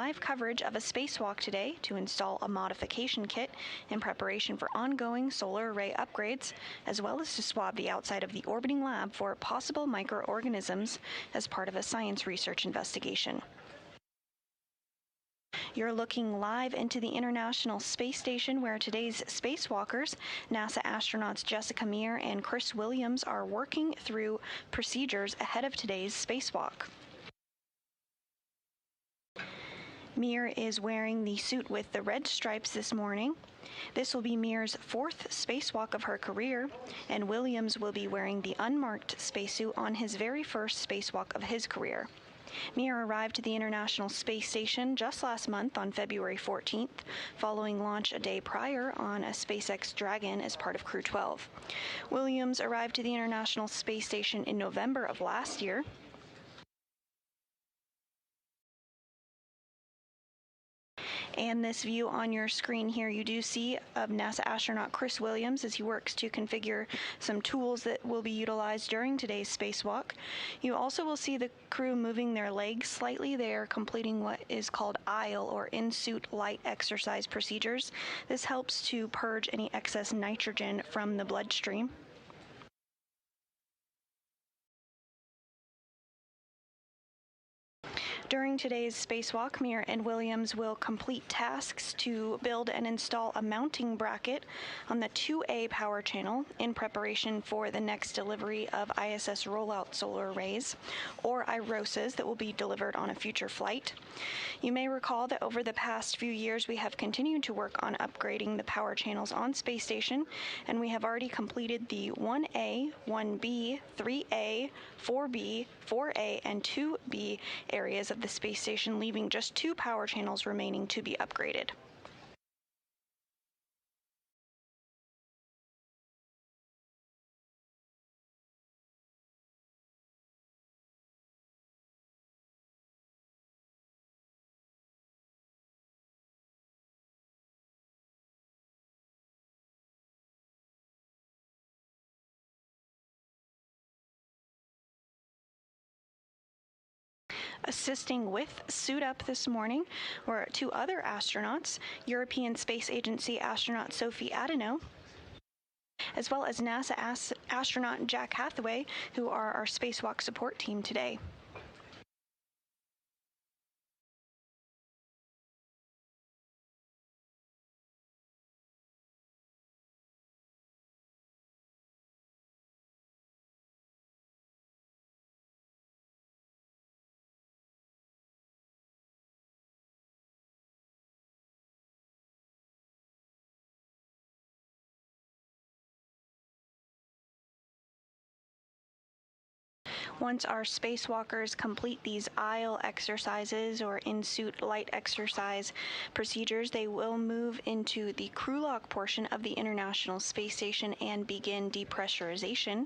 live coverage of a spacewalk today to install a modification kit in preparation for ongoing solar array upgrades, as well as to swab the outside of the orbiting lab for possible microorganisms as part of a science research investigation. You're looking live into the International Space Station, where today's spacewalkers, NASA astronauts Jessica Meir and Chris Williams, are working through procedures ahead of today's spacewalk. Meir is wearing the suit with the red stripes this morning. This will be Meir's fourth spacewalk of her career, and Williams will be wearing the unmarked spacesuit on his very first spacewalk of his career. Meir arrived to the International Space Station just last month on February 14th, following launch a day prior on a SpaceX Dragon as part of Crew 12. Williams arrived to the International Space Station in November of last year. And this view on your screen here, you do see of NASA astronaut Chris Williams as he works to configure some tools that will be utilized during today's spacewalk. You also will see the crew moving their legs slightly. They are completing what is called IL, or in-suit light exercise procedures. This helps to purge any excess nitrogen from the bloodstream. During today's spacewalk, Meir and Williams will complete tasks to build and install a mounting bracket on the 2A power channel in preparation for the next delivery of ISS rollout solar arrays, or IROSAs, that will be delivered on a future flight. You may recall that over the past few years we have continued to work on upgrading the power channels on Space Station, and we have already completed the 1A, 1B, 3A, 4B, 4A, and 2B areas of the space station, leaving just 2 power channels remaining to be upgraded. Assisting with suit up this morning were 2 other astronauts, European Space Agency astronaut Sophie Adeneau, as well as NASA astronaut Jack Hathaway, who are our spacewalk support team today. Once our spacewalkers complete these IL exercises, or in-suit light exercise procedures, they will move into the crew lock portion of the International Space Station and begin depressurization.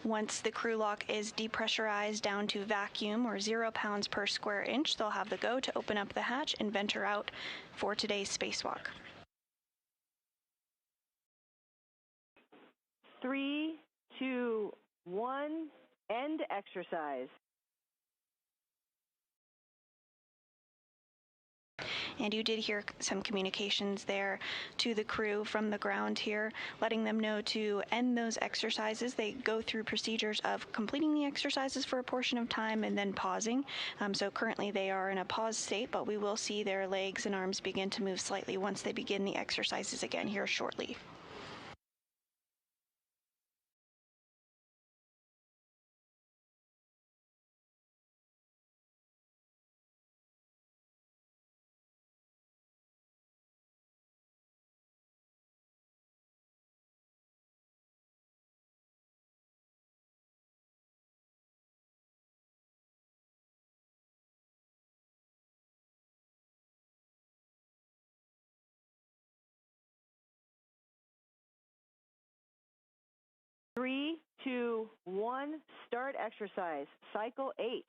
Once the crew lock is depressurized down to vacuum, or 0 pounds per square inch, they'll have the go to open up the hatch and venture out for today's spacewalk. 3, 2, 1, end exercise. And you did hear some communications there to the crew from the ground here, letting them know to end those exercises. They go through procedures of completing the exercises for a portion of time and then pausing. So currently they are in a pause state, but we will see their legs and arms begin to move slightly once they begin the exercises again here shortly. Three, 2, 1, start exercise. Cycle 8.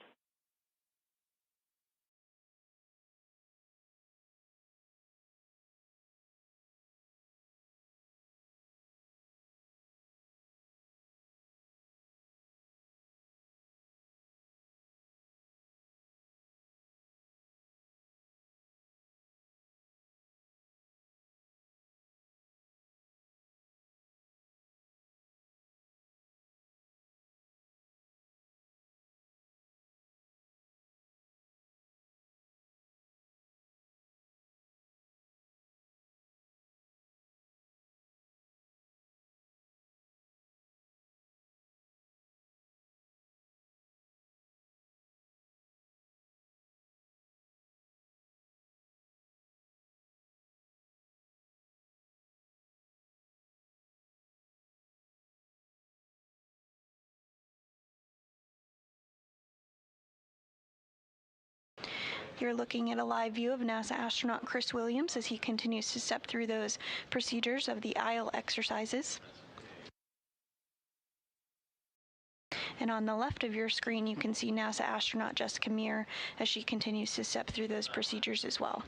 You're looking at a live view of NASA astronaut Chris Williams as he continues to step through those procedures of the aisle exercises. And on the left of your screen, you can see NASA astronaut Jessica Meir as she continues to step through those procedures as well.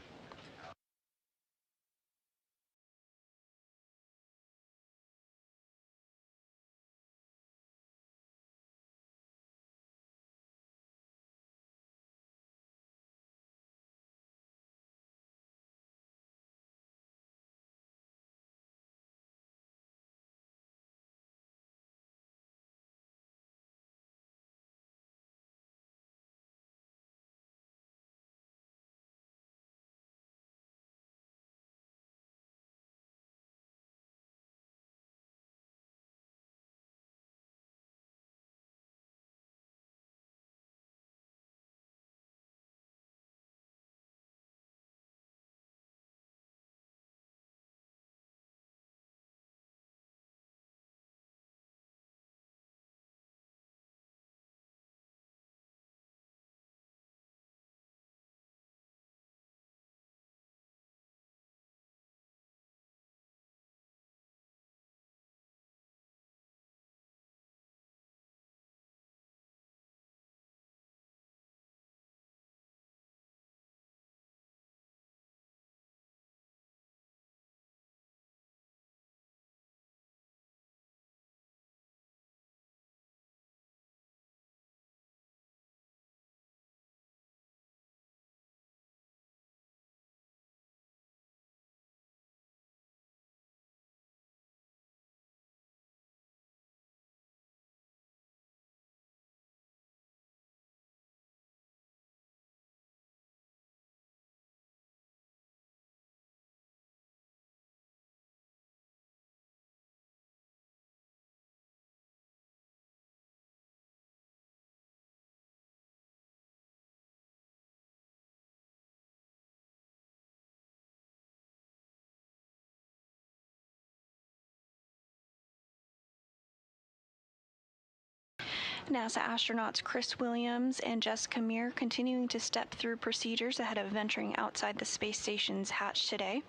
NASA astronauts Chris Williams and Jessica Meir continuing to step through procedures ahead of venturing outside the space station's hatch today.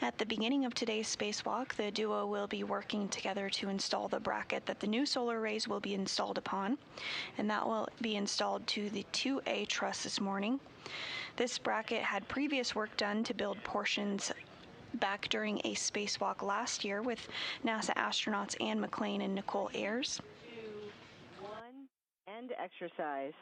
At the beginning of today's spacewalk, the duo will be working together to install the bracket that the new solar arrays will be installed upon, and that will be installed to the 2A truss this morning. This bracket had previous work done to build portions back during a spacewalk last year with NASA astronauts Anne McClain and Nicole Ayers. End exercise.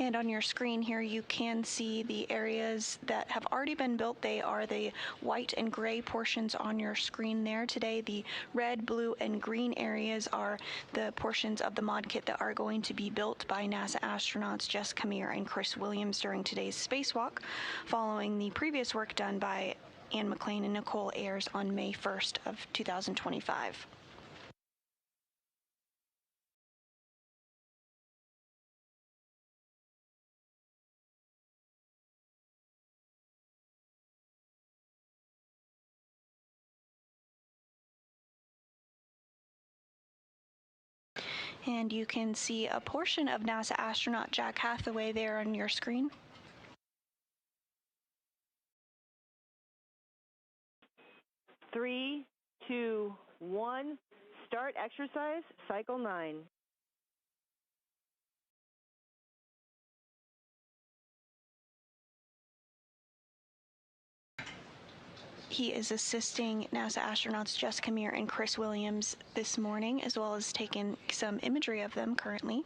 And on your screen here, you can see the areas that have already been built. They are the white and gray portions on your screen there today. The red, blue, and green areas are the portions of the mod kit that are going to be built by NASA astronauts Jessica Meir and Chris Williams during today's spacewalk, following the previous work done by Anne McClain and Nicole Ayers on May 1st of 2025. And you can see a portion of NASA astronaut Jack Hathaway there on your screen. Three, two, one. Start exercise, cycle 9. He is assisting NASA astronauts Jessica Meir and Chris Williams this morning, as well as taking some imagery of them currently.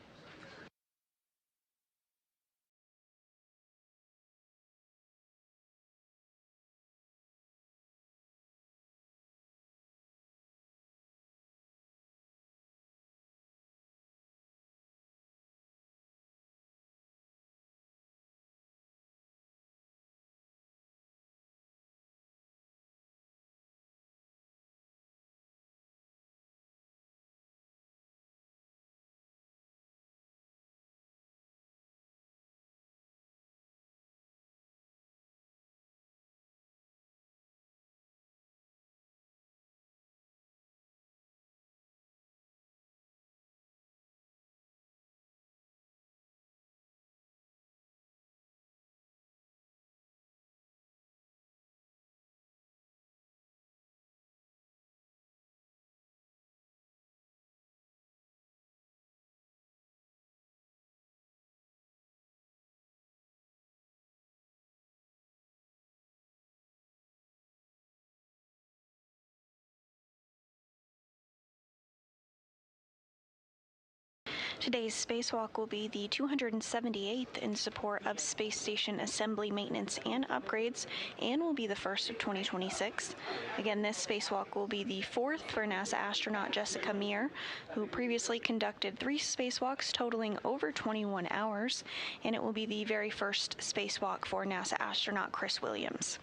Today's spacewalk will be the 278th in support of space station assembly, maintenance, and upgrades, and will be the first of 2026. Again, this spacewalk will be the fourth for NASA astronaut Jessica Meir, who previously conducted 3 spacewalks totaling over 21 hours, and it will be the very first spacewalk for NASA astronaut Chris Williams.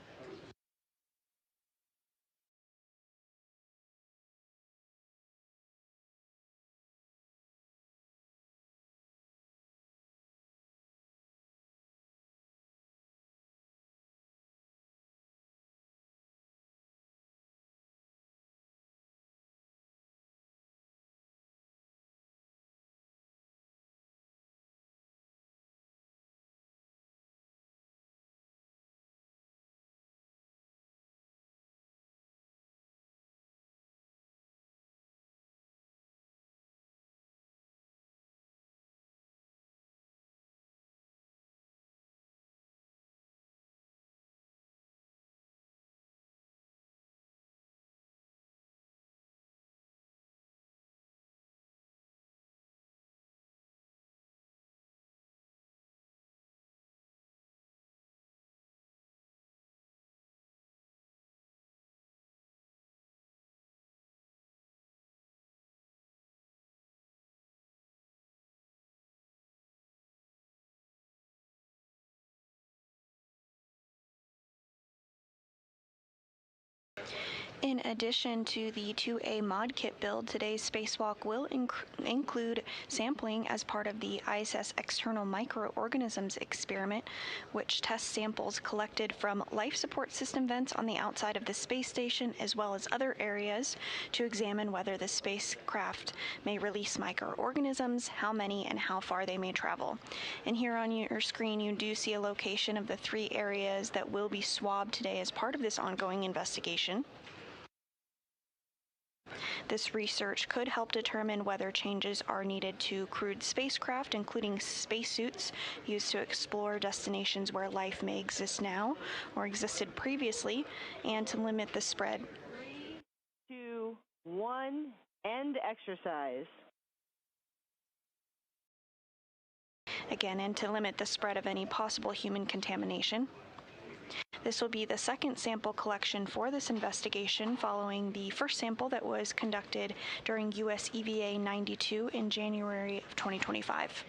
In addition to the 2A mod kit build, today's spacewalk will include sampling as part of the ISS external microorganisms experiment, which tests samples collected from life support system vents on the outside of the space station, as well as other areas, to examine whether the spacecraft may release microorganisms, how many, and how far they may travel. And here on your screen, you do see a location of the 3 areas that will be swabbed today as part of this ongoing investigation. This research could help determine whether changes are needed to crewed spacecraft, including spacesuits used to explore destinations where life may exist now or existed previously, and to limit the spread. 3, 2, 1, end exercise. Again, and to limit the spread of any possible human contamination. This will be the second sample collection for this investigation, following the first sample that was conducted during US EVA 92 in January of 2025.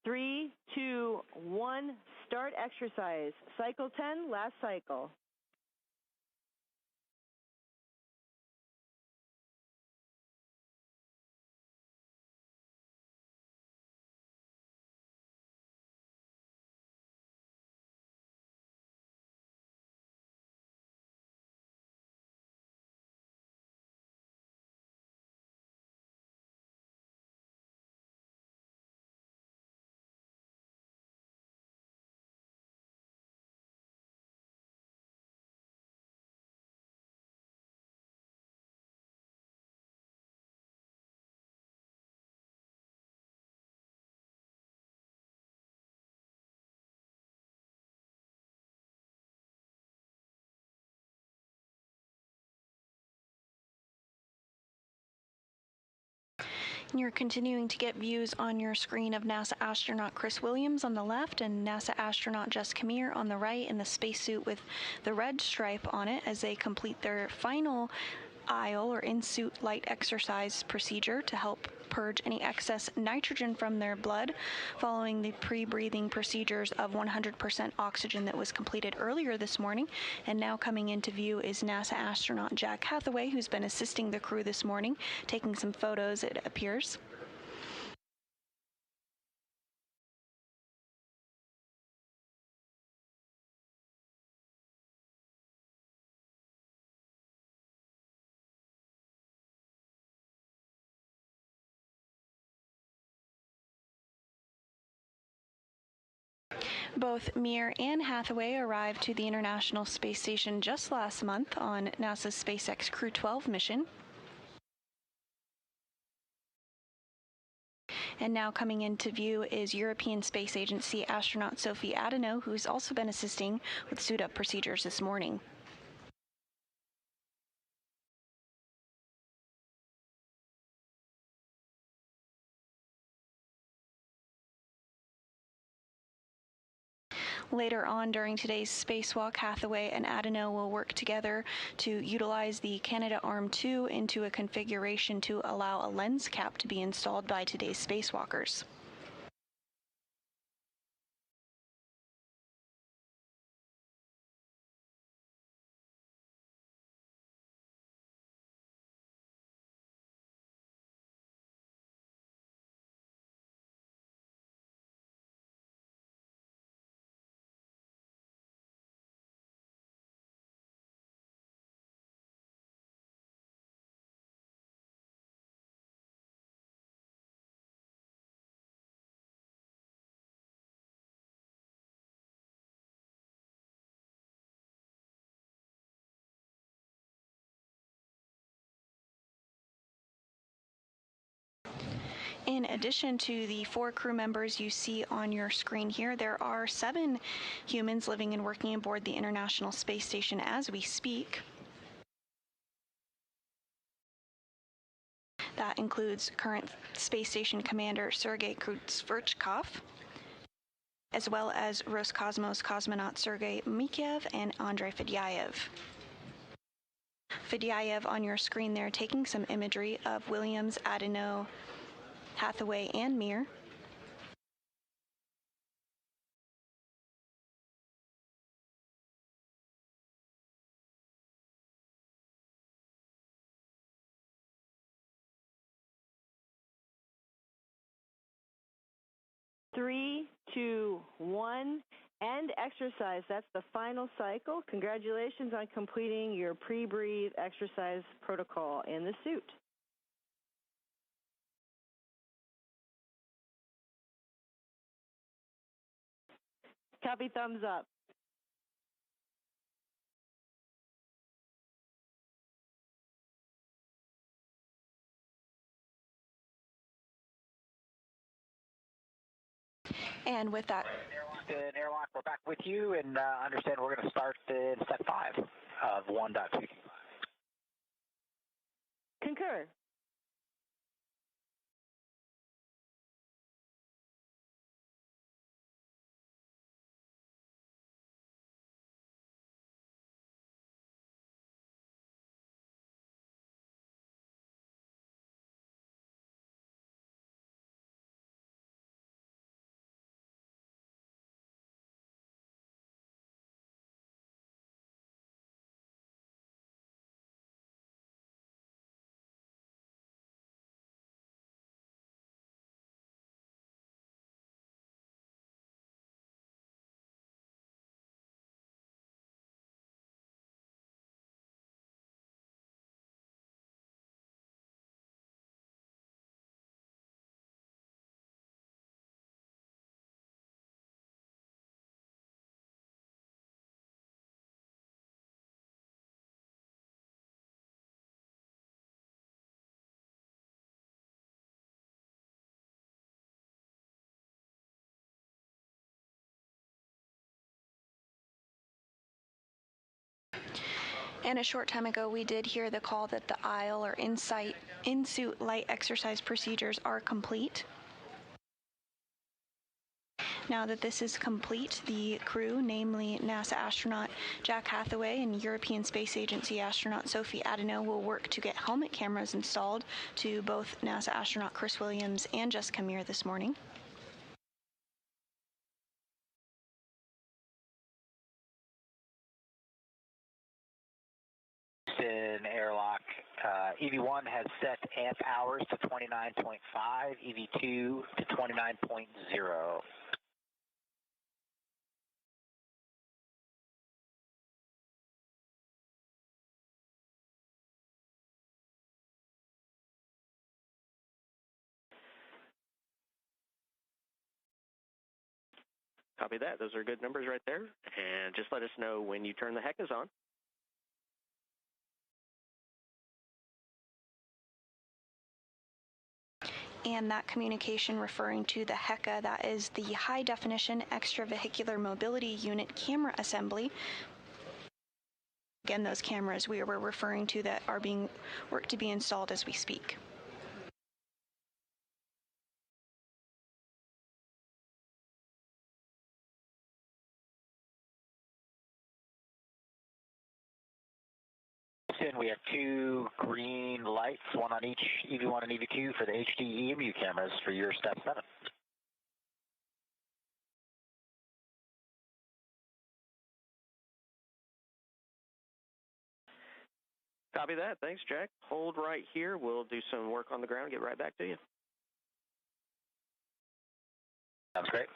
Three, two, one, start exercise. Cycle 10, last cycle. You're continuing to get views on your screen of NASA astronaut Chris Williams on the left and NASA astronaut Jessica Meir on the right in the spacesuit with the red stripe on it as they complete their final aisle or in-suit light exercise procedure to help purge any excess nitrogen from their blood following the pre-breathing procedures of 100% oxygen that was completed earlier this morning. And now coming into view is NASA astronaut Jack Hathaway, who's been assisting the crew this morning, taking some photos, it appears. Both Meir and Hathaway arrived to the International Space Station just last month on NASA's SpaceX Crew 12 mission. And now coming into view is European Space Agency astronaut Sophie Adeno, who's also been assisting with suit-up procedures this morning. Later on during today's spacewalk, Hathaway and Adeno will work together to utilize the Canadarm2 into a configuration to allow a lens cap to be installed by today's spacewalkers. In addition to the 4 crew members you see on your screen here, there are 7 humans living and working aboard the International Space Station as we speak. That includes current Space Station Commander Sergei Krutskvorchkov, as well as Roscosmos cosmonaut Sergei Mikheyev and Andrei Fedyaev. Fedyaev on your screen there taking some imagery of Williams, Adeno, Hathaway, and Meir. Three, two, one, end exercise. That's the final cycle. Congratulations on completing your pre-breathe exercise protocol in the suit. Copy, thumbs up. And with that, In airlock, we're back with you, and understand we're going to start in set 5 of 1.2. Concur. And a short time ago, we did hear the call that the aisle or in-suit light exercise procedures are complete. Now that this is complete, the crew, namely NASA astronaut Jack Hathaway and European Space Agency astronaut Sophie Adeno, will work to get helmet cameras installed to both NASA astronaut Chris Williams and Jessica Meir this morning. In airlock, EV1 has set amp hours to 29.5, EV2 to 29.0. Copy that. Those are good numbers right there. And just let us know when you turn the HECAs on. And that communication referring to the HECA, that is the High Definition Extravehicular Mobility Unit Camera Assembly. Again, those cameras we were referring to that are being worked to be installed as we speak. We have two green lights, one on each EV1 and EV2 for the HD EMU cameras for your step 7. Copy that. Thanks, Jack. Hold right here. We'll do some work on the ground, get right back to you. Sounds great.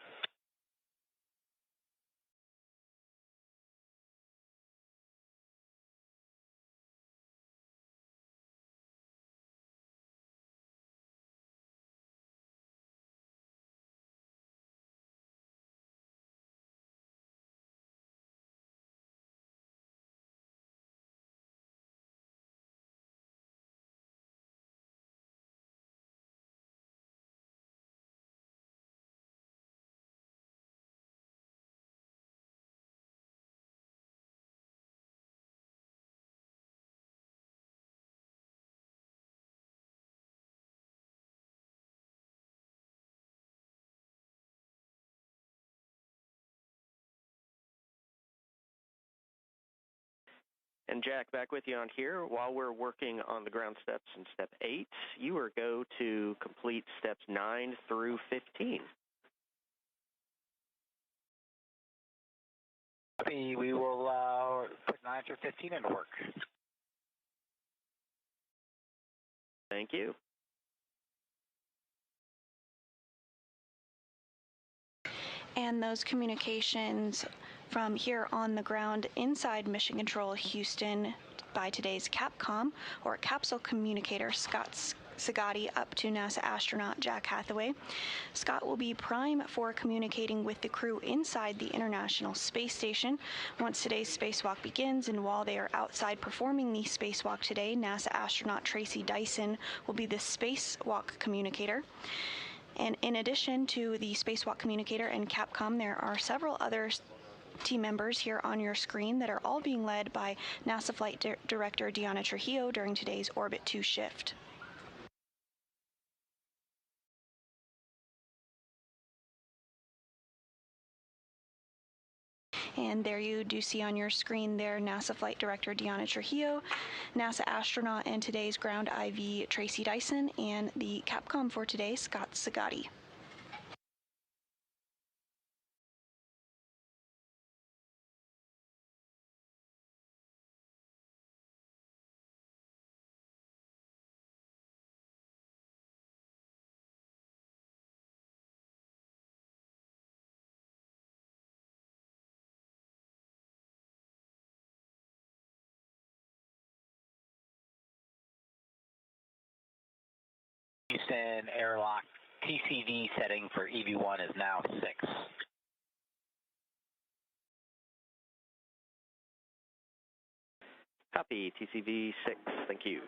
And Jack, back with you on here. While we're working on the ground steps in step 8, you are go to complete steps 9 through 15. We will put 9 through 15 into work. Thank you. And those communications from here on the ground inside Mission Control Houston by today's Capcom, or capsule communicator Scott Sagatti, up to NASA astronaut Jack Hathaway. Scott will be prime for communicating with the crew inside the International Space Station once today's spacewalk begins, and while they are outside performing the spacewalk today, NASA astronaut Tracy Dyson will be the spacewalk communicator. And in addition to the spacewalk communicator and Capcom, there are several other team members here on your screen that are all being led by NASA Flight Director Deanna Trujillo during today's Orbit 2 shift. And there you do see on your screen there NASA Flight Director Deanna Trujillo, NASA astronaut and today's ground IV Tracy Dyson, and the Capcom for today, Scott Sagatti. Houston airlock TCV setting for EV1 is now 6. Copy, TCV 6. Thank you.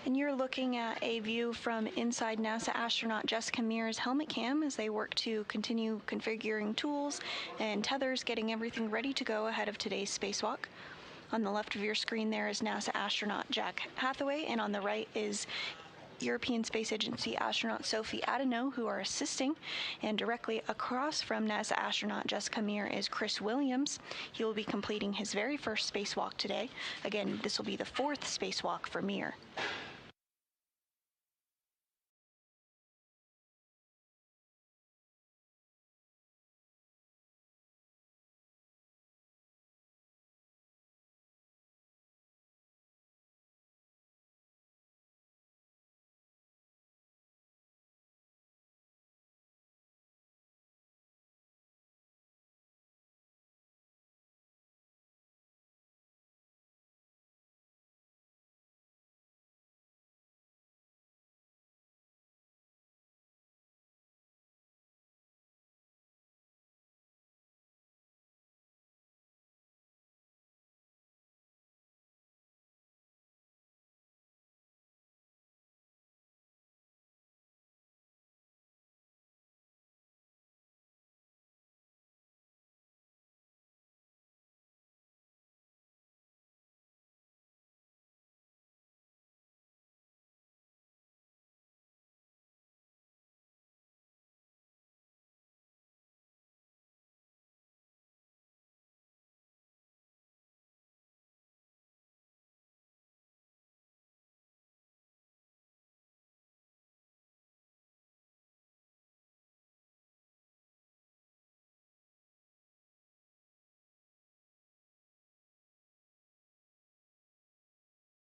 And you're looking at a view from inside NASA astronaut Jessica Meir's helmet cam as they work to continue configuring tools and tethers, getting everything ready to go ahead of today's spacewalk. On the left of your screen there is NASA astronaut Jack Hathaway, and on the right is European Space Agency astronaut Sophie Adeno, who are assisting. And directly across from NASA astronaut Jessica Meir is Chris Williams. He will be completing his very first spacewalk today. Again, this will be the 4th spacewalk for Meir.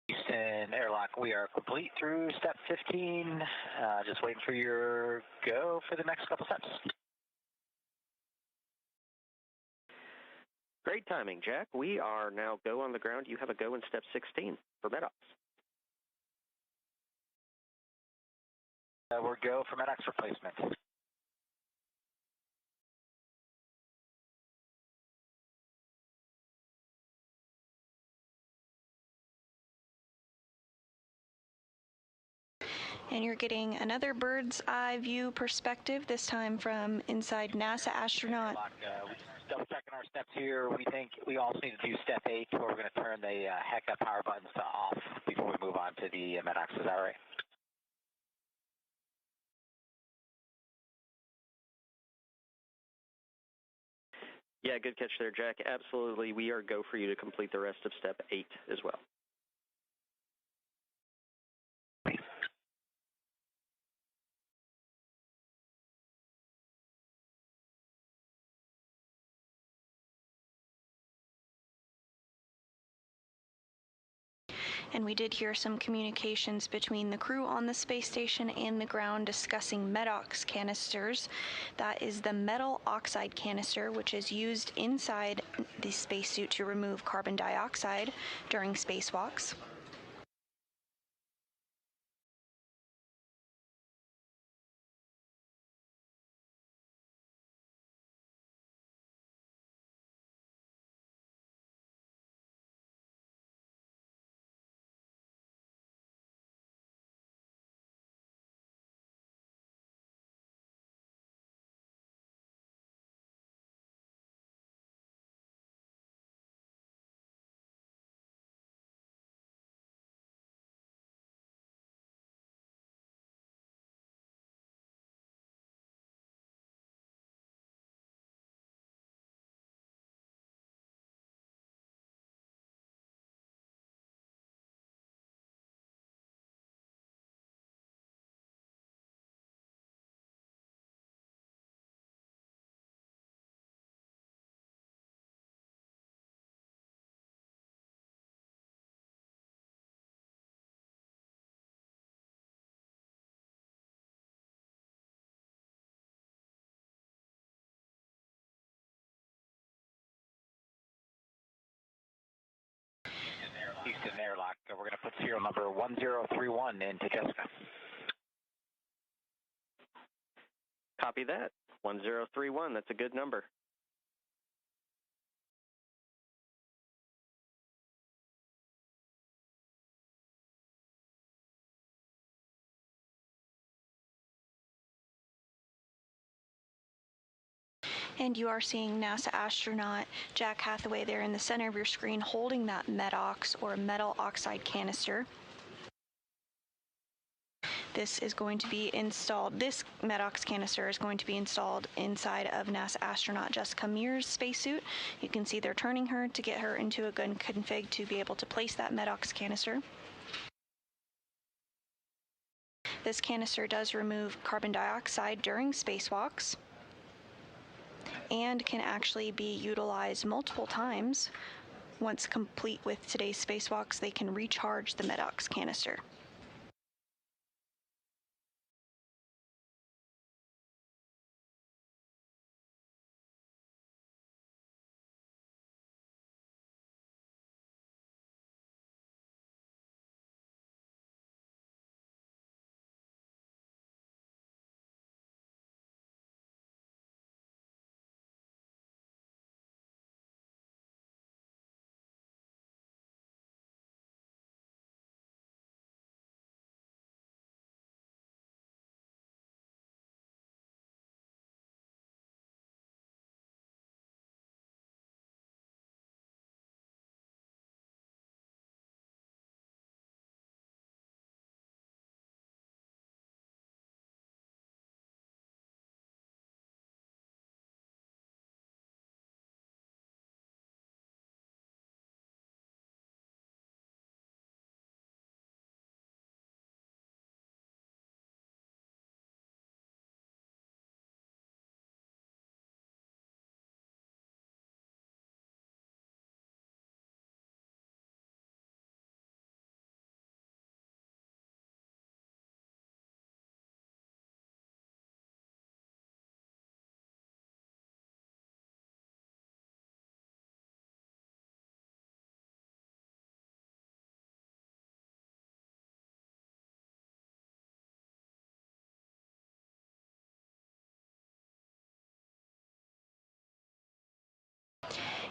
Houston Airlock, we are complete through step 15. Just waiting for your go for the next couple steps. Great timing, Jack. We are now go on the ground. You have a go in step 16 for MEDOX. We're go for MEDOX replacement. And you're getting another bird's eye view perspective, this time from inside NASA astronaut. We're just double checking our steps here. We think we also need to do step 8, where we're going to turn the HECA power buttons to off before we move on to the MEDOX. Is that right? Yeah, good catch there, Jack. Absolutely, we are go for you to complete the rest of step 8 as well. And we did hear some communications between the crew on the space station and the ground discussing MEDOX canisters. That is the metal oxide canister, which is used inside the spacesuit to remove carbon dioxide during spacewalks. Houston Airlock, we're going to put serial number 1031 into Jessica. Copy that. 1031, that's a good number. And you are seeing NASA astronaut Jack Hathaway there in the center of your screen holding that MEDOX, or metal oxide canister. This is going to be installed, this MEDOX canister is going to be installed inside of NASA astronaut Jessica Meir's spacesuit. You can see they're turning her to get her into a good config to be able to place that MEDOX canister. This canister does remove carbon dioxide during spacewalks and can actually be utilized multiple times. Once complete with today's spacewalks, they can recharge the MEDOX canister.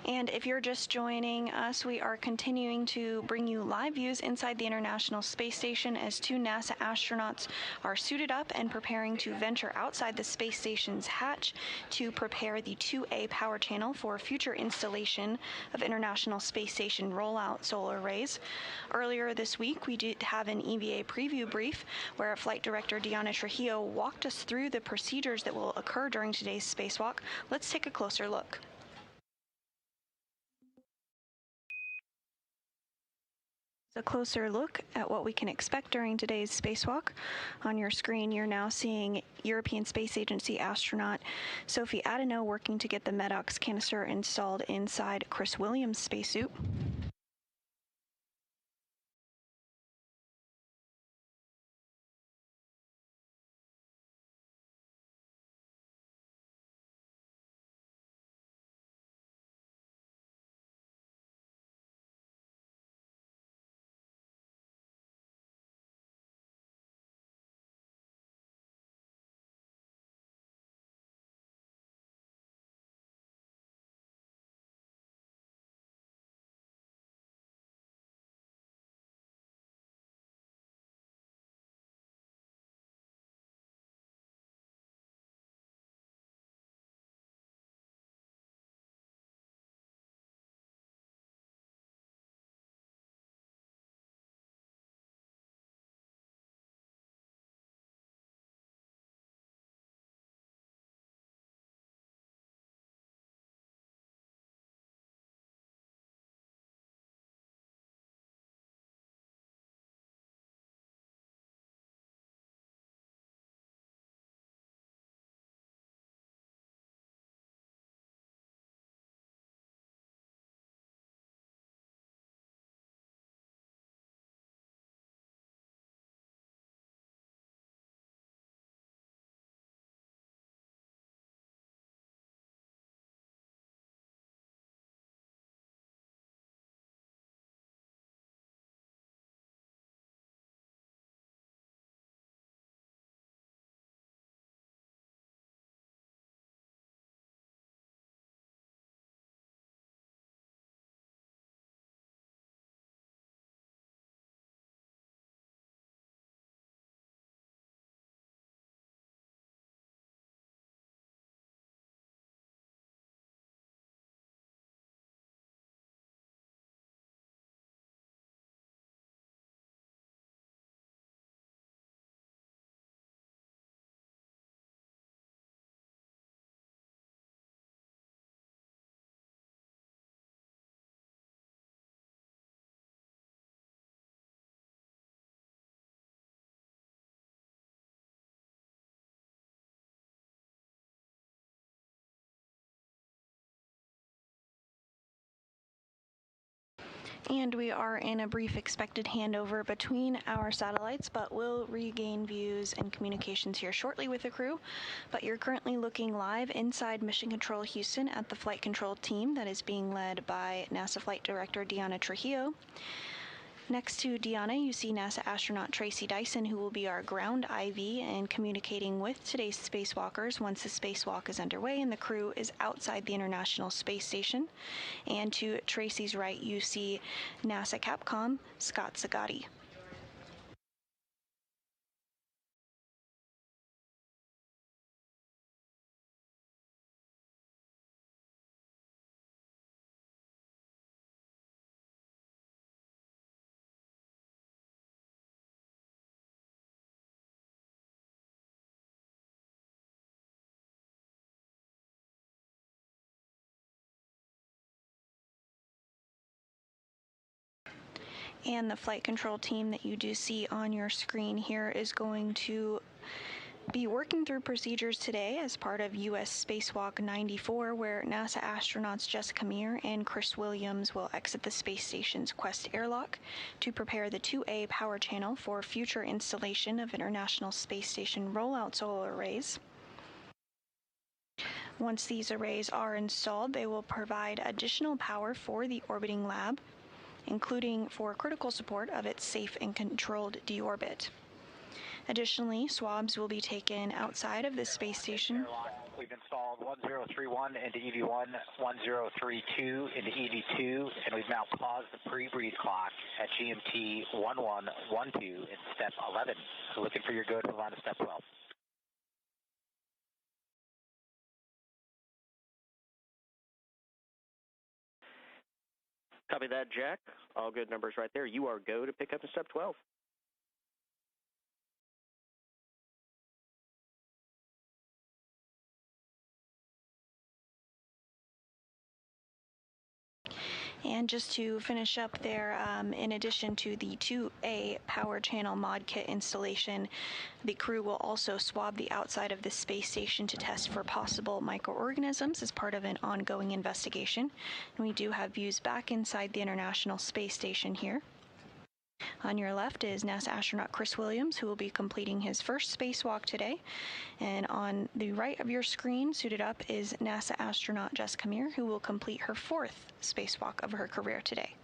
And if you're just joining us, we are continuing to bring you live views inside the International Space Station as two NASA astronauts are suited up and preparing to venture outside the space station's hatch to prepare the 2A power channel for future installation of International Space Station rollout solar arrays. Earlier this week, we did have an EVA preview brief where Flight Director Diana Trujillo walked us through the procedures that will occur during today's spacewalk. Let's take a closer look. A closer look at what we can expect during today's spacewalk. On your screen, you're now seeing European Space Agency astronaut Sophie Adenau working to get the MEDOX canister installed inside Chris Williams' spacesuit. And we are in a brief expected handover between our satellites, but we'll regain views and communications here shortly with the crew. But you're currently looking live inside Mission Control Houston at the flight control team that is being led by NASA Flight Director Deanna Trujillo. Next to Deanna, you see NASA astronaut Tracy Dyson, who will be our ground IV and communicating with today's spacewalkers once the spacewalk is underway and the crew is outside the International Space Station. And to Tracy's right, you see NASA Capcom Scott Zagatti. And the flight control team that you do see on your screen here is going to be working through procedures today as part of U.S. Spacewalk 94, where NASA astronauts Jessica Meir and Chris Williams will exit the space station's Quest airlock to prepare the 2A power channel for future installation of International Space Station rollout solar arrays. Once these arrays are installed, they will provide additional power for the orbiting lab, including for critical support of its safe and controlled deorbit. Additionally, swabs will be taken outside of the space station. We've installed 1031 into EV1, 1032 into EV2, and we've now paused the pre-breathe clock at GMT 1112 in step 11. So looking for your go to move on to step 12. Copy that, Jack. All good numbers right there. You are go to pick up in step 12. And just to finish up there, in addition to the 2A power channel mod kit installation, the crew will also swab the outside of the space station to test for possible microorganisms as part of an ongoing investigation. And we do have views back inside the International Space Station here. On your left is NASA astronaut Chris Williams, who will be completing his first spacewalk today. And on the right of your screen, suited up, is NASA astronaut Jessica Meir, who will complete her fourth spacewalk of her career today.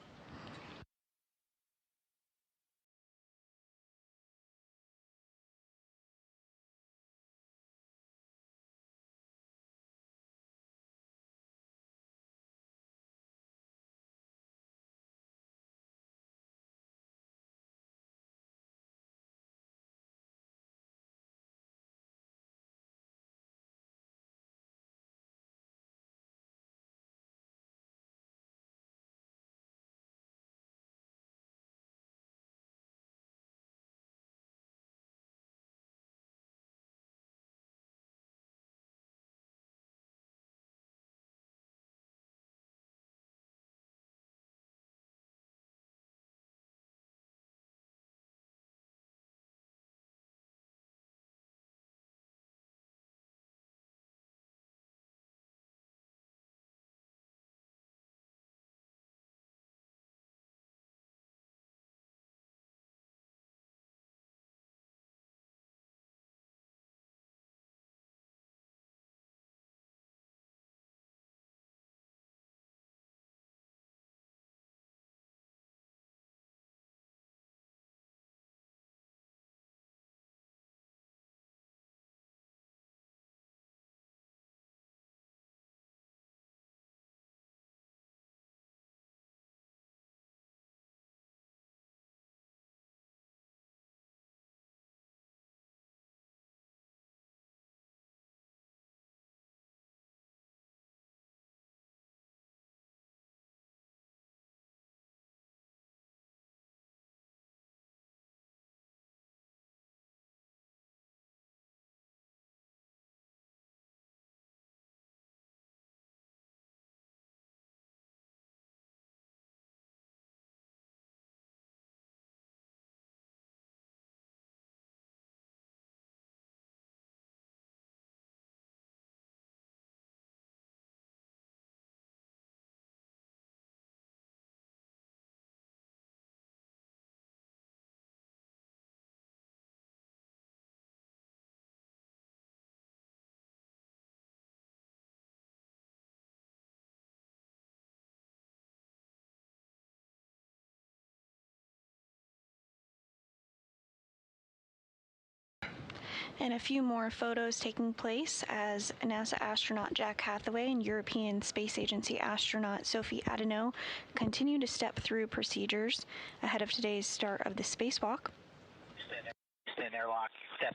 And a few more photos taking place as NASA astronaut Jack Hathaway and European Space Agency astronaut Sophie Adeneau continue to step through procedures ahead of today's start of the spacewalk. Stand airlock, step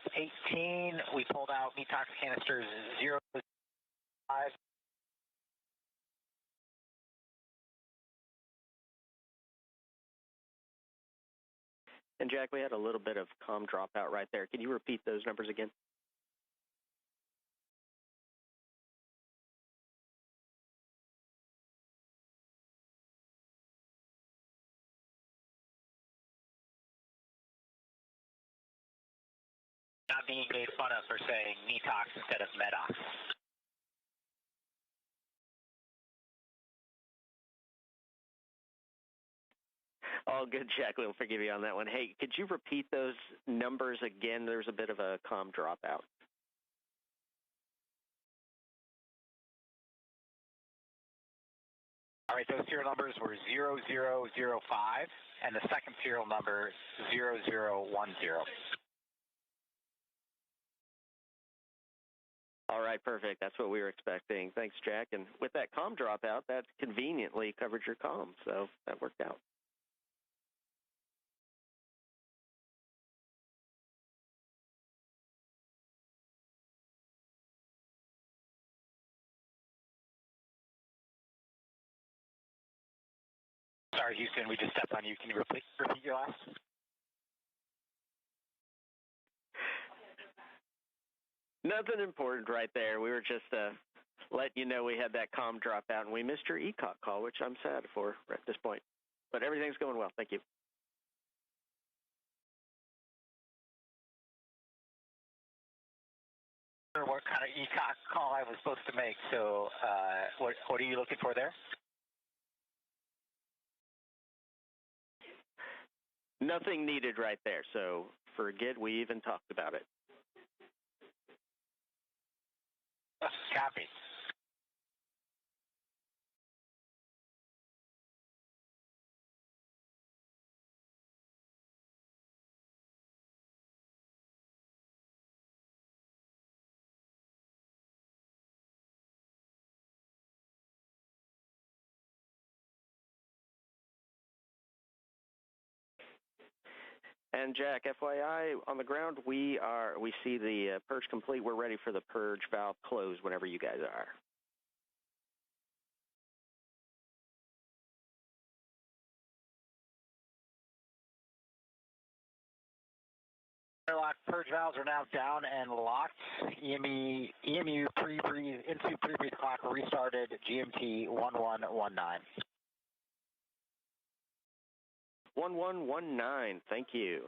18. We pulled out detox canisters 0, 5. And Jack, we had a little bit of comm dropout right there. Can you repeat those numbers again? Not being made fun of for saying detox instead of medox. All good, Jack. We'll forgive you on that one. Hey, could you repeat those numbers again? There's a bit of a comm dropout. All right, those serial numbers were 0005, and the second serial number 0010. All right, perfect. That's what we were expecting. Thanks, Jack. And with that comm dropout, that conveniently covered your comm, so that worked out. Sorry, Houston, we just stepped on you. Can you repeat your last? Nothing important right there. We were just letting you know we had that comm dropout, and we missed your ECOC call, which I'm sad for at this point. But everything's going well. Thank you. What kind of ECOC call I was supposed to make, so what are you looking for there? Nothing needed right there, so forget we even talked about it. Copy. And Jack, FYI, on the ground, we see the purge complete. We're ready for the purge valve close whenever you guys are. Airlock purge valves are now down and locked. EMU pre-breathe, into pre-breathe clock restarted, GMT 1119. 1119, thank you.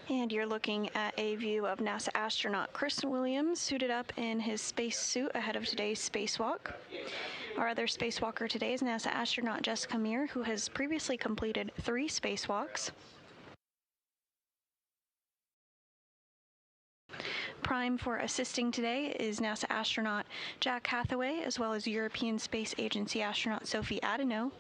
And you're looking at a view of NASA astronaut Chris Williams suited up in his space suit ahead of today's spacewalk. Our other spacewalker today is NASA astronaut Jessica Meir, who has previously completed 3 spacewalks. Prime for assisting today is NASA astronaut Jack Hathaway, as well as European Space Agency astronaut Sophie Adeneau.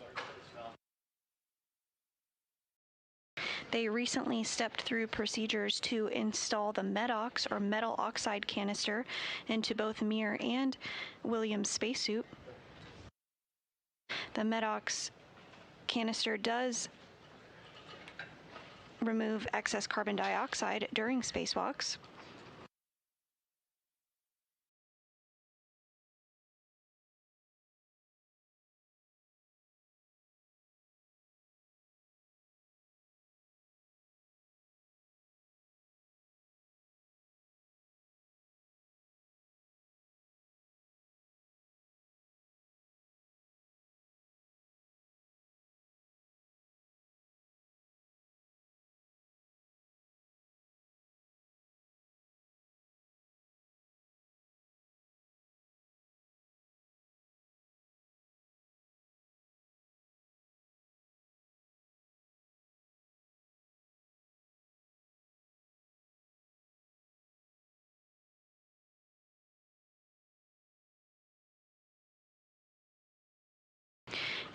They recently stepped through procedures to install the MEDOX, or metal oxide canister, into both Meir and Williams' spacesuit. The MEDOX canister does remove excess carbon dioxide during spacewalks.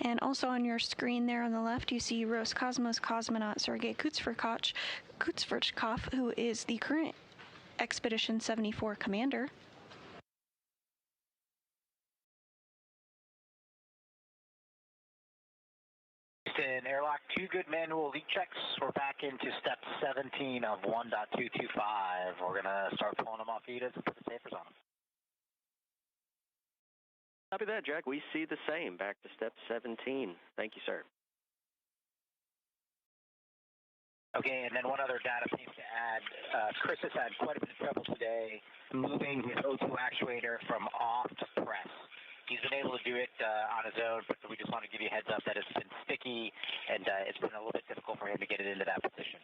And also on your screen there on the left, you see Roscosmos cosmonaut Sergei Kutsverchkov, who is the current Expedition 74 commander. In airlock, 2 good manual leak checks. We're back into step 17 of 1.225. We're going to start pulling them off ETAs and put the safers on them. Copy that, Jack. We see the same. Back to step 17. Thank you, sir. Okay, and then one other data piece to add. Chris has had quite a bit of trouble today moving his O2 actuator from off to press. He's been able to do it on his own, but we just want to give you a heads up that it's been sticky, and it's been a little bit difficult for him to get it into that position.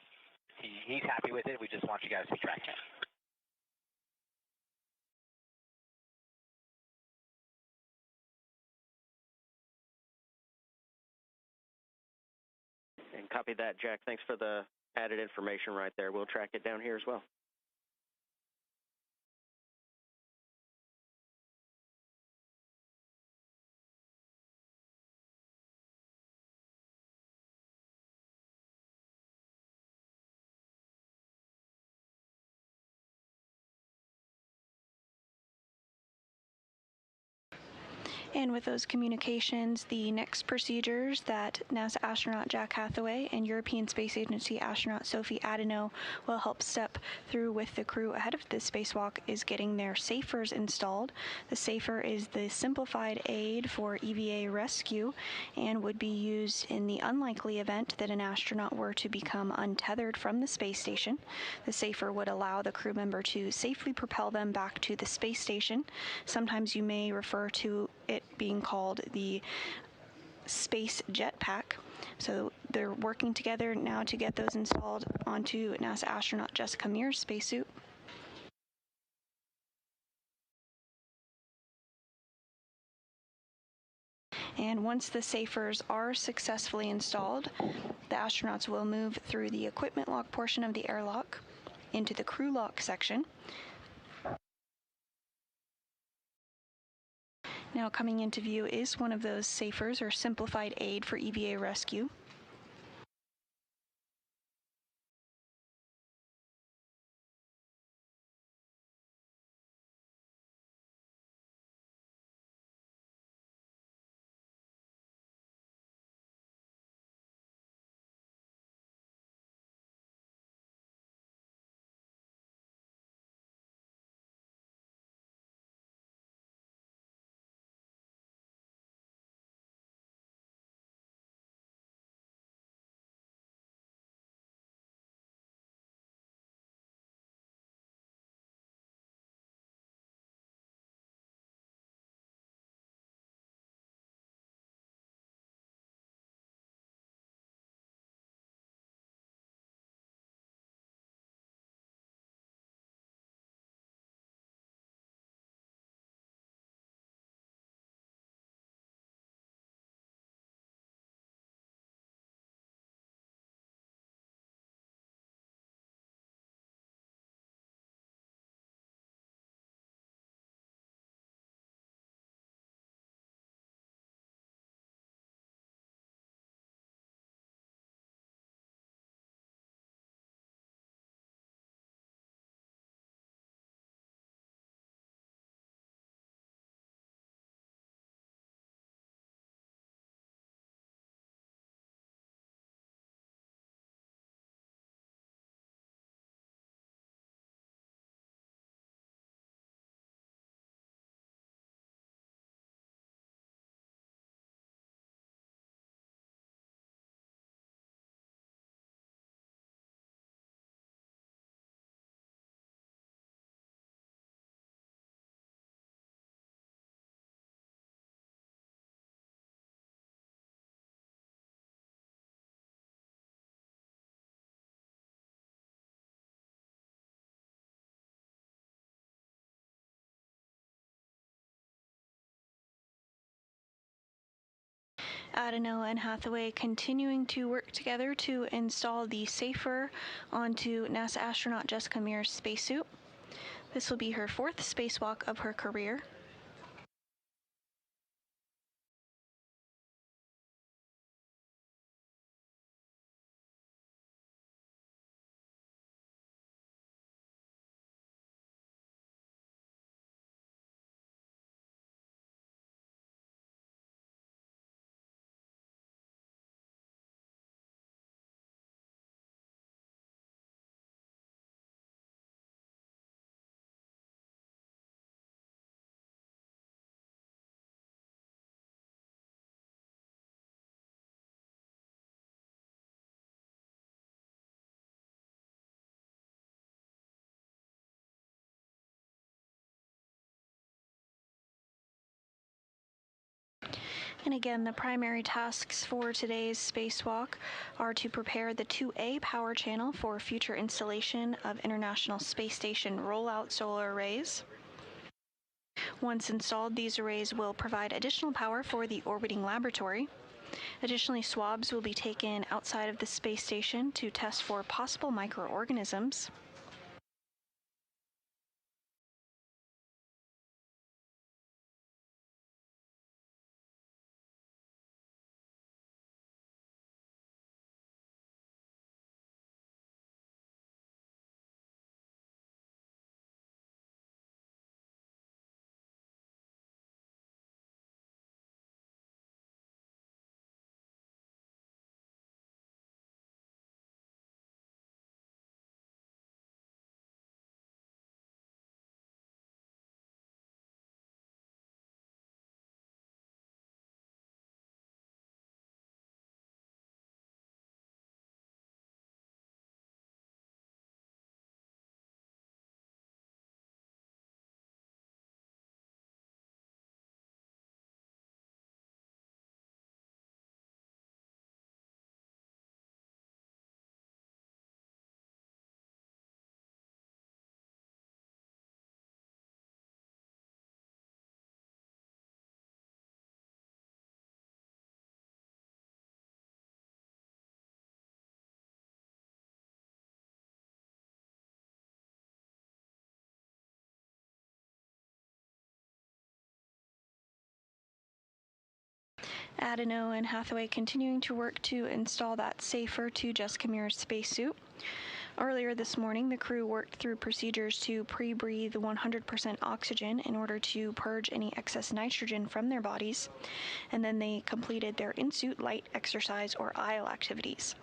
He's happy with it. We just want you guys to track it. And copy that, Jack. Thanks for the added information right there. We'll track it down here as well. And with those communications, the next procedures that NASA astronaut Jack Hathaway and European Space Agency astronaut Sophie Adeneau will help step through with the crew ahead of this spacewalk is getting their SAFERs installed. The SAFER is the simplified aid for EVA rescue and would be used in the unlikely event that an astronaut were to become untethered from the space station. The SAFER would allow the crew member to safely propel them back to the space station. Sometimes you may refer to it being called the space jetpack. So they're working together now to get those installed onto NASA astronaut Jessica Meir's spacesuit. And once the SAFERs are successfully installed, the astronauts will move through the equipment lock portion of the airlock into the crew lock section. Now coming into view is one of those SAFERs, or simplified aid for EVA rescue. Adeneau and Hathaway continuing to work together to install the SAFER onto NASA astronaut Jessica Meir's spacesuit. This will be her 4th spacewalk of her career. And again, the primary tasks for today's spacewalk are to prepare the 2A power channel for future installation of International Space Station rollout solar arrays. Once installed, these arrays will provide additional power for the orbiting laboratory. Additionally, swabs will be taken outside of the space station to test for possible microorganisms. Adeno and Hathaway continuing to work to install that safer to Jessica Meir's spacesuit. Earlier this morning, the crew worked through procedures to pre-breathe 100% oxygen in order to purge any excess nitrogen from their bodies, and then they completed their in-suit light exercise or ISLE activities.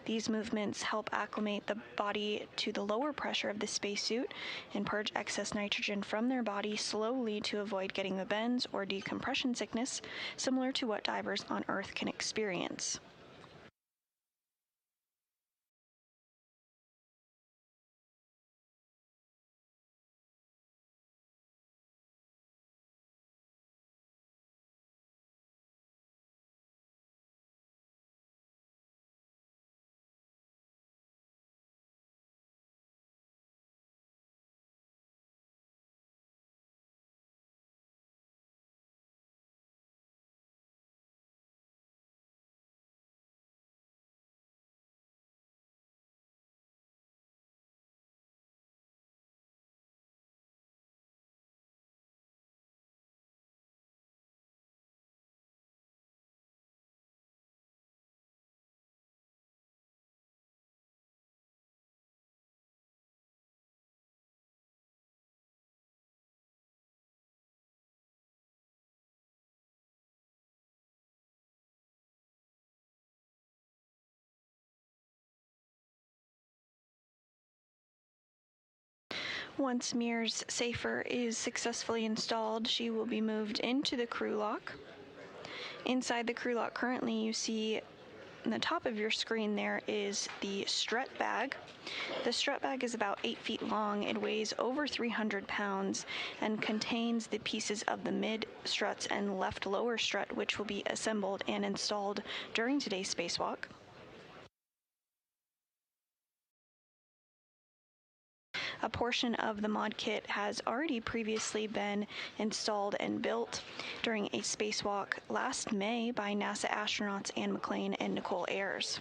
These movements help acclimate the body to the lower pressure of the spacesuit and purge excess nitrogen from their body slowly to avoid getting the bends or decompression sickness, similar to what divers on Earth can experience. Once Meir's safer is successfully installed, she will be moved into the crew lock. Inside the crew lock currently, you see on the top of your screen there is the strut bag. The strut bag is about 8 feet long. It weighs over 300 pounds and contains the pieces of the mid struts and left lower strut, which will be assembled and installed during today's spacewalk. A portion of the mod kit has already previously been installed and built during a spacewalk last May by NASA astronauts Anne McClain and Nicole Ayers.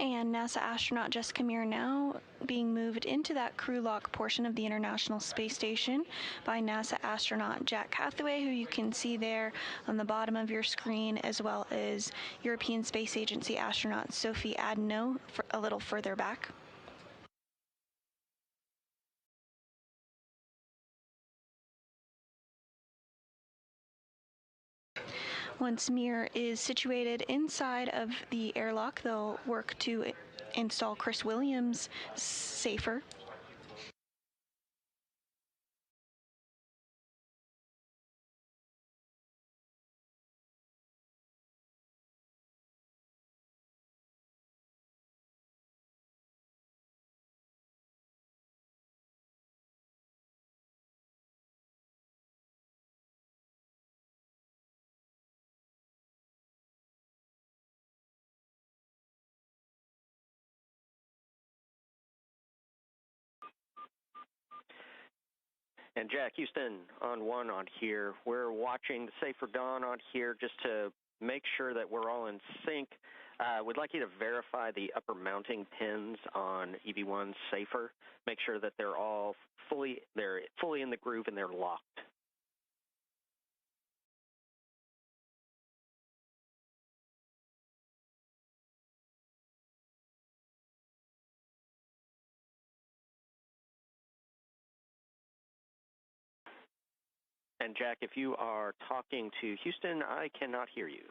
And NASA astronaut Jessica Meir now being moved into that crew lock portion of the International Space Station by NASA astronaut Jack Hathaway, who you can see there on the bottom of your screen, as well as European Space Agency astronaut Sophie Adno a little further back. Once Meir is situated inside of the airlock, they'll work to install Chris Williams' safer. And Jack, Houston on 1 on here. We're watching the Safer Dawn on here just to make sure that we're all in sync. We'd like you to verify the upper mounting pins on EV1 Safer. Make sure that they're fully in the groove and they're locked. And Jack, if you are talking to Houston, I cannot hear you.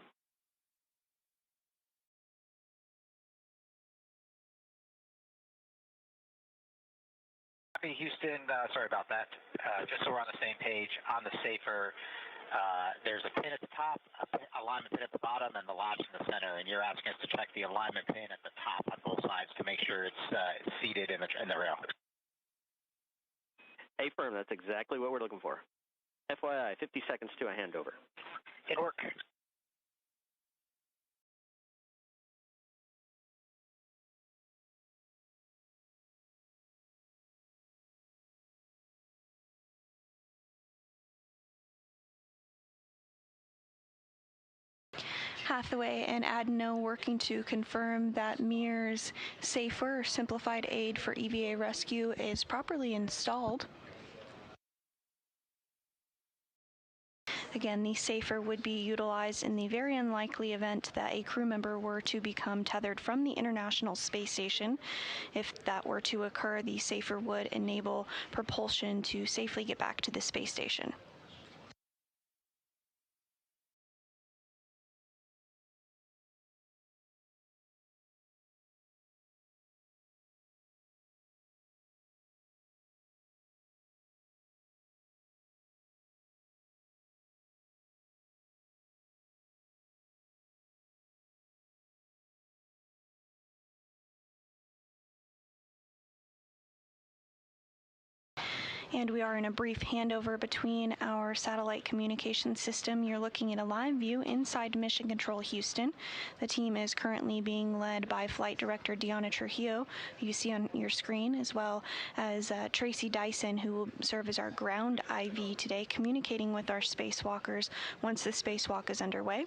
Houston, sorry about that. Just so we're on the same page, on the safer, there's a pin at the top, alignment pin at the bottom, and the latch in the center. And you're asking us to check the alignment pin at the top on both sides to make sure it's seated in the rail. Affirm, that's exactly what we're looking for. FYI, 50 seconds to a handover. It'll work. Hathaway and Adno working to confirm that Meir's safer or simplified aid for EVA rescue is properly installed. Again, the safer would be utilized in the very unlikely event that a crew member were to become tethered from the International Space Station. If that were to occur, the safer would enable propulsion to safely get back to the space station. And we are in a brief handover between our satellite communication system. You're looking at a live view inside Mission Control Houston. The team is currently being led by Flight Director Deanna Trujillo, who you see on your screen, as well as Tracy Dyson, who will serve as our ground IV today, communicating with our spacewalkers once the spacewalk is underway.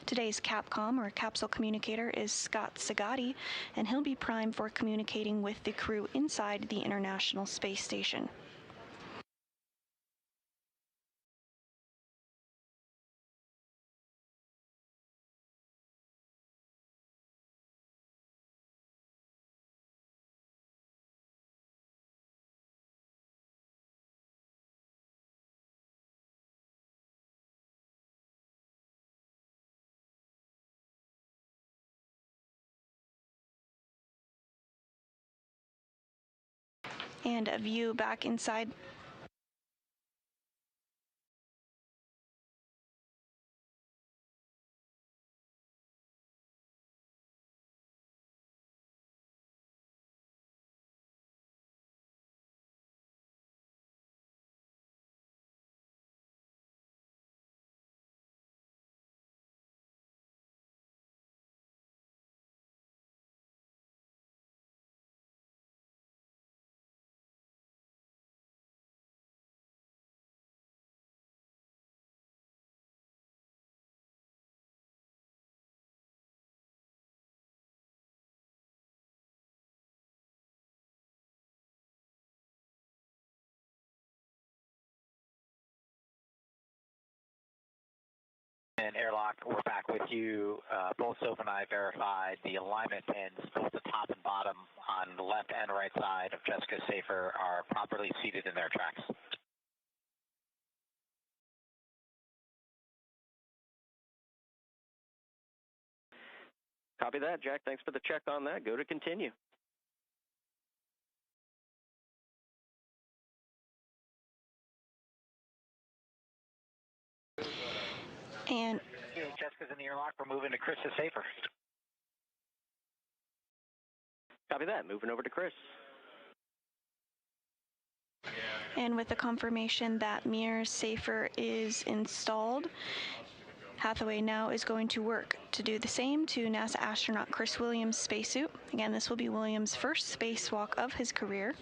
Today's Capcom, or capsule communicator, is Scott Sagatti, and he'll be primed for communicating with the crew inside the International Space Station. And a view back inside And airlock, we're back with you. Both Soph and I verified the alignment pins, both the top and bottom on the left and right side of Jessica Safer are properly seated in their tracks. Copy that, Jack. Thanks for the check on that. Go to continue. And Jessica's in the airlock. We're moving to Chris is Safer. Copy that. Moving over to Chris. And with the confirmation that Meir Safer is installed, Hathaway now is going to work to do the same to NASA astronaut Chris Williams' spacesuit. Again, this will be Williams' first spacewalk of his career.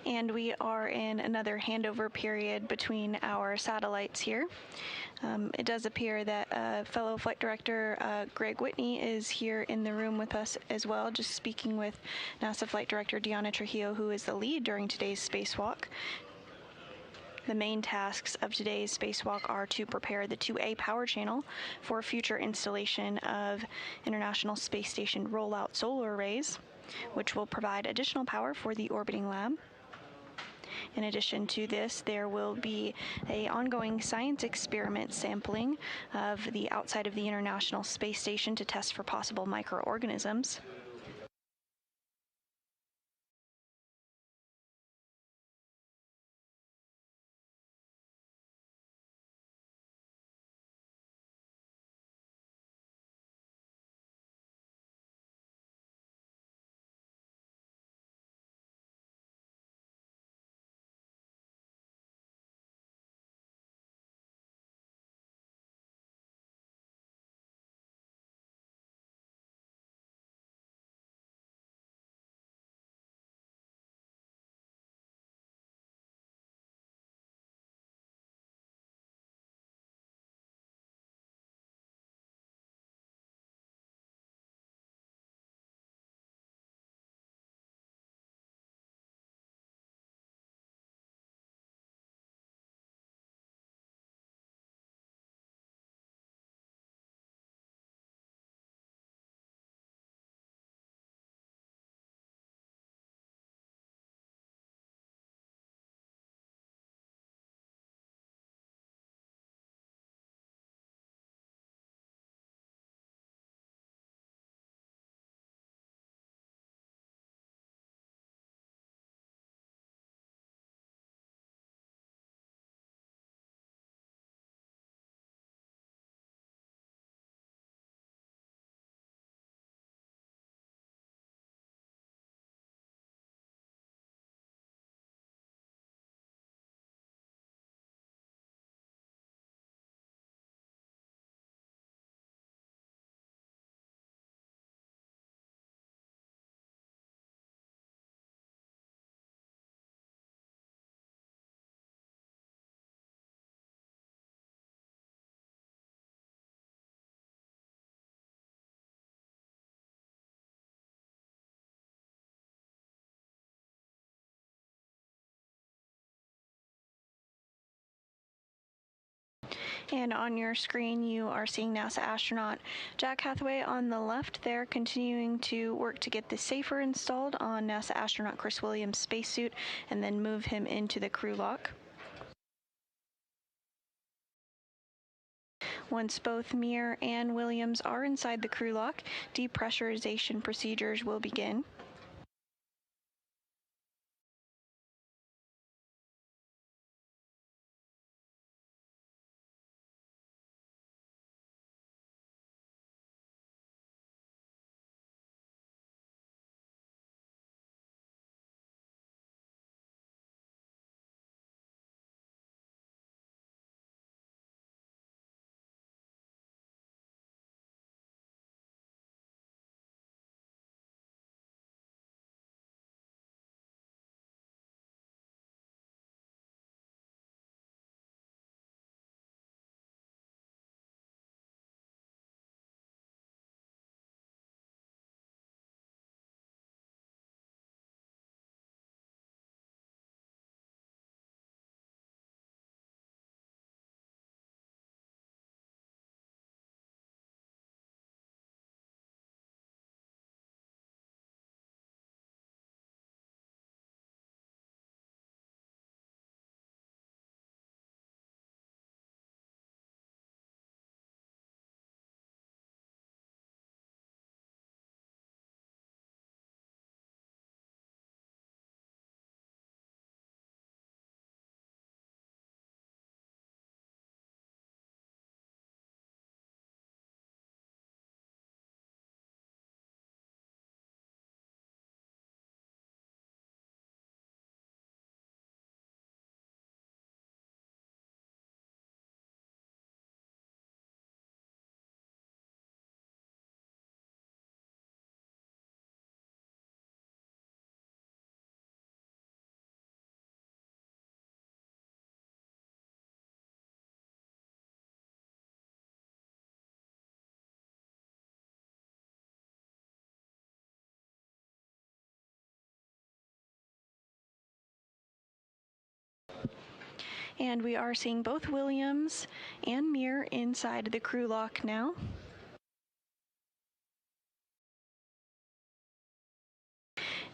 And we are in another handover period between our satellites here. It does appear that fellow flight director Greg Whitney is here in the room with us as well, just speaking with NASA Flight Director Deanna Trujillo, who is the lead during today's spacewalk. The main tasks of today's spacewalk are to prepare the 2A power channel for future installation of International Space Station rollout solar arrays, which will provide additional power for the orbiting lab. In addition to this, there will be an ongoing science experiment sampling of the outside of the International Space Station to test for possible microorganisms. And on your screen, you are seeing NASA astronaut Jack Hathaway on the left there, continuing to work to get the safer installed on NASA astronaut Chris Williams' spacesuit and then move him into the crew lock. Once both Meir and Williams are inside the crew lock, depressurization procedures will begin. And we are seeing both Williams and Meir inside the crew lock now.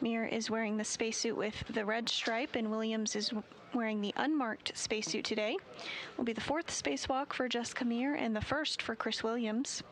Meir is wearing the spacesuit with the red stripe, and Williams is wearing the unmarked spacesuit today. Will be the 4th spacewalk for Jessica Meir and the 1st for Chris Williams.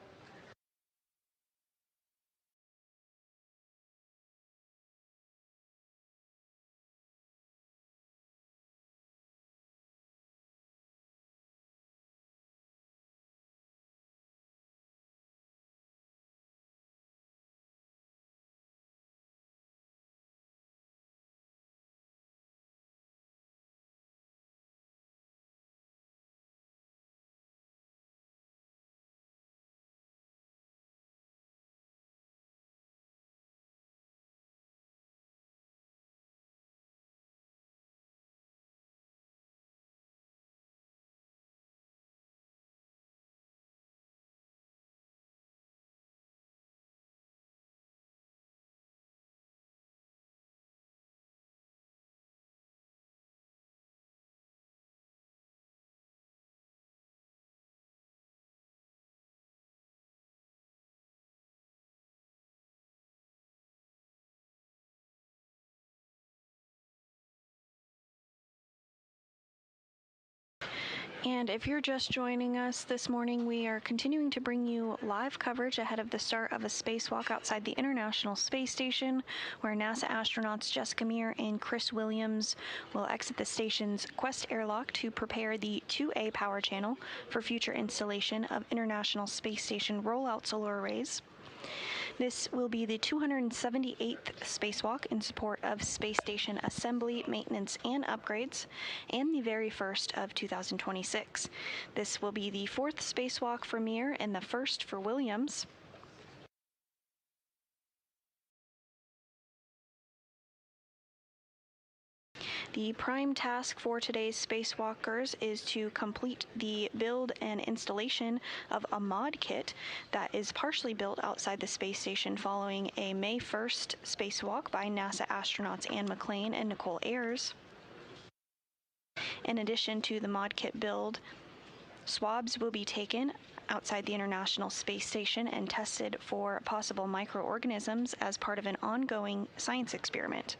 And if you're just joining us this morning, we are continuing to bring you live coverage ahead of the start of a spacewalk outside the International Space Station, where NASA astronauts Jessica Meir and Chris Williams will exit the station's Quest airlock to prepare the 2A power channel for future installation of International Space Station rollout solar arrays. This will be the 278th spacewalk in support of space station assembly, maintenance, and upgrades, and the very first of 2026. This will be the 4th spacewalk for Meir and the 1st for Williams. The prime task for today's spacewalkers is to complete the build and installation of a mod kit that is partially built outside the space station following a May 1st spacewalk by NASA astronauts Anne McClain and Nicole Ayers. In addition to the mod kit build, swabs will be taken outside the International Space Station and tested for possible microorganisms as part of an ongoing science experiment.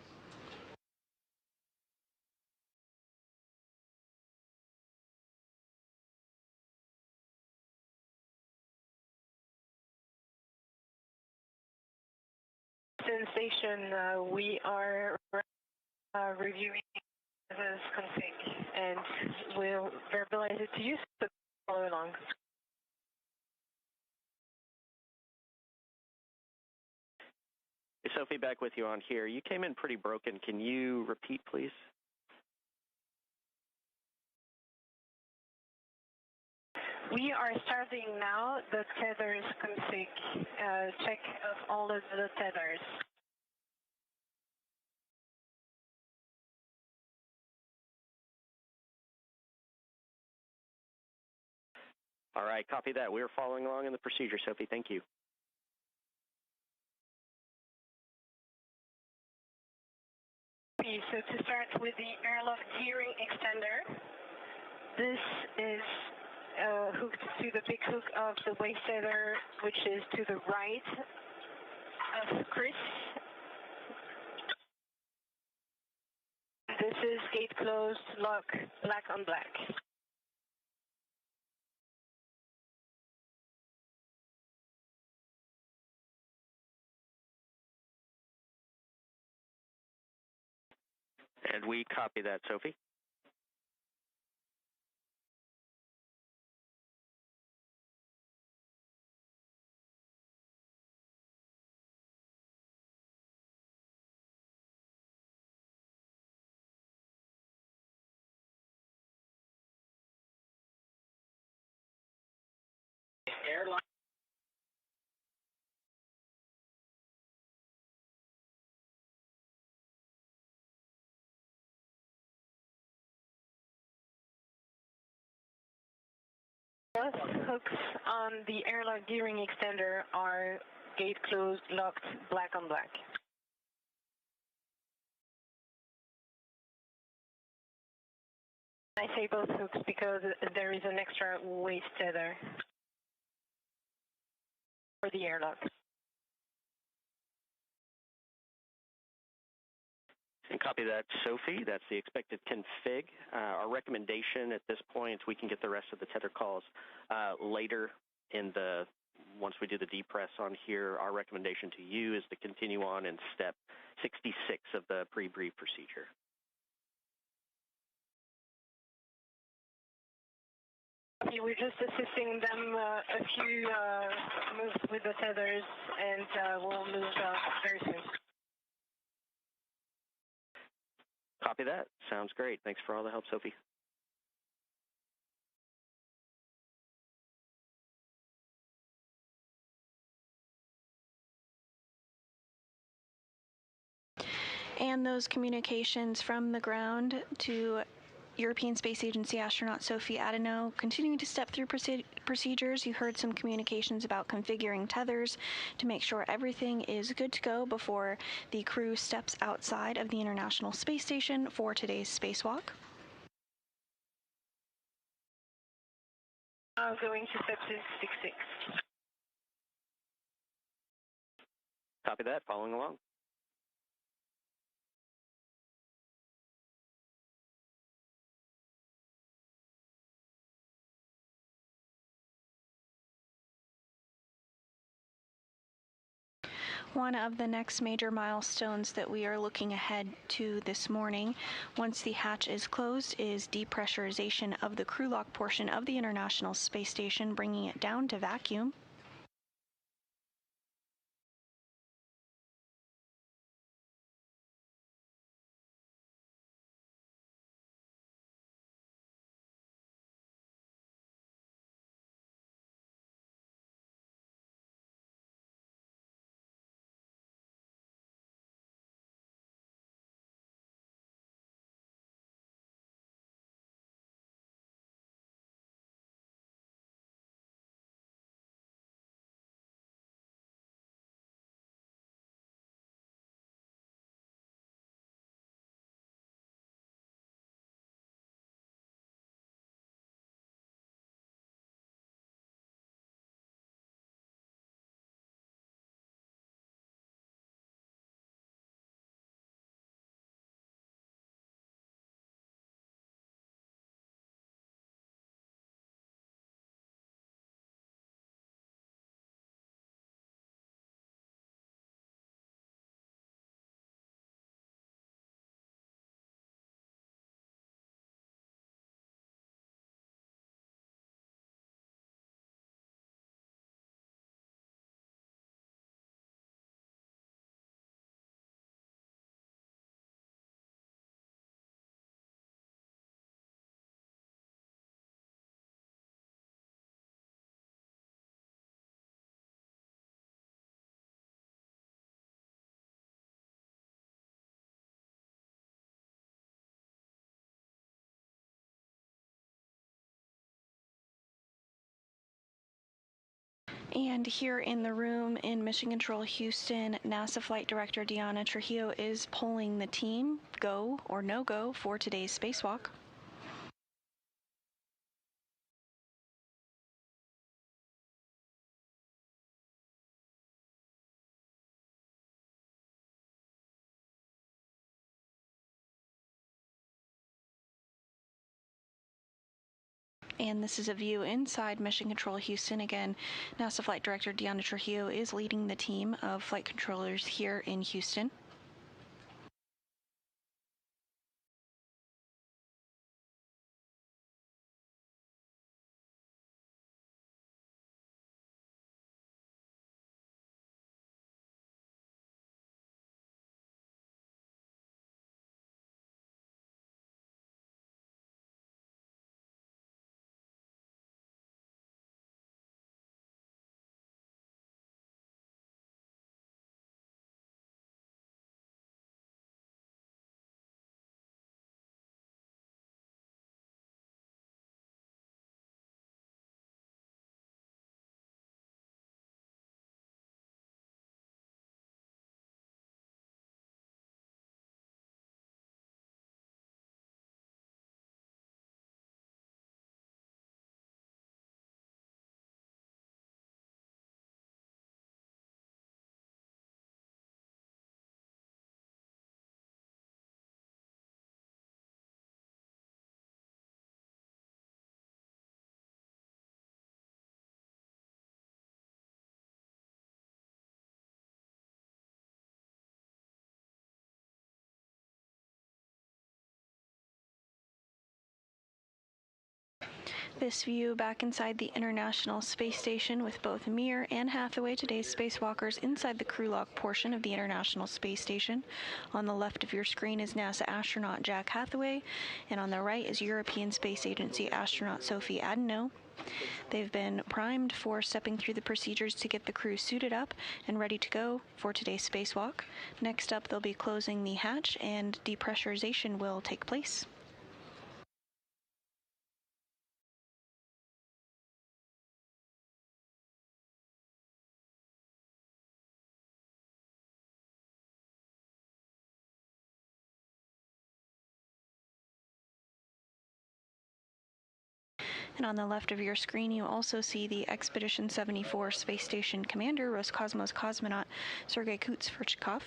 Station, we are reviewing this config, and we'll verbalize it to you, so follow along. Hey, Sophie, back with you on here. You came in pretty broken. Can you repeat, please? We are starting now the tethers config, check of all of the tethers. All right, copy that. We're following along in the procedure, Sophie. Thank you. Okay, so to start with the airlock gearing extender, this is hooked to the big hook of the waste tether, which is to the right of Chris. This is gate closed, lock, black on black. And we copy that, Sophie. Airline. Both hooks on the airlock gearing extender are gate closed, locked, black on black. I say both hooks because there is an extra waste tether for the airlock. And copy that, Sophie. That's the expected config. Our recommendation at this point, we can get the rest of the tether calls later in the, once we do the depress on here, our recommendation to you is to continue on in step 66 of the pre-brief procedure. We're just assisting them a few moves with the tethers, and we'll move very soon. Copy that. Sounds great. Thanks for all the help, Sophie. And those communications from the ground to European Space Agency astronaut Sophie Adeno continuing to step through procedures. You heard some communications about configuring tethers to make sure everything is good to go before the crew steps outside of the International Space Station for today's spacewalk. Going to step 66. Copy that. Following along. One of the next major milestones that we are looking ahead to this morning, once the hatch is closed, is depressurization of the crew lock portion of the International Space Station, bringing it down to vacuum. And here in the room in Mission Control Houston, NASA Flight Director Deanna Trujillo is polling the team, go or no go, for today's spacewalk. And this is a view inside Mission Control Houston. Again, NASA Flight Director Deanna Trujillo is leading the team of flight controllers here in Houston. This view back inside the International Space Station with both Meir and Hathaway, today's spacewalkers, inside the crew lock portion of the International Space Station. On the left of your screen is NASA astronaut Jack Hathaway, and on the right is European Space Agency astronaut Sophie Adeno. They've been primed for stepping through the procedures to get the crew suited up and ready to go for today's spacewalk. Next up, they'll be closing the hatch and depressurization will take place. And on the left of your screen, you also see the Expedition 74 Space Station Commander, Roscosmos cosmonaut Sergei Kuts-Furchkov.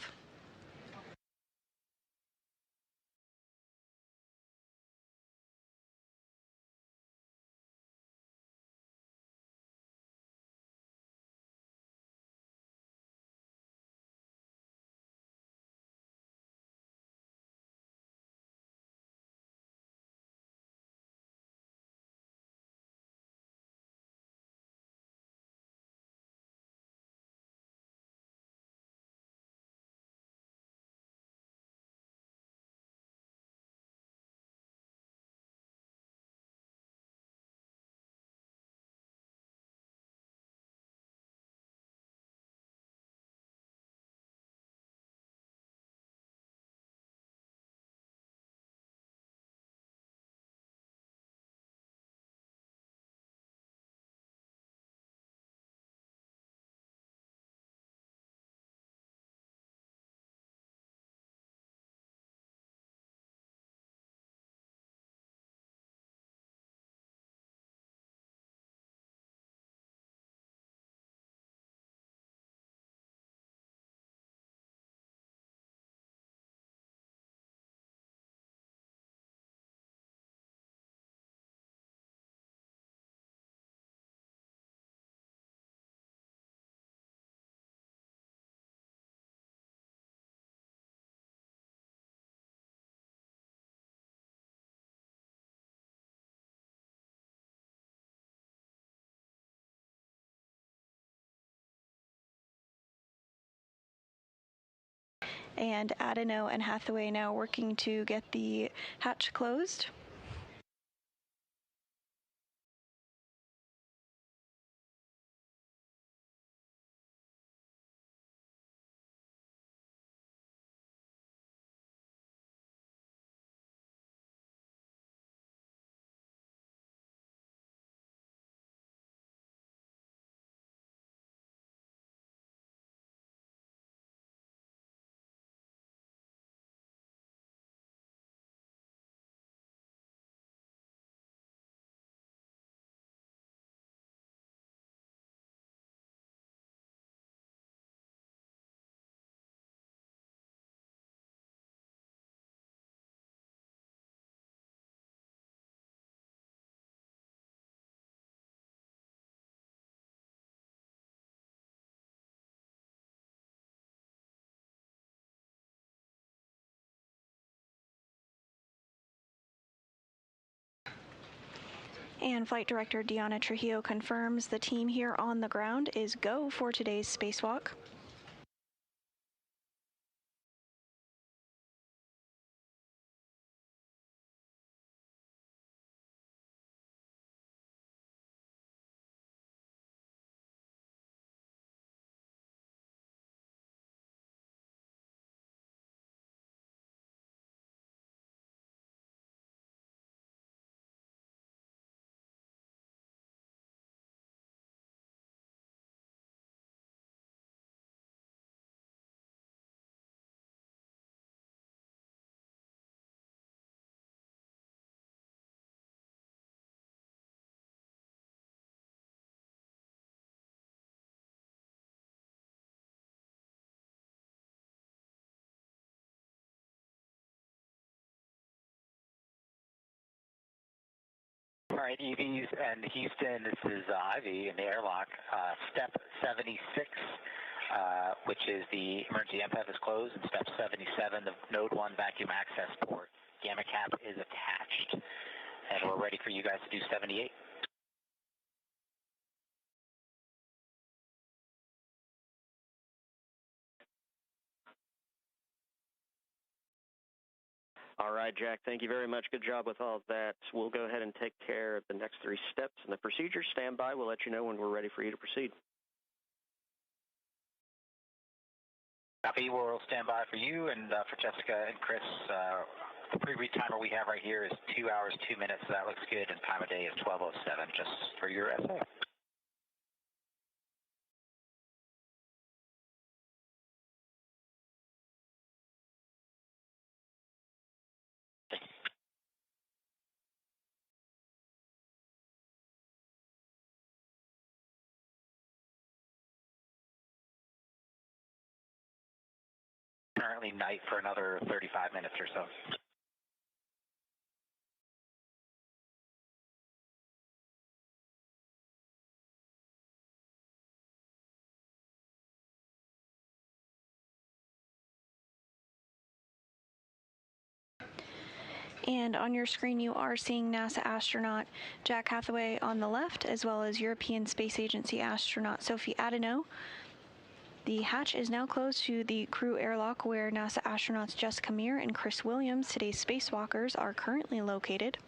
And Adeno and Hathaway now working to get the hatch closed. And Flight Director Deanna Trujillo confirms the team here on the ground is go for today's spacewalk. All right, EVs and Houston, this is Ivy in the airlock. Step 76, which is the emergency MPEF is closed, and step 77, the node 1 vacuum access port. Gamma cap is attached, and we're ready for you guys to do 78. All right, Jack, thank you very much. Good job with all of that. We'll go ahead and take care of the next 3 steps and the procedure. Stand by. We'll let you know when we're ready for you to proceed. Copy. We'll stand by for you and for Jessica and Chris. The pre-read timer we have right here is 2 hours, 2 minutes, so that looks good, and time of day is 12:07, just for your essay. Currently night for another 35 minutes or so. And on your screen, you are seeing NASA astronaut Jack Hathaway on the left, as well as European Space Agency astronaut Sophie Adeneau. The hatch is now closed to the crew airlock where NASA astronauts Jessica Meir and Chris Williams, today's spacewalkers, are currently located.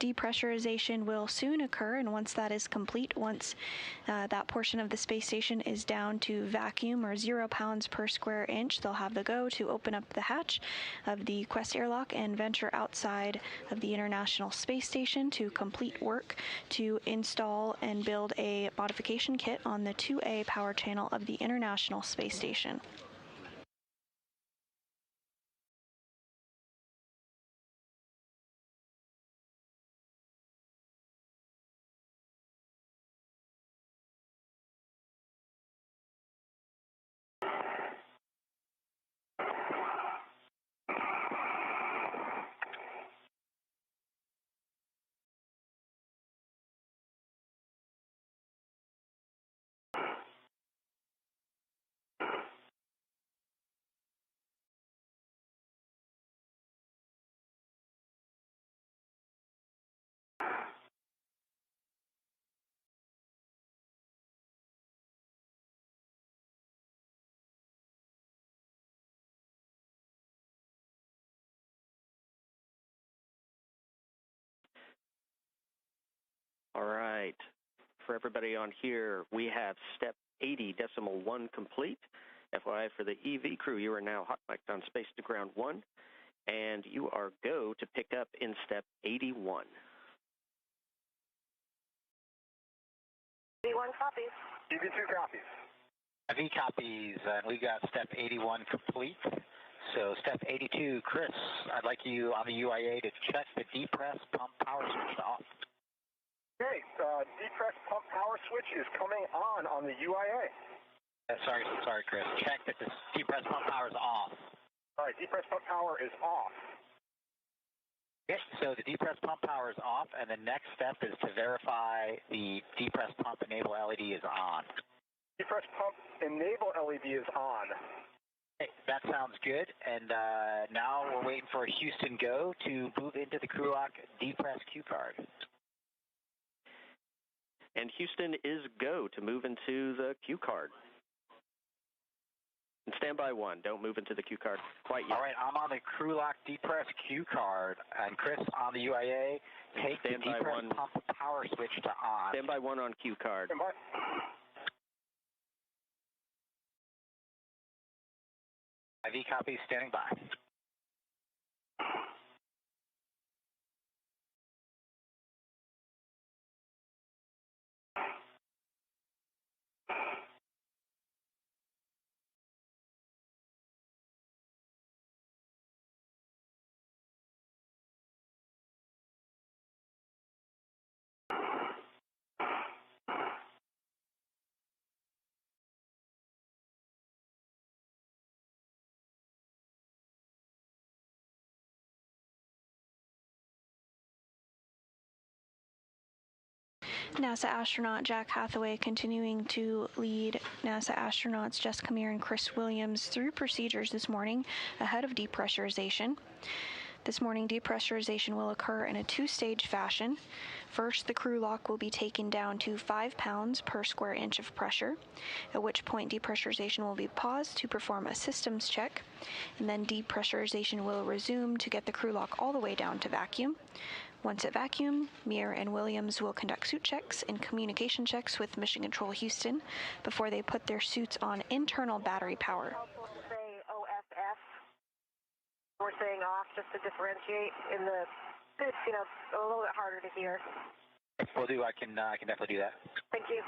Depressurization will soon occur, and once that is complete, once that portion of the space station is down to vacuum or 0 pounds per square inch, they'll have the go to open up the hatch of the Quest airlock and venture outside of the International Space Station to complete work to install and build a modification kit on the 2A power channel of the International Space Station. All right. For everybody on here, we have step 80.1 complete. FYI, for the EV crew, you are now hot mic'd on Space to Ground 1, and you are go to pick up in step 81. 81 copies. EV2 copies. IV copies, and we got step 81 complete. So step 82, Chris, I'd like you on the UIA to check the depress pump power switch off. Okay, depress pump power switch is coming on the UIA. Sorry, Chris. Check that the depress pump power is off. All right, depress pump power is off. Okay, so the depress pump power is off, and the next step is to verify the depress pump enable LED is on. Depress pump enable LED is on. Okay, that sounds good, and now we're waiting for a Houston go to move into the crew lock depress cue card. And Houston is go to move into the cue card. And standby 1, don't move into the cue card quite yet. All right, I'm on the crew lock depress cue card, and Chris on the UIA, take the depress pump power switch to on. Standby 1 on cue card. Standby. IV copy, standing by. NASA astronaut Jack Hathaway continuing to lead NASA astronauts Jessica Meir and Chris Williams through procedures this morning ahead of depressurization. This morning, depressurization will occur in a two-stage fashion. First, the crew lock will be taken down to 5 pounds per square inch of pressure, at which point depressurization will be paused to perform a systems check, and then depressurization will resume to get the crew lock all the way down to vacuum. Once at vacuum, Meir and Williams will conduct suit checks and communication checks with Mission Control Houston before they put their suits on internal battery power. Say OFF. We're saying off just to differentiate in the suits, a little bit harder to hear. Will do. I can definitely do that. Thank you.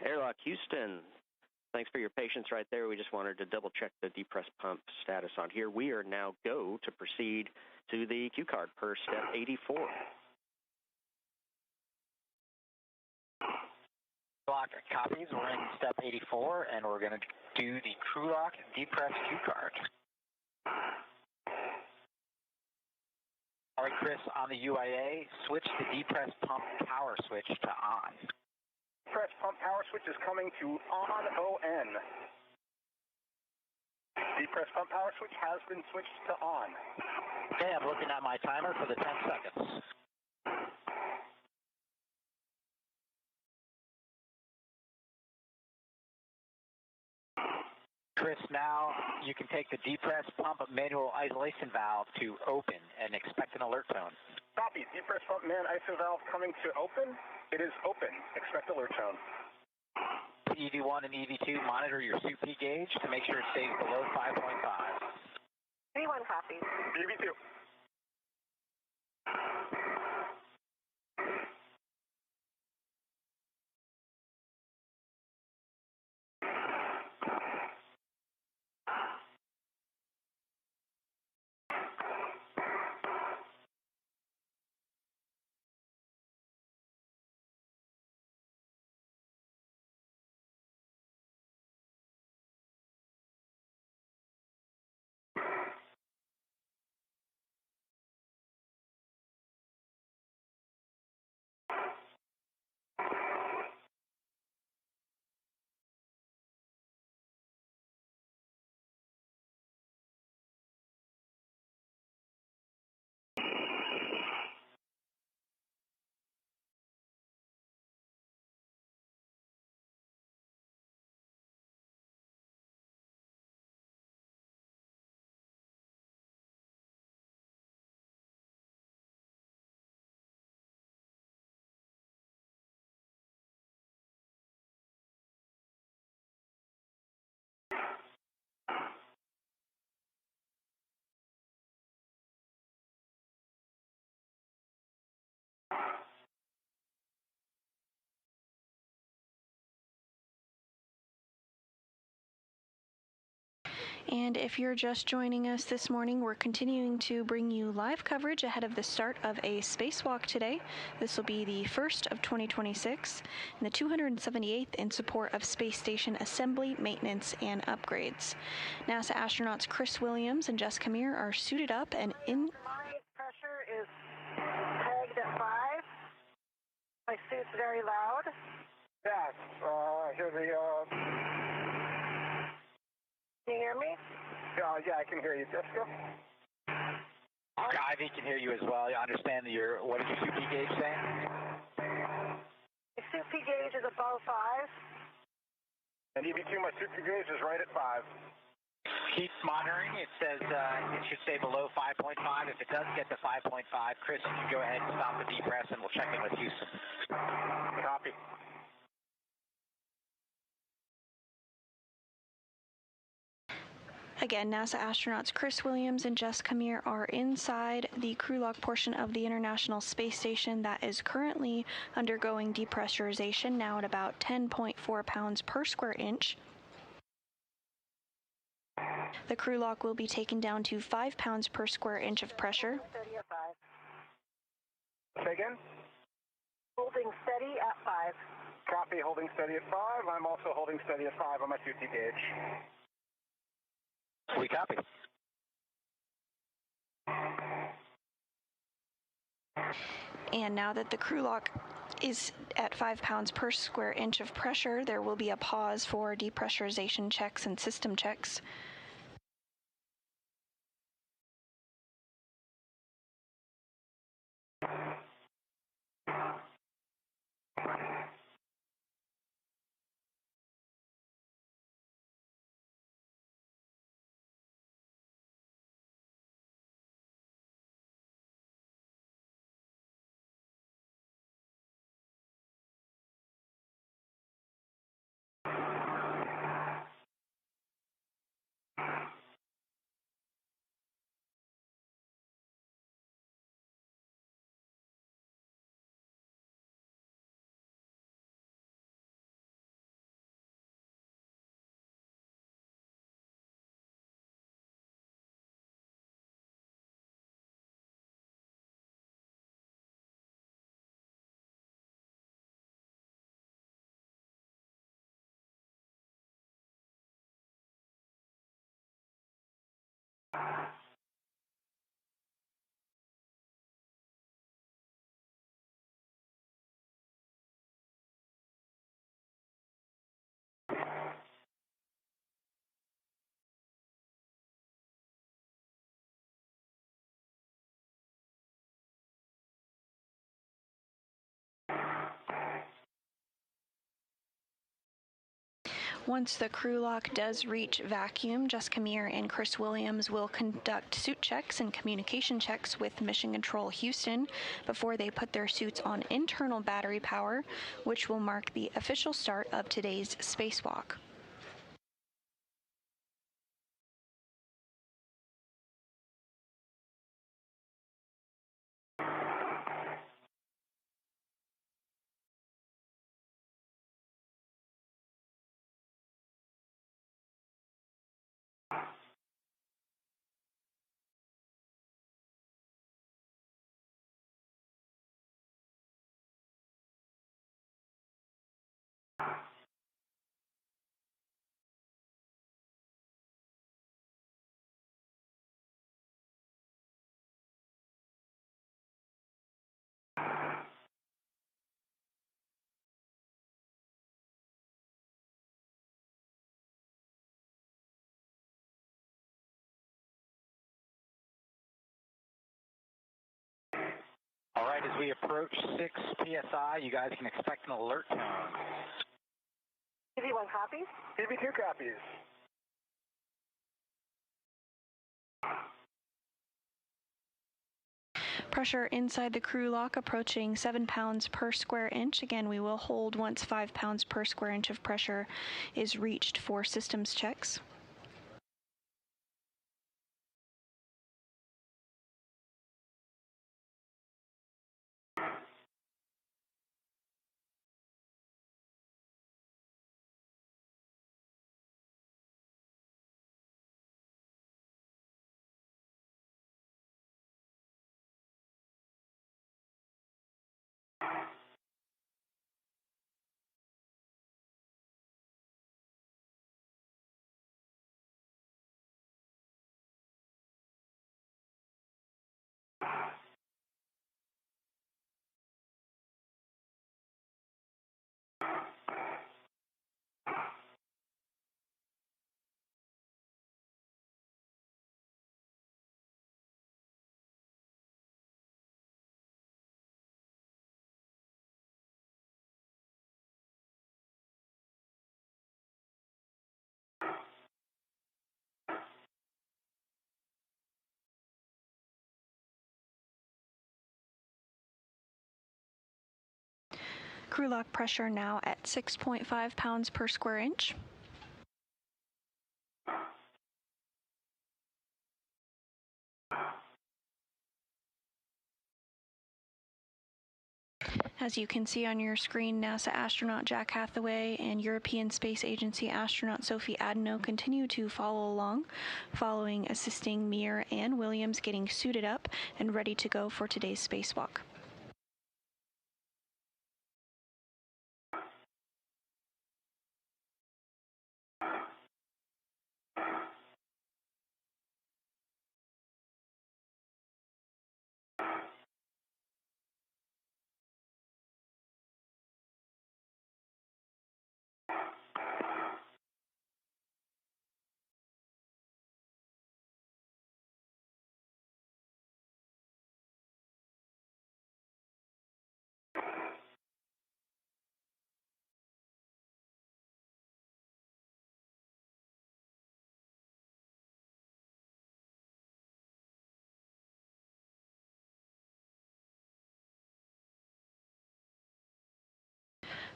Airlock Houston, thanks for your patience right there. We just wanted to double check the depress pump status on here. We are now go to proceed to the Q card per step 84. Lock copies. We're in step 84, and we're going to do the crew lock depress Q card. All right, Chris, on the UIA, switch the depress pump power switch to on. Depress pump power switch is coming to on. Depress pump power switch has been switched to on. Okay, I'm looking at my timer for the 10 seconds. Chris, now you can take the depress pump manual isolation valve to open and expect an alert tone. Copy. Depress pump man ISO valve coming to open. It is open. Expect alert tone. EV1 and EV2, monitor your CP gauge to make sure it stays below 5.5. EV1 copies. EV2. And if you're just joining us this morning, we're continuing to bring you live coverage ahead of the start of a spacewalk today. This will be the first of 2026 and the 278th in support of space station assembly, maintenance, and upgrades. NASA astronauts Chris Williams and Jessica Meir are suited up and in... My pressure is pegged at 5. My suit's very loud. Yes. Here's the... Can you hear me? Yeah, I can hear you, Jessica. Ivy can hear you as well. I understand that what did your CP gauge say? My CP gauge is above 5. And EV2, my super gauge is right at 5. Keep monitoring. It says it should stay below 5.5. If it does get to 5.5, Chris, you can go ahead and stop the depress, and we'll check in with Houston. Copy. Again, NASA astronauts Chris Williams and Jessica Meir are inside the crew lock portion of the International Space Station that is currently undergoing depressurization, now at about 10.4 pounds per square inch. The crew lock will be taken down to 5 pounds per square inch of pressure. Steady at 5. Say again? Holding steady at 5. Copy, holding steady at 5. I'm also holding steady at 5 on my CT gauge. We copy. And now that the crew lock is at 5 pounds per square inch of pressure, there will be a pause for depressurization checks and system checks. Once the crew lock does reach vacuum, Jessica Meir and Chris Williams will conduct suit checks and communication checks with Mission Control Houston before they put their suits on internal battery power, which will mark the official start of today's spacewalk. All right, as we approach 6 PSI, you guys can expect an alert tone. EV1 copies? EV2 copies. Pressure inside the crew lock approaching 7 pounds per square inch. Again, we will hold once 5 pounds per square inch of pressure is reached for systems checks. Crew lock pressure now at 6.5 pounds per square inch. As you can see on your screen, NASA astronaut Jack Hathaway and European Space Agency astronaut Sophie Adano continue to follow along, assisting Meir and Williams getting suited up and ready to go for today's spacewalk.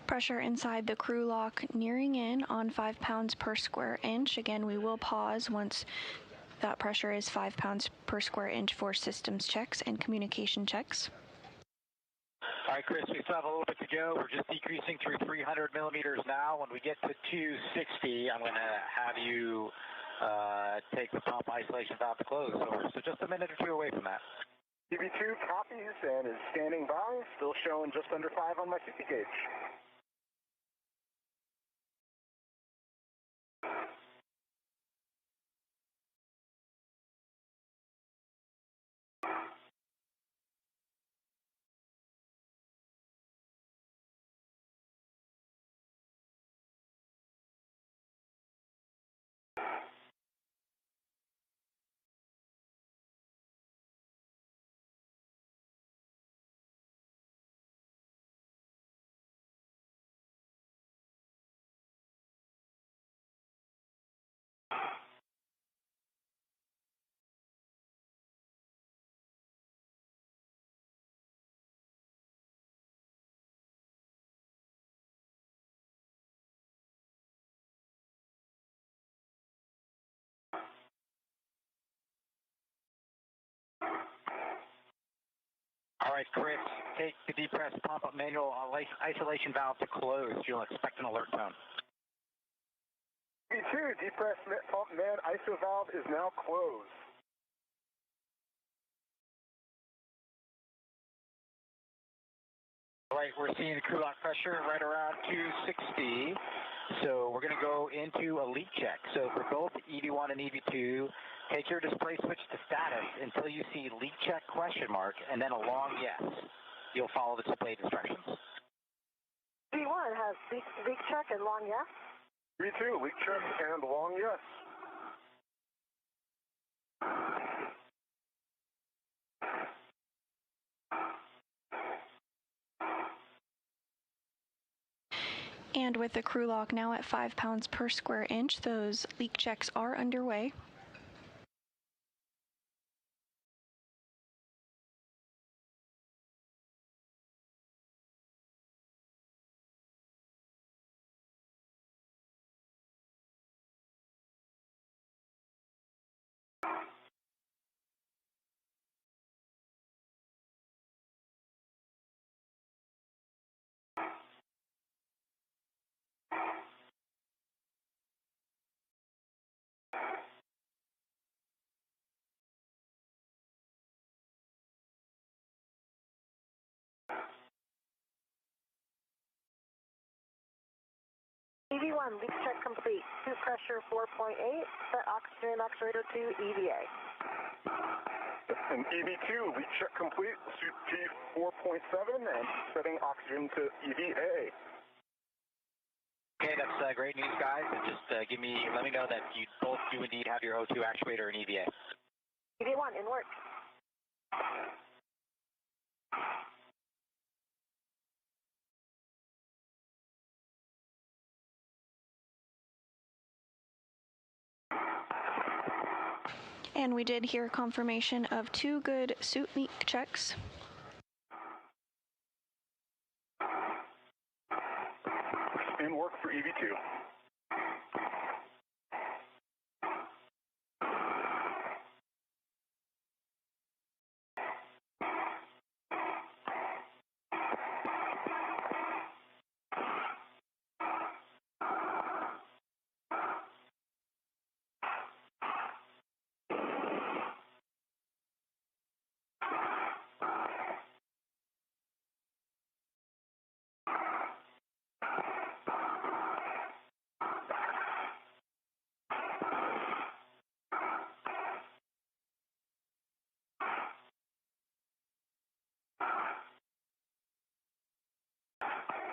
Pressure inside the crew lock nearing in on 5 pounds per square inch. Again, we will pause once that pressure is 5 pounds per square inch for systems checks and communication checks. All right, Chris, we still have a little bit to go. We're just decreasing through 300 millimeters now. When we get to 260, I'm going to have you take the pump isolation valve to close. So just a minute or two away from that. EV2 copies and is standing by, still showing just under 5 on my CP gauge. All right, Chris, take the depressed pump up manual isolation valve to close. You'll expect an alert tone. EV2 depressed pump man ISO valve is now closed. All right, we're seeing the crew lock pressure right around 260. So we're going to go into a leak check. So for both EV1 and EV2, take your display switch to status until you see leak check question mark and then a long yes. You'll follow the displayed instructions. V1 has leak check and long yes. EV2 leak check and long yes. And with the crew lock now at 5 pounds per square inch, those leak checks are underway. EV1 leak check complete. Suit pressure 4.8. Set oxygen actuator to EVA. And EV2 leak check complete. Suit P4.7 and setting oxygen to EVA. Okay, that's great news, guys. And just let me know that you both do indeed have your O2 actuator and EVA. EV1 in work. And we did hear confirmation of 2 good suit leak checks. In work for EV2.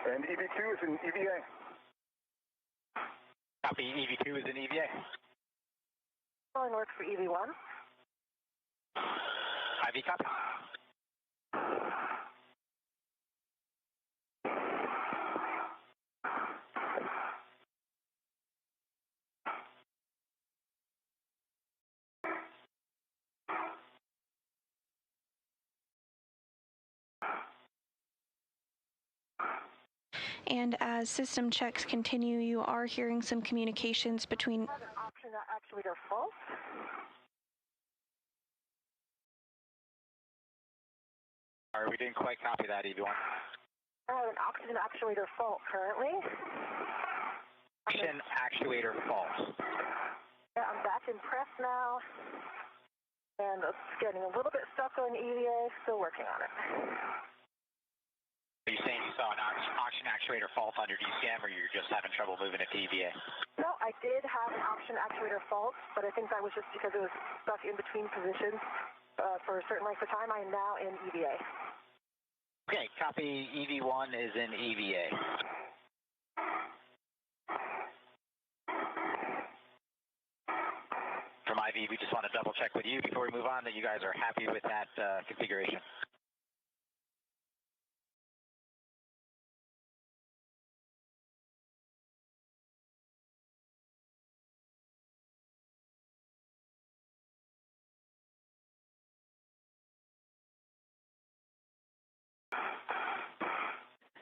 And EV2 is in EVA. Copy, EV2 is in EVA. In work for EV1. IV copy. And as system checks continue, you are hearing some communications between... Option actuator false. Sorry, we didn't quite copy that, EV1. I have an oxygen actuator fault currently. Oxygen actuator false. Yeah, I'm back in press now. And it's getting a little bit stuck on EVA, still working on it. Are you saying you saw an oxygen actuator fault under DCM, or you're just having trouble moving it to EVA? No, I did have an oxygen actuator fault, but I think that was just because it was stuck in between positions for a certain length of time. I am now in EVA. Okay, copy. EV1 is in EVA. From IV, we just want to double check with you before we move on that you guys are happy with that configuration.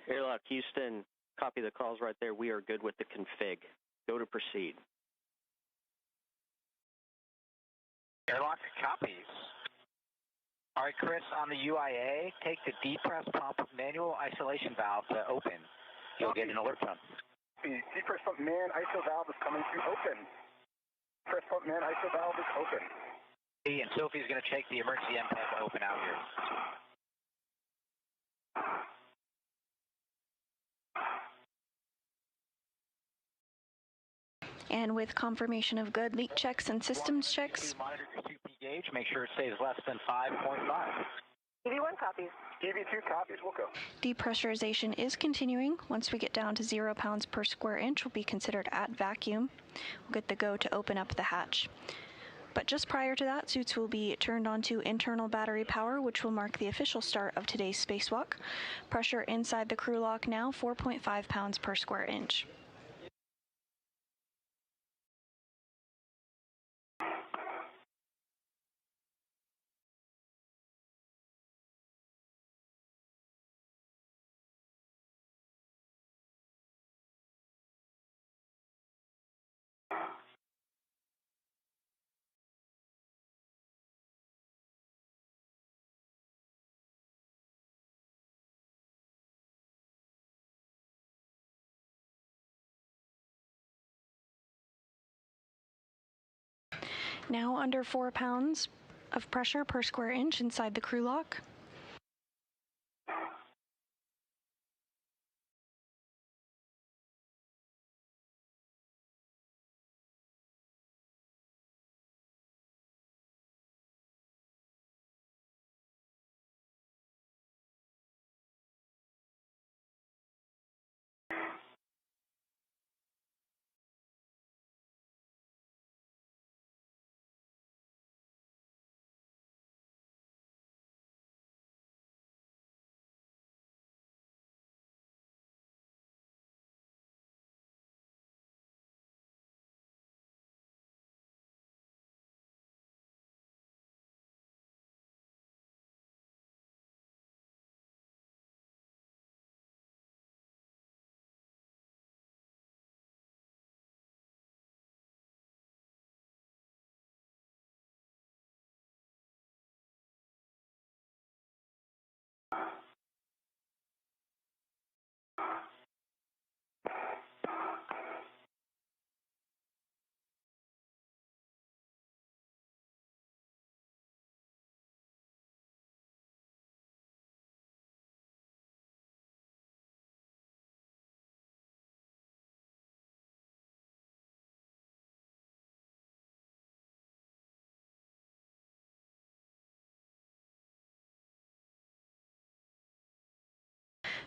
Airlock Houston, copy the calls right there. We are good with the config. Go to proceed. Airlock copies. All right, Chris, on the UIA, take the depress pump manual isolation valve to open. You'll get an alert tone. The depress pump man ISO valve is coming to open. Press pump man ISO valve is open. And Sophie's going to take the emergency MPEG to open out here. And with confirmation of good leak checks and systems checks... Monitor your 2P gauge, make sure it stays less than 5.5. EV1 copies. EV2 copies, we'll go. Depressurization is continuing. Once we get down to 0 pounds per square inch, we'll be considered at vacuum. We'll get the go to open up the hatch. But just prior to that, suits will be turned on to internal battery power, which will mark the official start of today's spacewalk. Pressure inside the crew lock now 4.5 pounds per square inch. Now under 4 pounds of pressure per square inch inside the crew lock.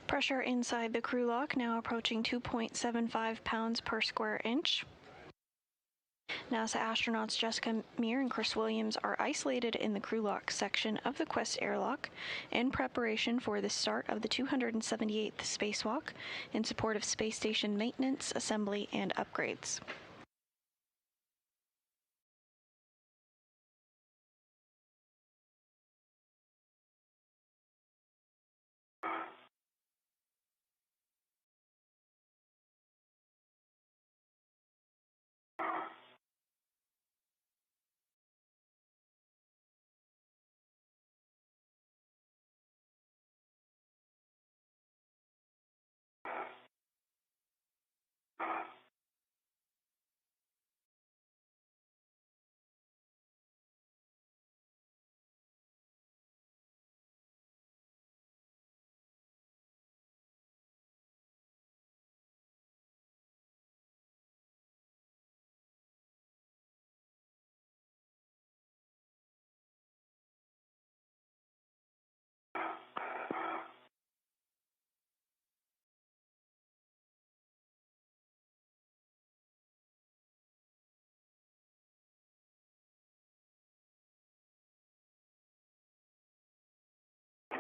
Pressure inside the crew lock now approaching 2.75 pounds per square inch. NASA astronauts Jessica Meir and Chris Williams are isolated in the crew lock section of the Quest airlock in preparation for the start of the 278th spacewalk in support of space station maintenance, assembly, and upgrades.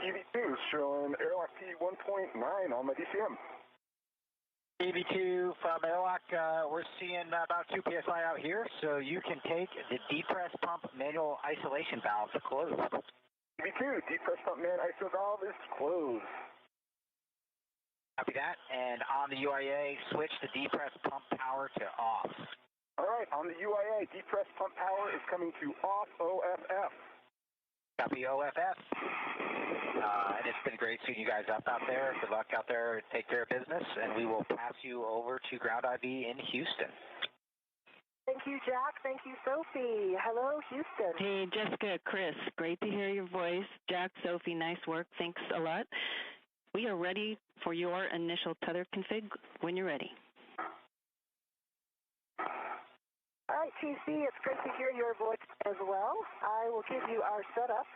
EV2 is showing airlock T1.9 on my DCM. EV2 from airlock, we're seeing about 2 psi out here, so you can take the depress pump manual isolation valve closed. EV2, depress pump man ISO valve is closed. Copy that, and on the UIA, switch the depress pump power to off. All right, on the UIA, depress pump power is coming to off OFF. Copy OFF. And it's been great seeing you guys up out there. Good luck out there. Take care of business, and we will pass you over to Ground IV in Houston. Thank you, Jack. Thank you, Sophie. Hello, Houston. Hey, Jessica, Chris. Great to hear your voice. Jack, Sophie, nice work. Thanks a lot. We are ready for your initial tether config when you're ready. All right, TC, it's great to hear your voice as well. I will give you our setup.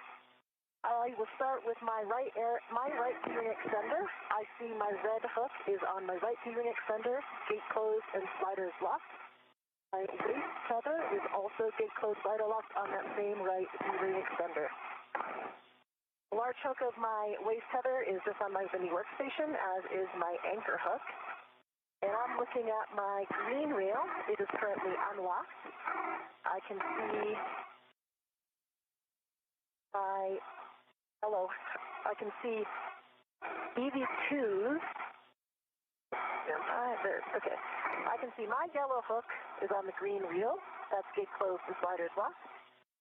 I will start with my right gearing extender. I see my red hook is on my right gearing extender, gate closed and sliders locked. My waist tether is also gate closed, slider locked on that same right gearing extender. The large hook of my waist tether is just on my mini workstation, as is my anchor hook. And I'm looking at my green rail. It is currently unlocked. I can see I can see EV2s. Okay. I can see my yellow hook is on the green reel. That's gate closed and sliders locked.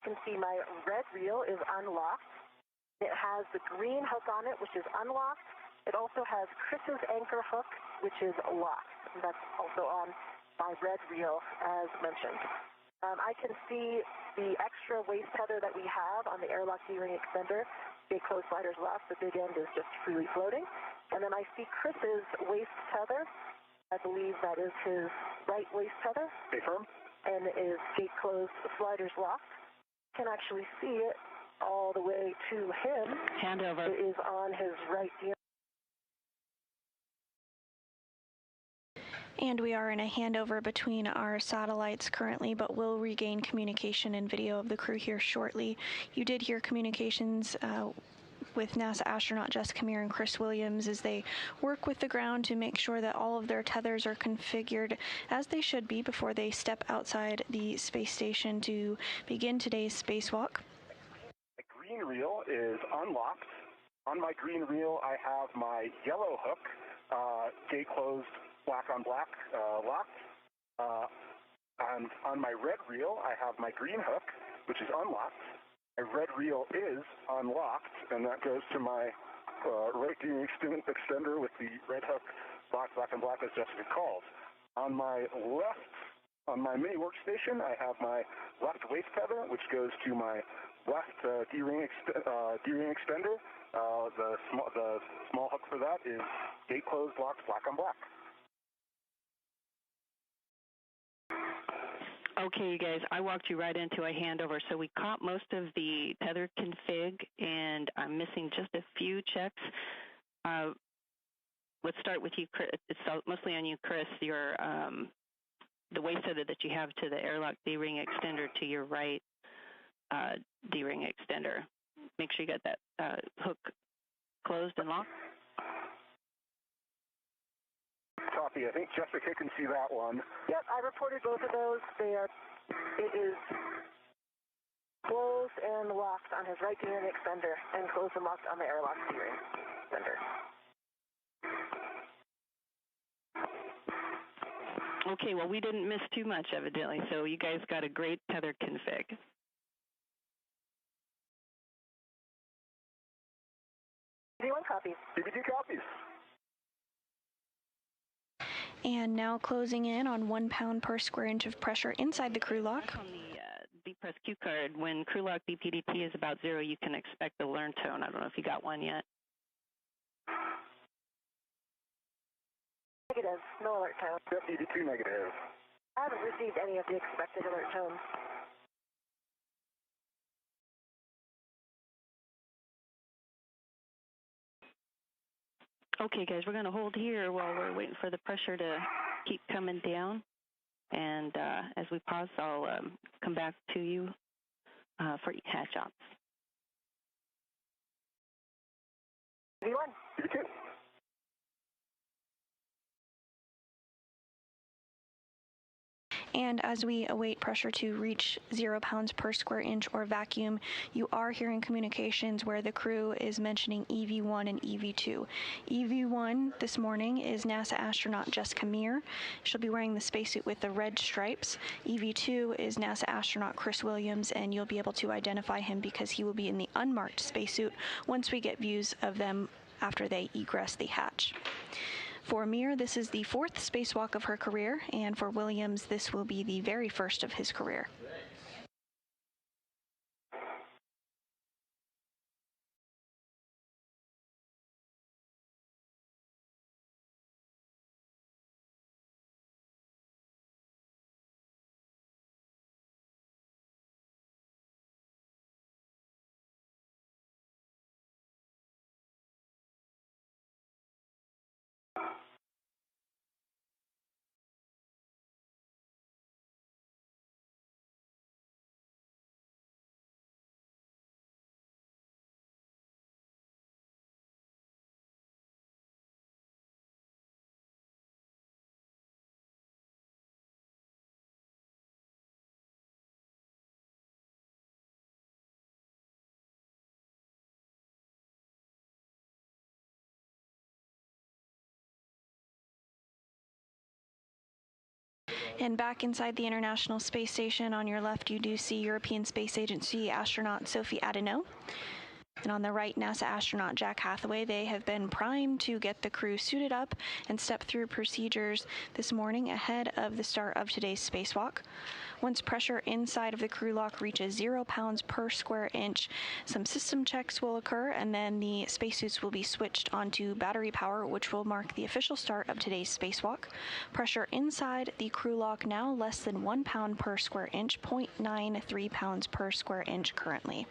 You can see my red reel is unlocked. It has the green hook on it, which is unlocked. It also has Chris's anchor hook, which is locked. And that's also on my red reel, as mentioned. I can see the extra waist tether that we have on the airlock gearing extender. Gate closed, sliders locked. The big end is just freely floating. And then I see Chris's waist tether. I believe that is his right waist tether. Stay firm. And it is gate closed, sliders locked. Can actually see it all the way to him. Hand over. It is on his right gear. And we are in a handover between our satellites currently, but we'll regain communication and video of the crew here shortly. You did hear communications with NASA astronaut Jessica Meir and Chris Williams as they work with the ground to make sure that all of their tethers are configured as they should be before they step outside the space station to begin today's spacewalk. The green reel is unlocked. On my green reel, I have my yellow hook, gate closed, black on black, locked. And on my red reel, I have my green hook, which is unlocked. My red reel is unlocked, and that goes to my right gearing extender with the red hook, black on black, as Jessica called. On my left, on my mini workstation, I have my left waist tether, which goes to my left gearing extender. The small hook for that is gate closed, locked, black on black. Okay, you guys, I walked you right into a handover. So we caught most of the tether config, and I'm missing just a few checks. Let's start with you, Chris. It's mostly on you, Chris. Your the waist tether that you have to the airlock D-ring extender to your right D-ring extender. Make sure you got that hook closed and locked. Copy. I think Jessica can see that one. Yep, I reported both of those. It is closed and locked on his right gearing extender and closed and locked on the airlock gearing extender. Okay, well, we didn't miss too much, evidently, so you guys got a great tether config. DB1 copies. DB2 copies. And now closing in on 1 pound per square inch of pressure inside the crew lock. On the depress cue card, when crew lock DPDP is about 0, you can expect the learn tone. I don't know if you got one yet. Negative. No alert tone. Yep, DB2 negative. I haven't received any of the expected alert tones. Okay, guys, we're going to hold here while we're waiting for the pressure to keep coming down. And as we pause, I'll come back to you for hatch ops. And as we await pressure to reach 0 pounds per square inch or vacuum, you are hearing communications where the crew is mentioning EV1 and EV2. EV1 this morning is NASA astronaut Jessica Meir. She'll be wearing the spacesuit with the red stripes. EV2 is NASA astronaut Chris Williams, and you'll be able to identify him because he will be in the unmarked spacesuit once we get views of them after they egress the hatch. For Meir, this is the 4th spacewalk of her career, and for Williams, this will be the very first of his career. And back inside the International Space Station, on your left, you do see European Space Agency astronaut Sophie Adeneau. And on the right, NASA astronaut Jack Hathaway. They have been primed to get the crew suited up and step through procedures this morning ahead of the start of today's spacewalk. Once pressure inside of the crew lock reaches 0 pounds per square inch, some system checks will occur, and then the spacesuits will be switched onto battery power, which will mark the official start of today's spacewalk. Pressure inside the crew lock now less than 1 pound per square inch, 0.93 pounds per square inch currently.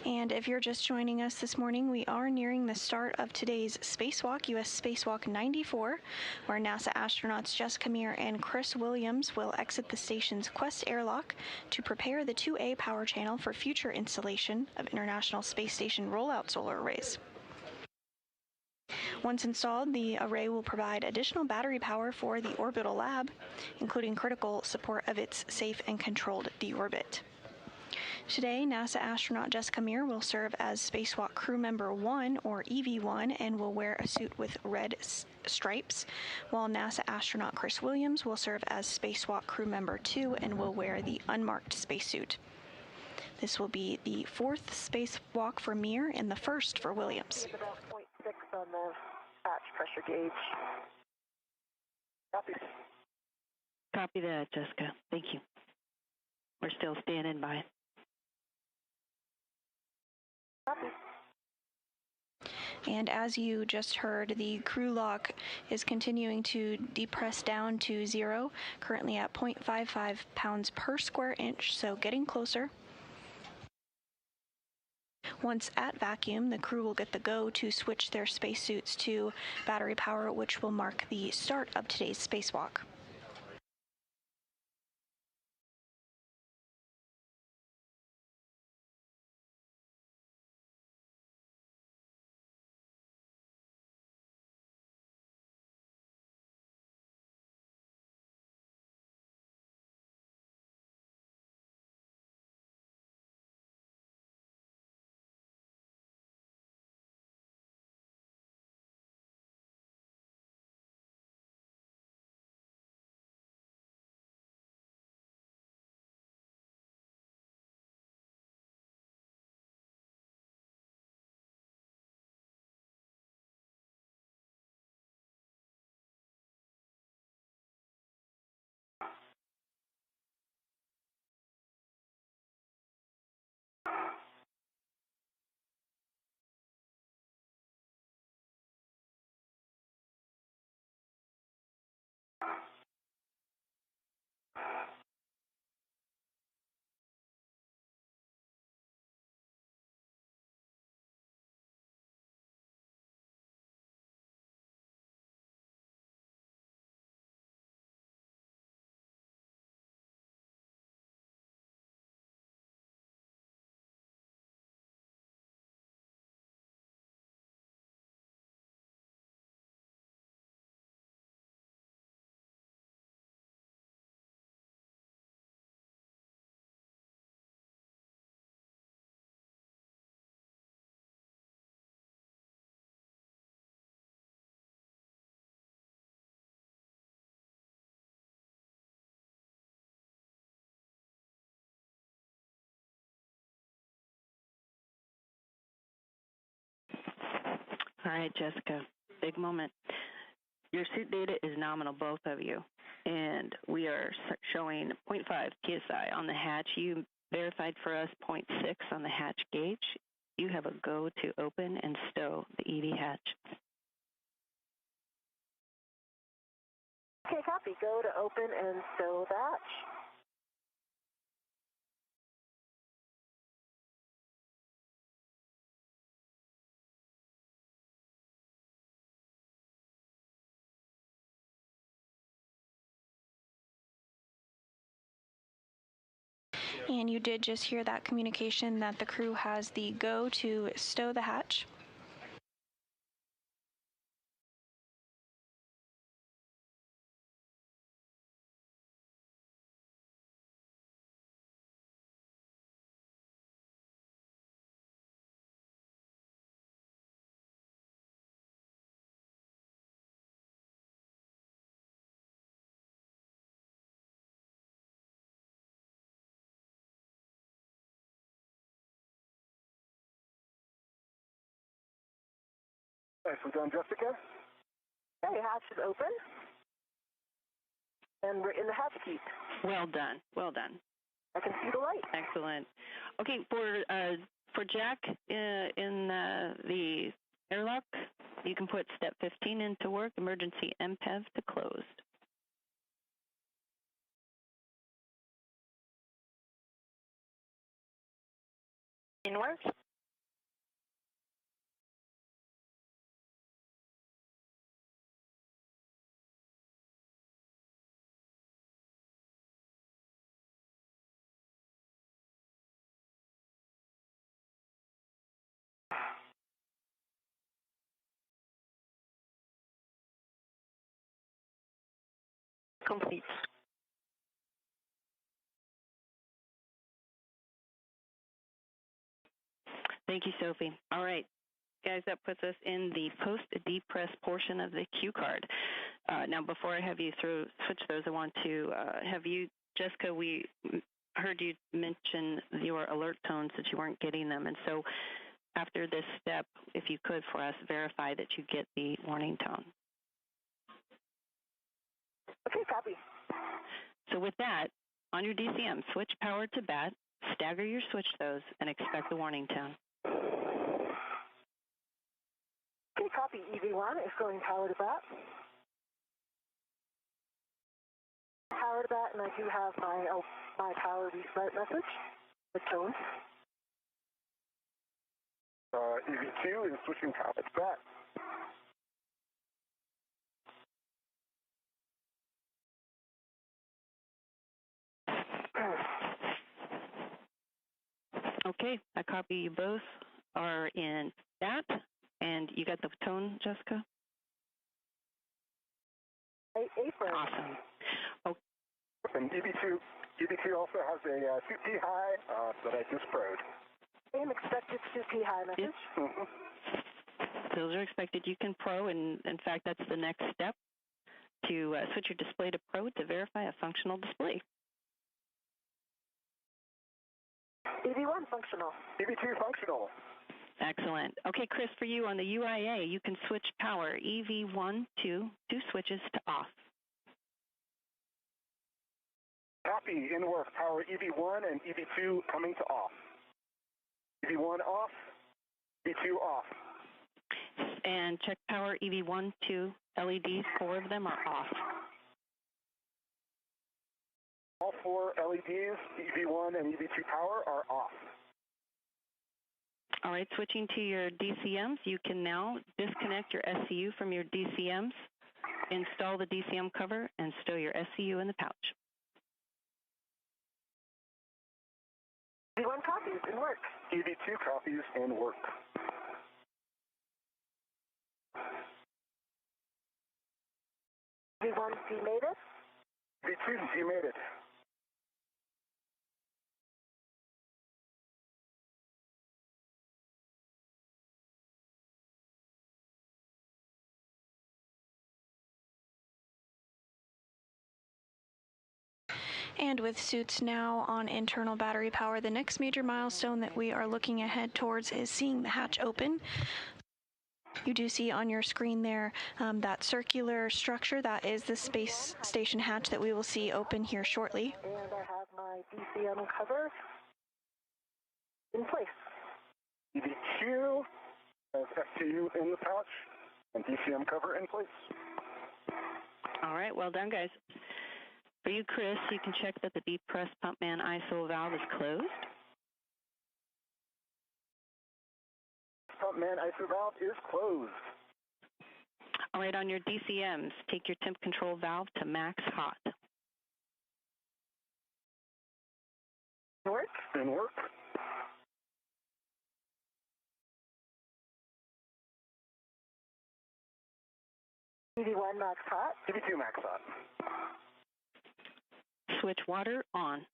And if you're just joining us this morning, we are nearing the start of today's Spacewalk, U.S. Spacewalk 94, where NASA astronauts Jessica Meir and Chris Williams will exit the station's Quest airlock to prepare the 2A power channel for future installation of International Space Station rollout solar arrays. Once installed, the array will provide additional battery power for the orbital lab, including critical support of its safe and controlled deorbit. Today, NASA astronaut Jessica Meir will serve as Spacewalk Crew Member 1, or EV1, and will wear a suit with red stripes, while NASA astronaut Chris Williams will serve as Spacewalk Crew Member 2 and will wear the unmarked spacesuit. This will be the 4th spacewalk for Meir and the 1st for Williams. About 0.6 on the hatch pressure gauge. Copy. Copy that, Jessica. Thank you. We're still standing by. Copy. And as you just heard, the crew lock is continuing to depress down to 0, currently at 0.55 pounds per square inch, so getting closer. Once at vacuum, the crew will get the go to switch their spacesuits to battery power, which will mark the start of today's spacewalk. All right, Jessica, big moment. Your suit data is nominal, both of you, and we are showing 0.5 PSI on the hatch. You verified for us 0.6 on the hatch gauge. You have a go to open and stow the EV hatch. Okay, copy. Go to open and stow the hatch. And you did just hear that communication that the crew has the go to stow the hatch. Nicely done, Jessica. Okay, hatch is open. And we're in the hatch keep. Well done. Well done. I can see the light. Excellent. Okay, for Jack in the airlock, you can put step 15 into work, emergency MPEV to closed. In work. Complete. Thank you, Sophie. All right, guys, that puts us in the post-depress portion of the cue card. Now, before I have you switch those, I want to have you, Jessica, we heard you mention your alert tones that you weren't getting them. And so after this step, if you could for us, verify that you get the warning tone. Okay, copy. So with that, on your DCM, switch power to bat, stagger your switch those, and expect the warning tone. Okay, copy. EV1 is going power to bat. Power to bat, and I do have my power restart message, the tone. EV2 is switching power to bat. Okay, I copy you both are in bat, and you got the tone, Jessica? Apron. Awesome. Okay. And EV2 also has a CP high that I just proed. Same expected CP high message. Those are expected. You can pro, and in fact, that's the next step to switch your display to pro to verify a functional display. EV1 functional. EV2 functional. Excellent. Okay, Chris, for you on the UIA, you can switch power EV1 to 2 switches to off. Copy, in work, power EV1 and EV2 coming to off. EV1 off, EV2 off. And check power EV1 to LEDs, 4 of them are off. All 4 LEDs, EV1 and EV2 power are off. All right, switching to your DCMs, you can now disconnect your SCU from your DCMs, install the DCM cover, and stow your SCU in the pouch. EV1 copies in work. EV2 copies in work. EV1 demated. EV2 demated. And with suits now on internal battery power, the next major milestone that we are looking ahead towards is seeing the hatch open. You do see on your screen there that circular structure. That is the space station hatch that we will see open here shortly. And I have my DCM cover in place. EV2 has SCU in the pouch and DCM cover in place. All right, well done, guys. For you, Chris, you can check that the depressed pump man ISO valve is closed. Pump man ISO valve is closed. All right, on your DCMs, take your temp control valve to max hot. In work. In work. EV1 max hot. EV2 max hot. Switch water on.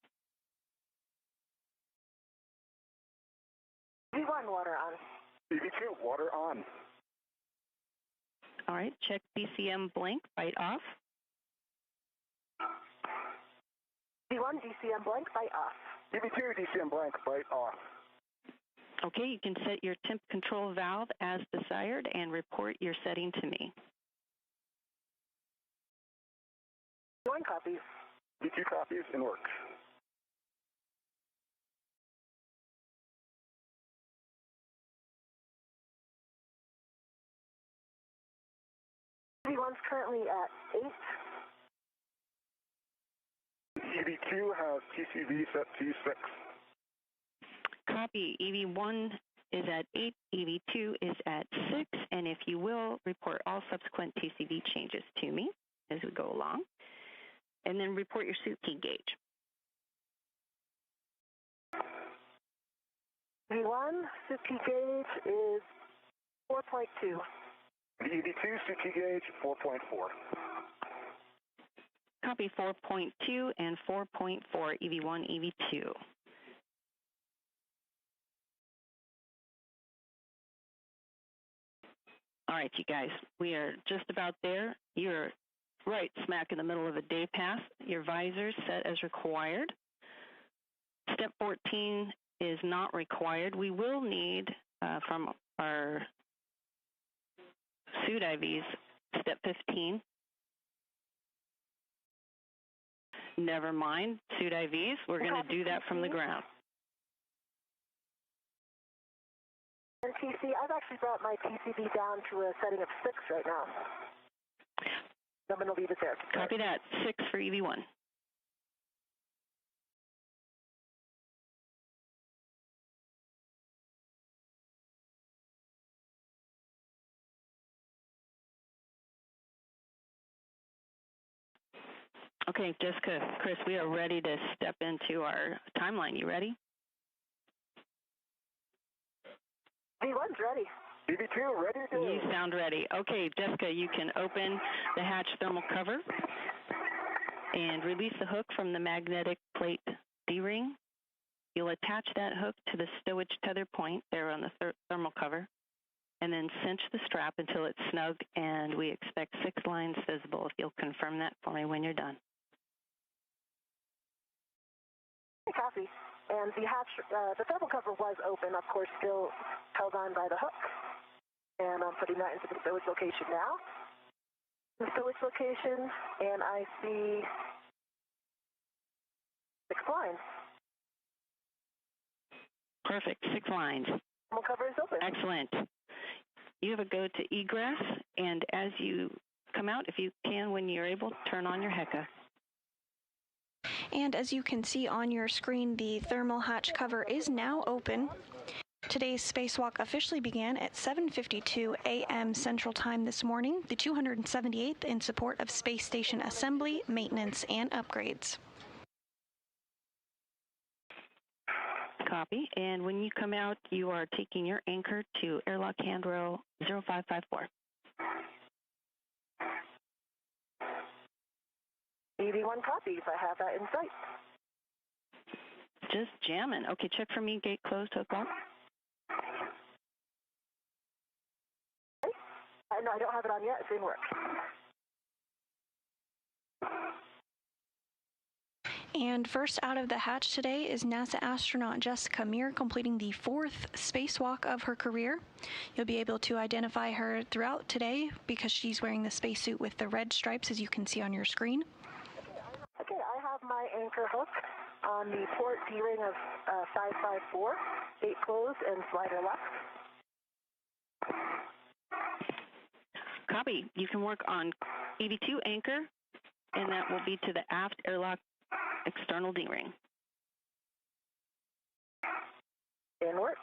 EV1 water on. EV2 water on. All right, check DCM blank, bite off. EV1 DCM blank, bite off. EV2 DCM blank, bite off. Okay, you can set your temp control valve as desired and report your setting to me. Join copies. EV2 copies in work. EV1's currently at 8. EV2 has TCV set to 6. Copy. EV1 is at 8, EV2 is at 6, and if you will, report all subsequent TCV changes to me as we go along, and then report your suit key gauge. EV1 suit key gauge is 4.2. The EV2 suit key gauge 4.4. Copy 4.2 and 4.4, EV1, EV2. All right, you guys, we are just about there. You're right smack in the middle of a day pass. Your visor's set as required. Step 14 is not required. We will need from our suit IVs, step 15. Never mind, suit IVs. We're going to do that from the ground. And TC, I've actually brought my TCB down to a setting of 6 right now. I'm going to leave it there. Copy that. 6 for EV1. Okay, Jessica, Chris, we are ready to step into our timeline. You ready? V1's ready. EV2, ready to go. You sound ready. Okay, Jessica, you can open the hatch thermal cover and release the hook from the magnetic plate D-ring. You'll attach that hook to the stowage tether point there on the thermal cover, and then cinch the strap until it's snug, and we expect 6 lines visible. If you'll confirm that for me when you're done. Copy. And the hatch, the thermal cover was open, of course, still held on by the hook. And I'm putting that into the stowage location now. The stowage location, and I see 6 lines. Perfect. 6 lines. Thermal cover is open. Excellent. You have a go to egress, and as you come out, if you can, when you're able, turn on your HECA. And as you can see on your screen, the thermal hatch cover is now open. Today's spacewalk officially began at 7:52 a.m. Central Time this morning, the 278th in support of space station assembly, maintenance, and upgrades. Copy. And when you come out, you are taking your anchor to airlock handrail 0554. EV1 copies. I have that in sight. Just jamming. Okay, check for me. Gate closed, hook up. No, I don't have it on yet. It's in work. And first out of the hatch today is NASA astronaut Jessica Meir, completing the 4th spacewalk of her career. You'll be able to identify her throughout today because she's wearing the spacesuit with the red stripes, as you can see on your screen. Okay, I have my anchor hook on the port D-ring of 554, gate closed and slider left. Copy. You can work on EV2 anchor, and that will be to the aft airlock external D-ring. In work.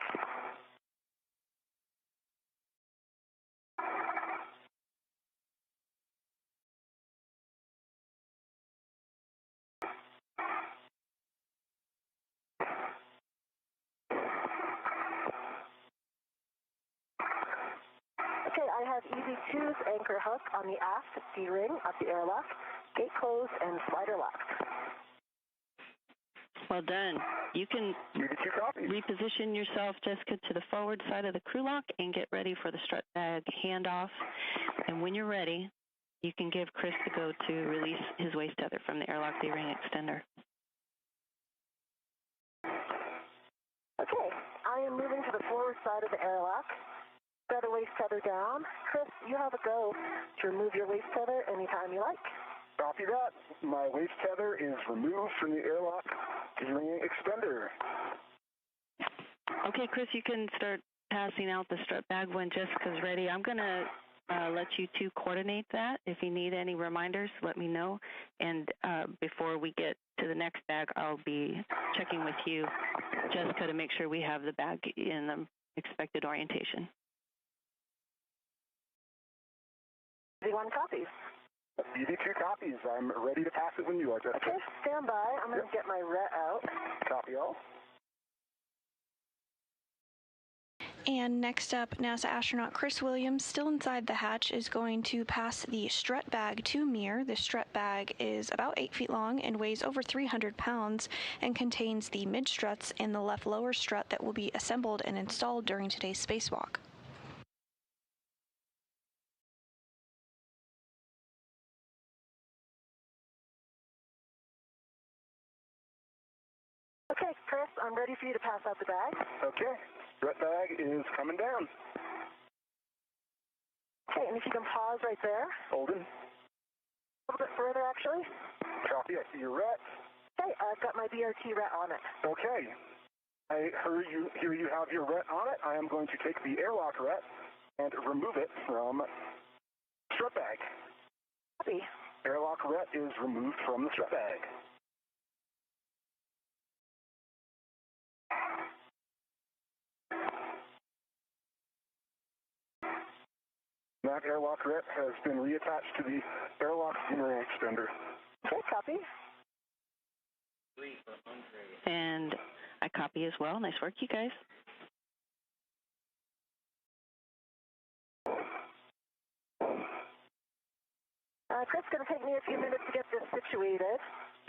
Okay, I have EV2's anchor hook on the aft D-ring of the airlock, gate closed and slider locked. Well done. You can reposition yourself, Jessica, to the forward side of the crew lock and get ready for the strut bag handoff. And when you're ready, you can give Chris the go to release his waist tether from the airlock D-ring extender. Okay, I am moving to the forward side of the airlock. Set a waist tether down. Chris, you have a go to remove your waist tether anytime you like. Copy that. My waist tether is removed from the airlock D-ring extender. Okay, Chris, you can start passing out the strut bag when Jessica's ready. I'm going to let you two coordinate that. If you need any reminders, let me know. And before we get to the next bag, I'll be checking with you, Jessica, to make sure we have the bag in the expected orientation. V1 copies. EV2 copies. I'm ready to pass it when you are, Jessica. Okay, stand by. I'm going to get my RET out. Copy all. And next up, NASA astronaut Chris Williams, still inside the hatch, is going to pass the strut bag to Meir. The strut bag is about 8 feet long and weighs over 300 pounds and contains the mid-struts and the left lower strut that will be assembled and installed during today's spacewalk. Okay, Chris, I'm ready for you to pass out the bag. Okay, strut bag is coming down. Okay, and if you can pause right there. Holden. A little bit further, actually. Copy, I see your ret. Okay, I've got my BRT ret on it. Okay. I hear you have your ret on it. I am going to take the airlock ret and remove it from strut bag. Copy. Airlock ret is removed from the strut bag. That airlock ret has been reattached to the airlock gearing extender. Okay, copy. And I copy as well. Nice work, you guys. Chris, it's going to take me a few minutes to get this situated.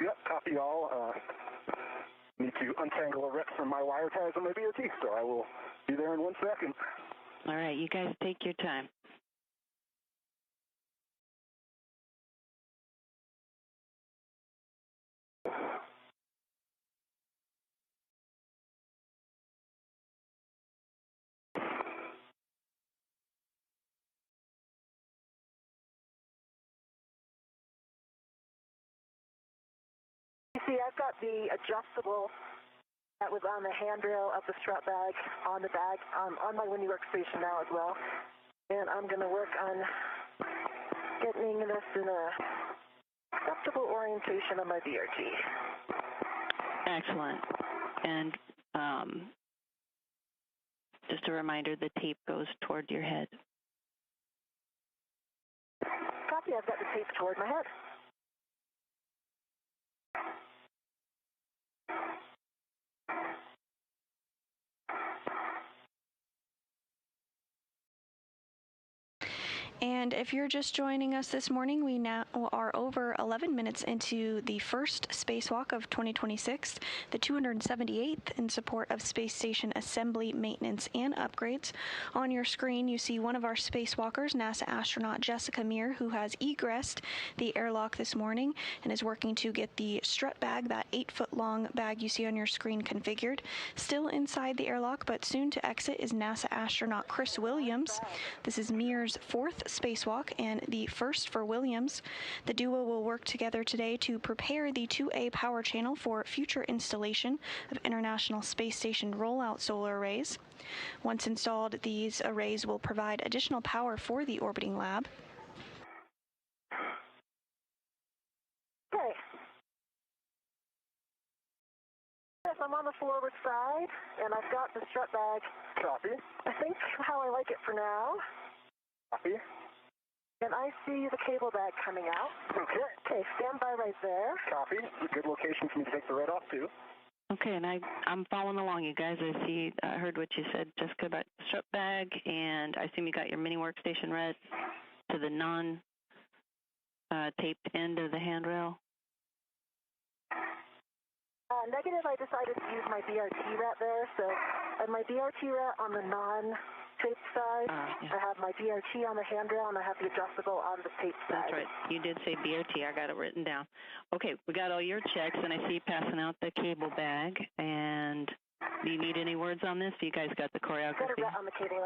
Yep, copy all. Need to untangle a ret from my wire ties on my BOT, so I will be there in 1 second. All right, you guys take your time. You see, I've got the adjustable that was on the handrail of the strut bag on the bag on my windy workstation now as well. And I'm going to work on getting this in a acceptable orientation on my BRT. Excellent. And just a reminder, the tape goes toward your head. Copy, I've got the tape toward my head. And if you're just joining us this morning, we now are over 11 minutes into the first spacewalk of 2026, the 278th in support of space station assembly, maintenance, and upgrades. On your screen, you see one of our spacewalkers, NASA astronaut Jessica Meir, who has egressed the airlock this morning and is working to get the strut bag, that 8-foot-long bag you see on your screen, configured. Still inside the airlock, but soon to exit, is NASA astronaut Chris Williams. This is Meir's fourth spacewalk and the first for Williams. The duo will work together today to prepare the 2A power channel for future installation of International Space Station rollout solar arrays. Once installed, these arrays will provide additional power for the orbiting lab. Okay. Yes, I'm on the forward side, and I've got the strut bag. Copy. I think how I like it for now. Copy. And I see the cable bag coming out. Okay. Okay, stand by right there. Copy. It's a good location for me to take the red off, too. Okay, and I'm following along, you guys. I heard what you said, Jessica, about the strut bag, and I assume you got your mini workstation red to the non-taped end of the handrail. Negative, I decided to use my BRT ret there, so I have my BRT ret on the non-taped side. Yeah. I have my BRT on the handrail, and I have the adjustable on the taped side. That's right. You did say BRT. I got it written down. Okay, we got all your checks, and I see you passing out the cable bag. And do you need any words on this? You guys got the choreography? Got a ret on the cable.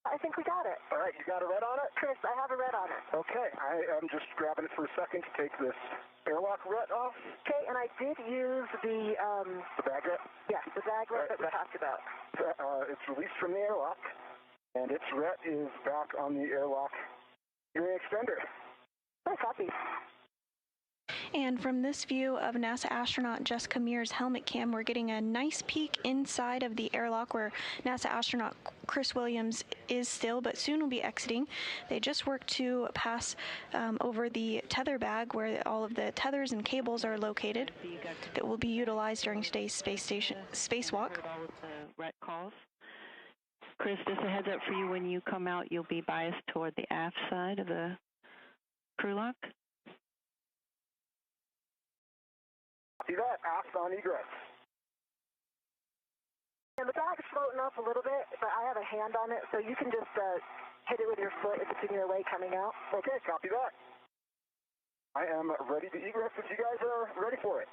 I think we got it. All right, you got a red on it? Chris, I have a red on it. Okay, I am just grabbing it for a second to take this airlock ret off. Okay, and I did use the bag ret? Yes, the bag ret that we talked about. It's released from the airlock, and its ret is back on the airlock gearing extender. Oh, copy. And from this view of NASA astronaut Jessica Meir's helmet cam, we're getting a nice peek inside of the airlock where NASA astronaut Chris Williams is still, but soon will be exiting. They just worked to pass over the tether bag where all of the tethers and cables are located that will be utilized during today's spacewalk. Chris, just a heads up for you, when you come out, you'll be biased toward the aft side of the crew lock. See that? Aft on egress. And the bag's floating up a little bit, but I have a hand on it, so you can just hit it with your foot if it's in your way coming out. Okay, copy that. I am ready to egress if you guys are ready for it.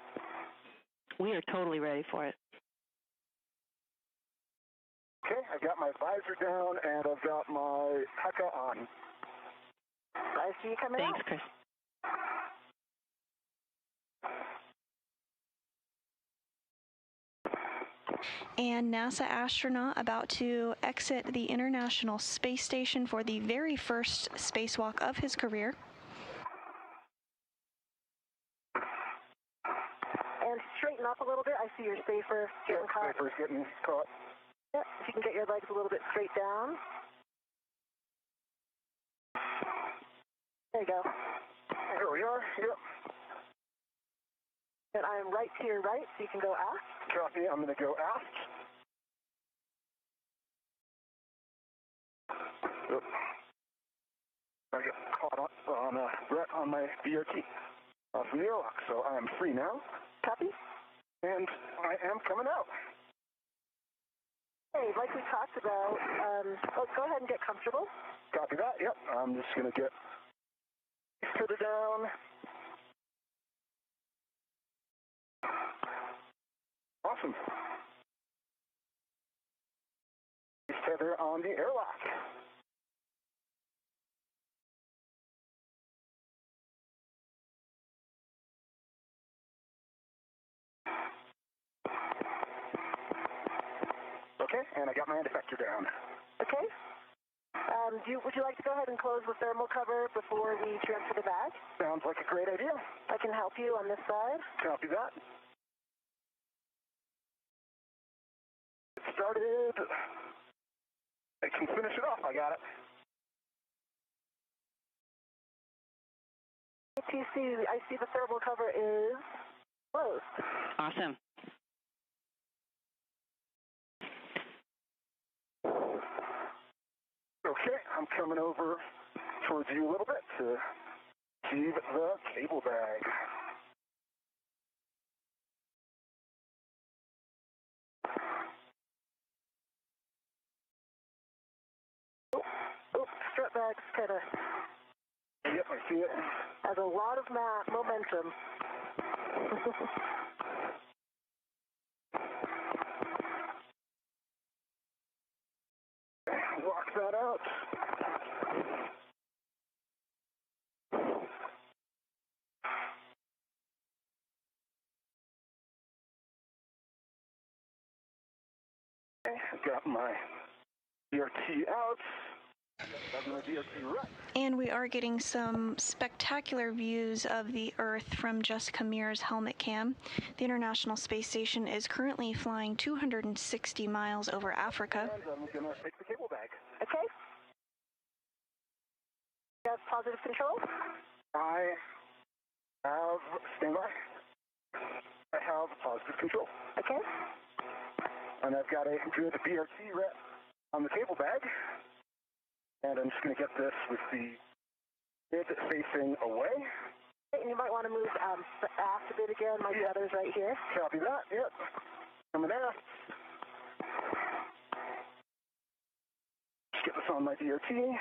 We are totally ready for it. Okay, I've got my visor down and I've got my PECA on. I see you coming out. Thanks, Chris. And NASA astronaut about to exit the International Space Station for the very first spacewalk of his career. And straighten up a little bit. I see your safer getting caught. Safer's getting caught. Yep, if you can get your legs a little bit straight down. There you go. Here we are, yep. And I am right to your right, so you can go aft. Copy, I'm going to go aft. Oops. I got caught on my BRT from the airlock, so I am free now. Copy. And I am coming out. Hey, like we talked about, go ahead and get comfortable. Copy that, yep. I'm just going to get further down. Awesome. Tether on the airlock. Okay, and I got my defector down. Okay. Would you like to go ahead and close the thermal cover before we transfer the bag? Sounds like a great idea. I can help you on this side. Copy that. It started. I can finish it off. I got it. I see the thermal cover is closed. Awesome. Okay, I'm coming over towards you a little bit to see the cable bag. Oh, strap bag's kind of... Yep, I see it. Has a lot of momentum. Lock that out. Okay, I've got my BRT out. And we are getting some spectacular views of the Earth from Jessica Meir's helmet cam. The International Space Station is currently flying 260 miles over Africa. And I'm going to take the cable bag. Okay. You have positive control? I have standby. I have positive control. Okay. And I've got a good BRT rep on the cable bag. And I'm just going to get this with the lid facing away. And you might want to move aft a bit again. My brother's right here. Copy that, yep. Coming aft. Just get this on my DRT.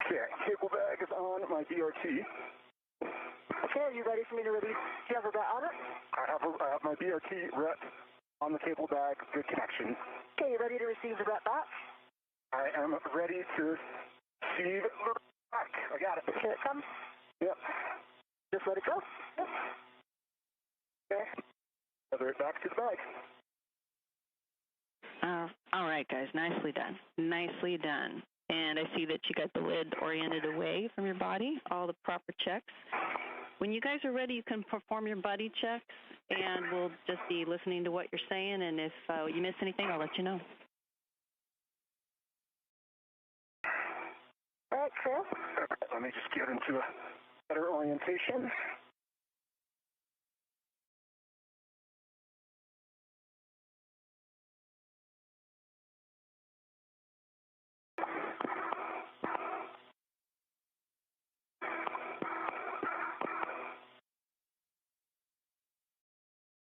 Okay, cable bag is on my BRT. Okay, are you ready for me to release? Do you have a bet on it? I have my BRT rep on the cable bag. Good connection. Okay, you ready to receive the bet back? I am ready to receive the back. I got it. Here it comes. Yep. Just let it go. Yep. Okay. Feather it back to the bag. All right, guys. Nicely done. Nicely done. And I see that you got the lid oriented away from your body, all the proper checks. When you guys are ready, you can perform your body checks, and we'll just be listening to what you're saying, and if you miss anything, I'll let you know. All right, Chris. All right, let me just get into a better orientation.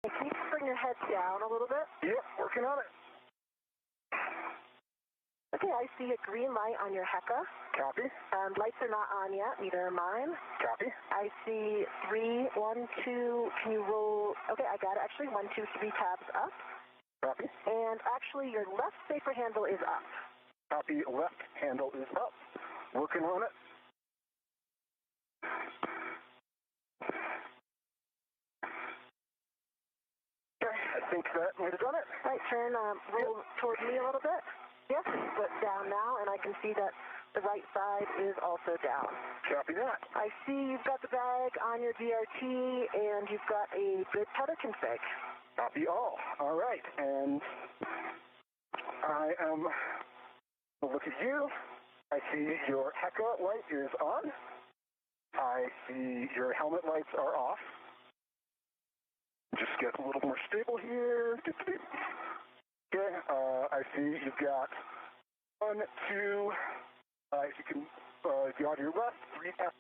Can you just bring your head down a little bit? Yep, working on it. Okay, I see a green light on your HECA. Copy. Lights are not on yet, neither are mine. Copy. I see 3, 1, 2, can you roll? Okay, I got it actually, 1, 2, 3 tabs up. Copy. And actually your left safer handle is up. Copy, left handle is up. Working on it. Okay, I think that might have done it. Right, turn, roll toward me a little bit. Yes, but down now, and I can see that the right side is also down. Copy that. I see you've got the bag on your DRT, and you've got a good tether config. Copy all. All right, and I am, look at you. I see your HECA light is on. I see your helmet lights are off. Just get a little more stable here. Okay, I see you've got 1, 2, if you can, if you're on your left, 3 taps.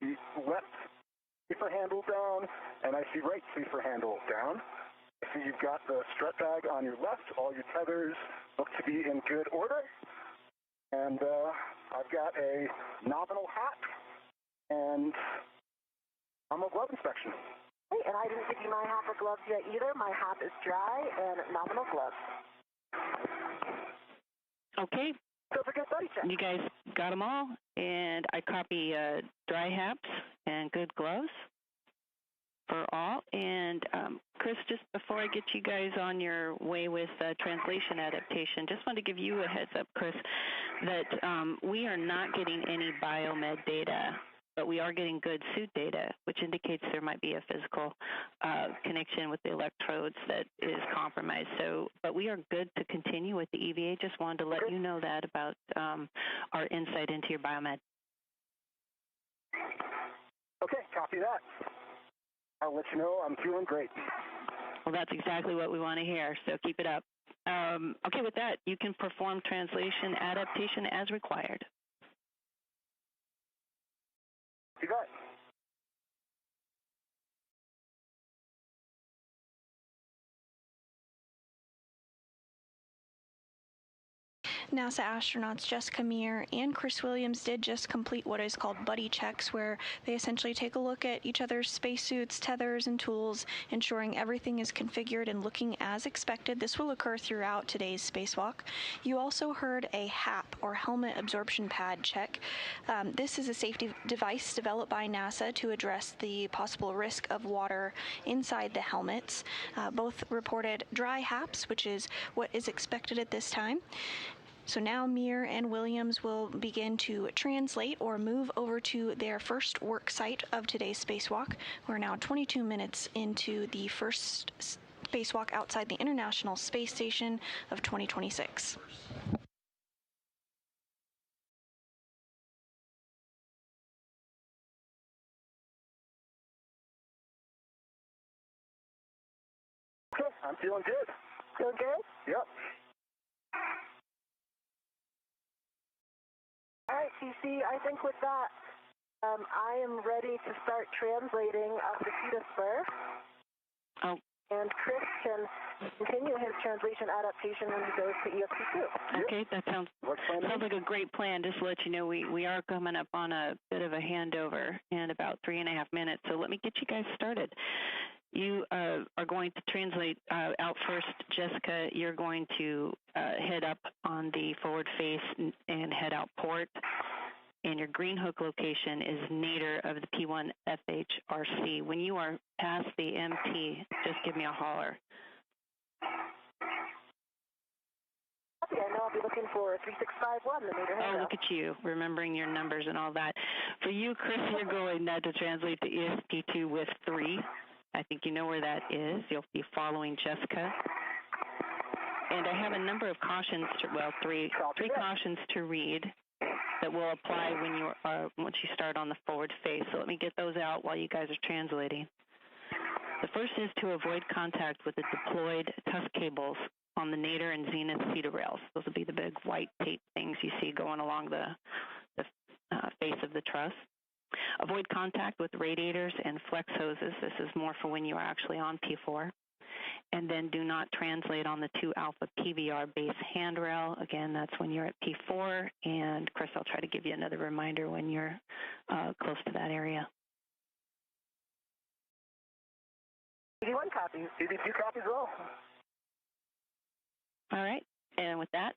The left safer handle down, and I see right safer handle down. I see you've got the strut bag on your left. All your tethers look to be in good order. And I've got a nominal hat and I'm a glove inspection. Hey, and I didn't give you my hat or gloves yet either. My hat is dry and nominal gloves. Okay. Don't forget buddy check. You guys got them all, and I copy dry hats and good gloves for all. And Chris, just before I get you guys on your way with translation adaptation, just wanted to give you a heads up, Chris, that we are not getting any biomed data, but we are getting good suit data, which indicates there might be a physical connection with the electrodes that is compromised. So, but we are good to continue with the EVA. Just wanted to let you know that about our insight into your biomed. Okay, copy that. I'll let you know I'm feeling great. Well, that's exactly what we want to hear, so keep it up. Okay, with that, you can perform translation adaptation as required. You got it. NASA astronauts Jessica Meir and Chris Williams did just complete what is called buddy checks, where they essentially take a look at each other's spacesuits, tethers, and tools, ensuring everything is configured and looking as expected. This will occur throughout today's spacewalk. You also heard a HAP, or Helmet Absorption Pad, check. This is a safety device developed by NASA to address the possible risk of water inside the helmets. Both reported dry HAPs, which is what is expected at this time. So now Meir and Williams will begin to translate or move over to their first work site of today's spacewalk. We're now 22 minutes into the first spacewalk outside the International Space Station of 2026. Okay, I'm feeling good. Feel good? Yep. All right, TC, I think with that, I am ready to start translating up the Theta Spur. Oh. And Chris can continue his translation adaptation when he goes to EFT2. Okay, that sounds like a great plan. Just to let you know, we are coming up on a bit of a handover in about 3.5 minutes, so let me get you guys started. You are going to translate out first. Jessica, you're going to head up on the forward face and head out port. and your green hook location is nadir of the P1 FHRC. When you are past the MT, just give me a holler. I know I'll be looking for 3651, the nadir handrail. Oh, look at you, remembering your numbers and all that. For you, Chris, you're going to translate to ESP2 with 3. I think you know where that is. You'll be following Jessica. And I have a number of cautions, three cautions to read that will apply when you once you start on the forward phase. So let me get those out while you guys are translating. The first is to avoid contact with the deployed tusk cables on the nadir and zenith feeder rails. Those will be the big white tape things you see going along the face of the truss. Avoid contact with radiators and flex hoses. This is more for when you are actually on P4. And then do not translate on the 2 alpha PVR base handrail. Again, that's when you're at P4. And Chris, I'll try to give you another reminder when you're close to that area. EV1 copies. EV2 copies well. All right. And with that,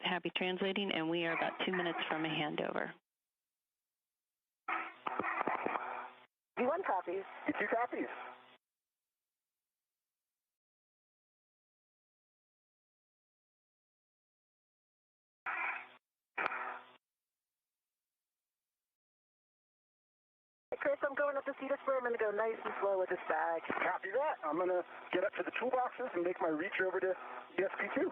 happy translating, and we are about 2 minutes from a handover. EV1 copies. EV2 copies. Chris, I'm going up to Cedarsburg. I'm going to go nice and slow with this bag. Copy that. I'm going to get up to the toolboxes and make my reach over to ESP2.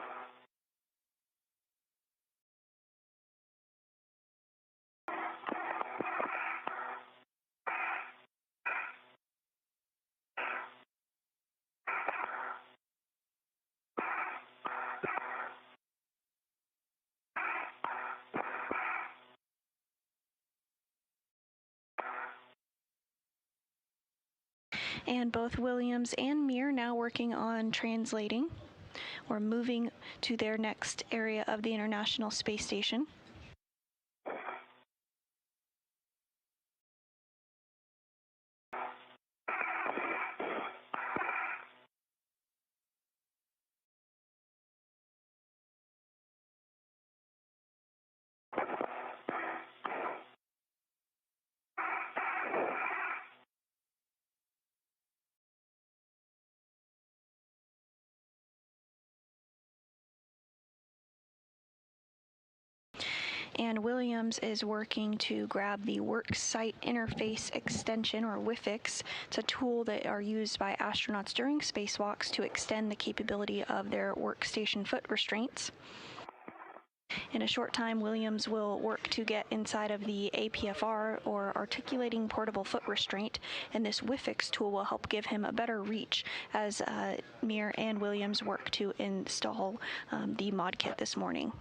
And both Williams and Meir now working on translating or moving to their next area of the International Space Station. And Williams is working to grab the Worksite Interface Extension, or WIFIX. It's a tool that are used by astronauts during spacewalks to extend the capability of their workstation foot restraints. In a short time, Williams will work to get inside of the APFR, or Articulating Portable Foot Restraint, and this WIFIX tool will help give him a better reach as Meir and Williams work to install the mod kit this morning.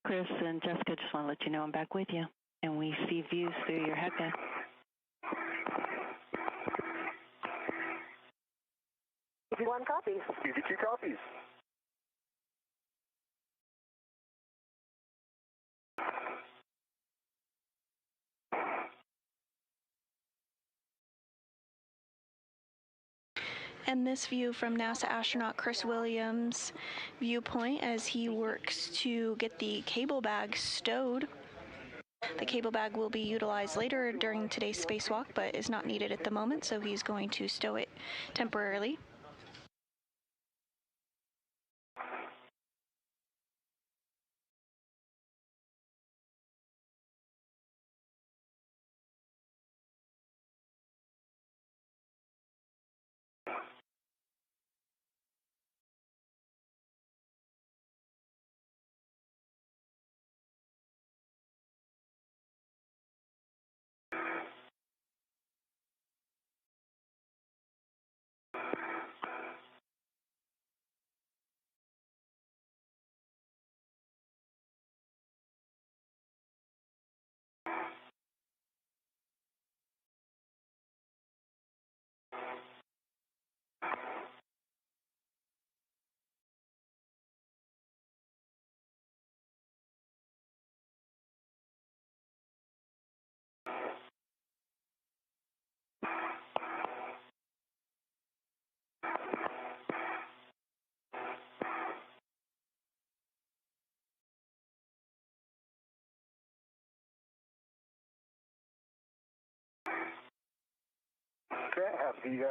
Chris and Jessica, just want to let you know I'm back with you, and we see views through your headset. EV1 copies. EV2 copies. And this view from NASA astronaut Chris Williams' viewpoint as he works to get the cable bag stowed The cable bag will be utilized later during today's spacewalk, but is not needed at the moment, so he's going to stow it temporarily. Okay, I have the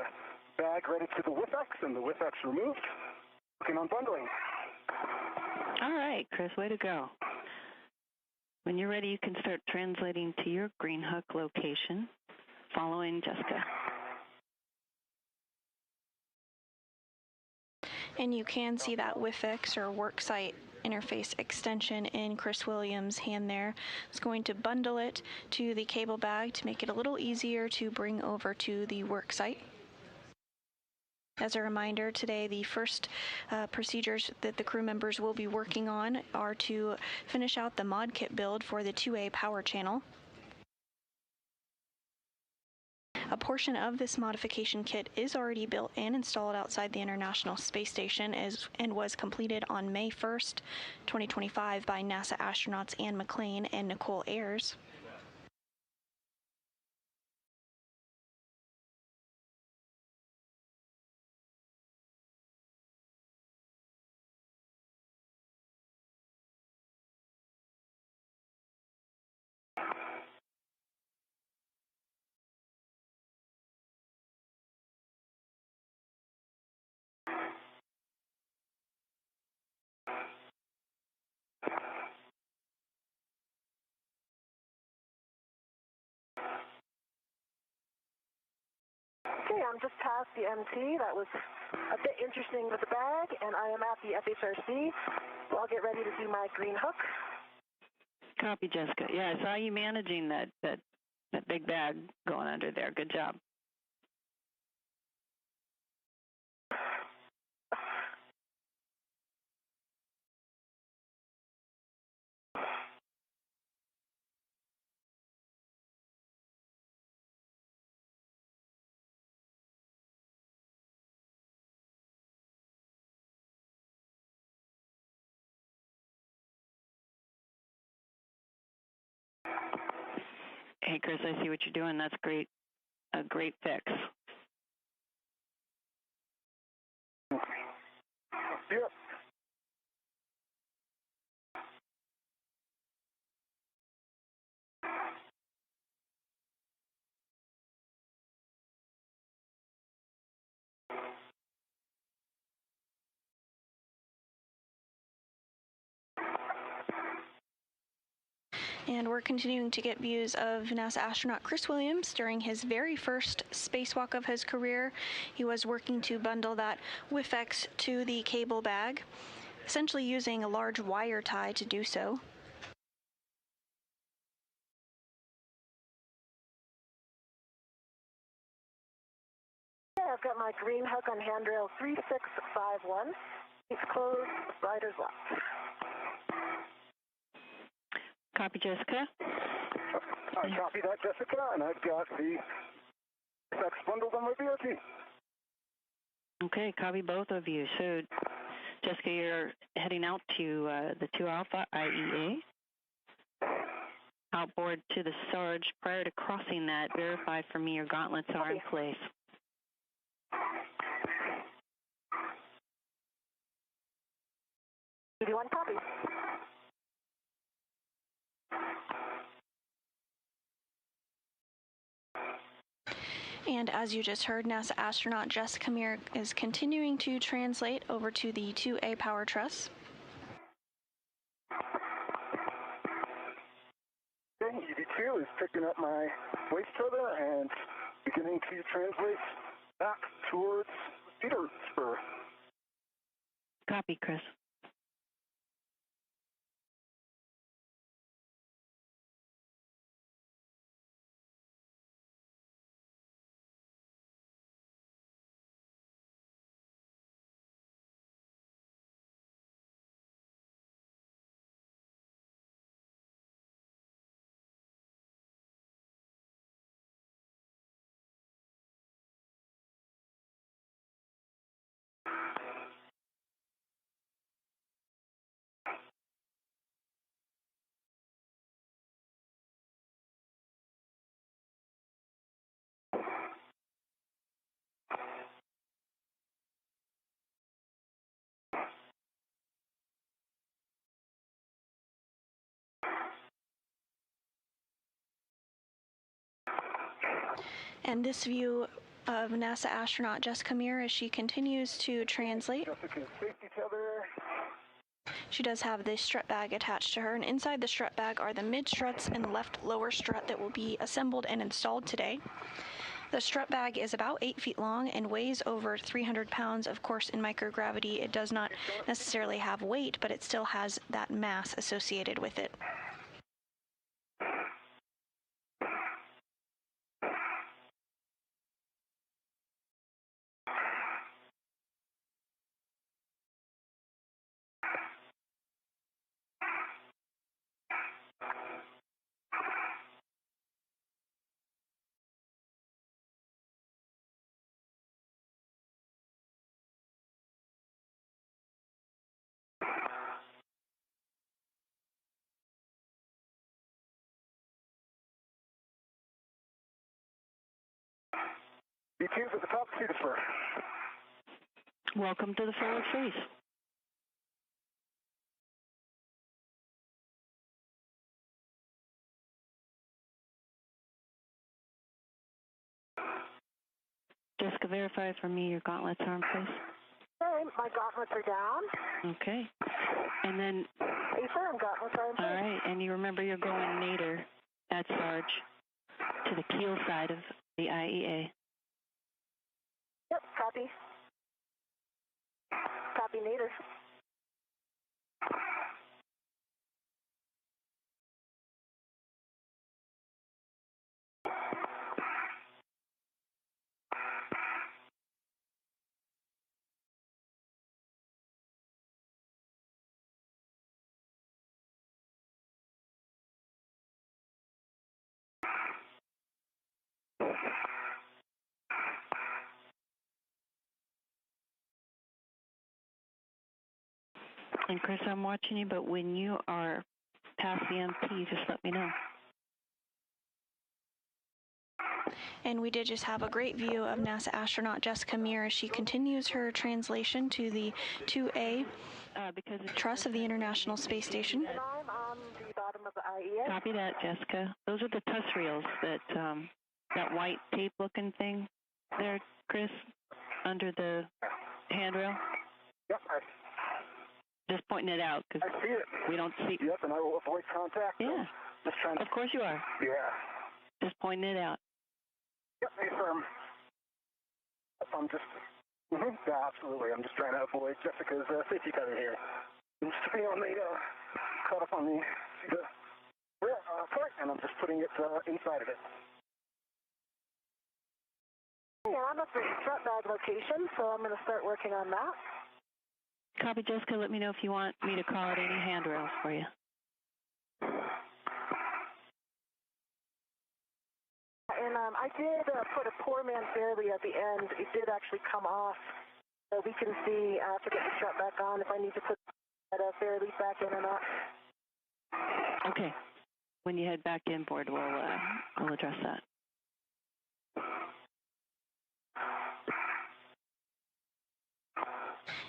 bag ready to the WIFX and the WIFX removed. Working on bundling. All right, Chris, way to go. When you're ready, you can start translating to your green hook location, following Jessica. And you can see that WIFX or worksite interface extension in Chris Williams' hand there. It's going to bundle it to the cable bag to make it a little easier to bring over to the worksite. As a reminder, today the first procedures that the crew members will be working on are to finish out the mod kit build for the 2A power channel. A portion of this modification kit is already built and installed outside the International Space Station and was completed on May 1st, 2025 by NASA astronauts Anne McClain and Nicole Ayers. Okay, I'm just past the MT. That was a bit interesting with the bag, and I am at the FHRC. So I'll get ready to do my green hook. Copy, Jessica. Yeah, I saw you managing that big bag going under there. Good job. Hey, Chris, I see what you're doing. That's great. A great fix. Yep. And we're continuing to get views of NASA astronaut Chris Williams during his very first spacewalk of his career. He was working to bundle that WIFX to the cable bag, essentially using a large wire tie to do so. Okay, I've got my green hook on handrail 3651. It's closed, sliders locked. Copy, Jessica. I copy that, Jessica, and I've got the WIFX bundled on my BRT. Okay, copy both of you. So, Jessica, you're heading out to the 2 Alpha IEA. Outboard to the Sarge. Prior to crossing that, verify for me your gauntlets are in place. Do you want copy? And as you just heard, NASA astronaut Jessica Meir is continuing to translate over to the 2A power truss. Okay, EV2 is picking up my waste tether and beginning to translate back towards feeder spur. Copy, Chris. And this view of NASA astronaut Jessica Meir as she continues to translate. Jessica's safety tether. She does have the strut bag attached to her, and inside the strut bag are the mid struts and left lower strut that will be assembled and installed today. The strut bag is about 8 feet long and weighs over 300 pounds. Of course, in microgravity, it does not necessarily have weight, but it still has that mass associated with it. EV2's at the top of feeder spur. Welcome to the forward phase. Jessica, verify for me your gauntlets are in place. Okay, my gauntlets are down. Okay. And then... Affirm, gauntlets are in place. All right, and you remember you're going nadir at Sarge to the keel side of the IEA. Yep, copy. Copy, nadir. And Chris, I'm watching you, but when you are past the MP, just let me know. And we did just have a great view of NASA astronaut Jessica Meir as she continues her translation to the 2A truss of the International Space Station. I'm on the bottom of the IEA. Copy that, Jessica. Those are the tuss reels, that white tape-looking thing there, Chris, under the handrail. Yep, Just pointing it out because I see it. We don't see. Yep, and I will avoid contact. Yeah. Just trying to. Of course you are. Yeah. Just pointing it out. Yep, affirm. I'm just. Yeah, absolutely. I'm just trying to avoid Jessica's safety tether here. I'm sitting on the caught up on the rear part, and I'm just putting it inside of it. Yeah, I'm at the strut bag location, so I'm going to start working on that. Copy, Jessica. Let me know if you want me to call out any handrails for you. And I did put a poor man fairly at the end. It did actually come off, so we can see to get the strut back on if I need to put that fairly back in or not. Okay. When you head back inboard, we'll address that.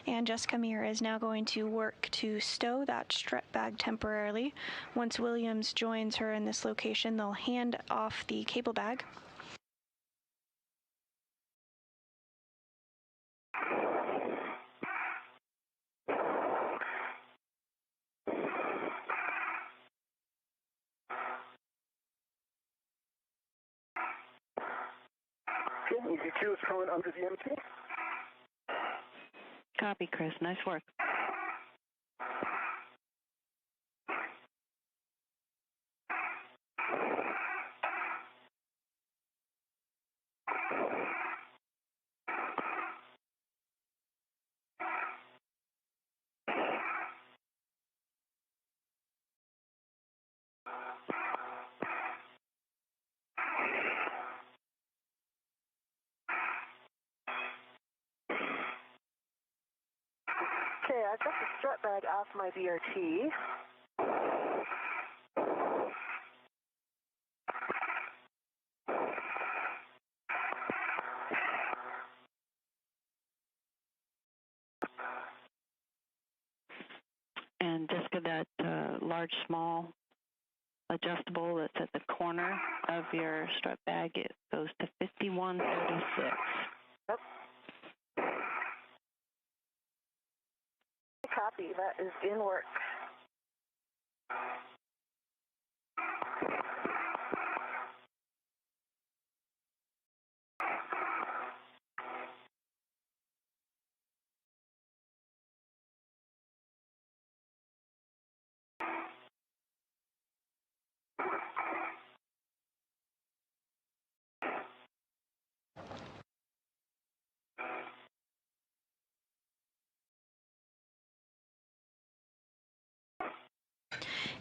And Jessica Meir is now going to work to stow that strut bag temporarily. Once Williams joins her in this location, they'll hand off the cable bag. Okay, EV2 is coming under the MT. Copy, Chris. Nice work. Okay, I've got the strut bag off my BRT. And just get that large, small adjustable that's at the corner of your strut bag. It goes to 5136. Yep. Copy. That is in work.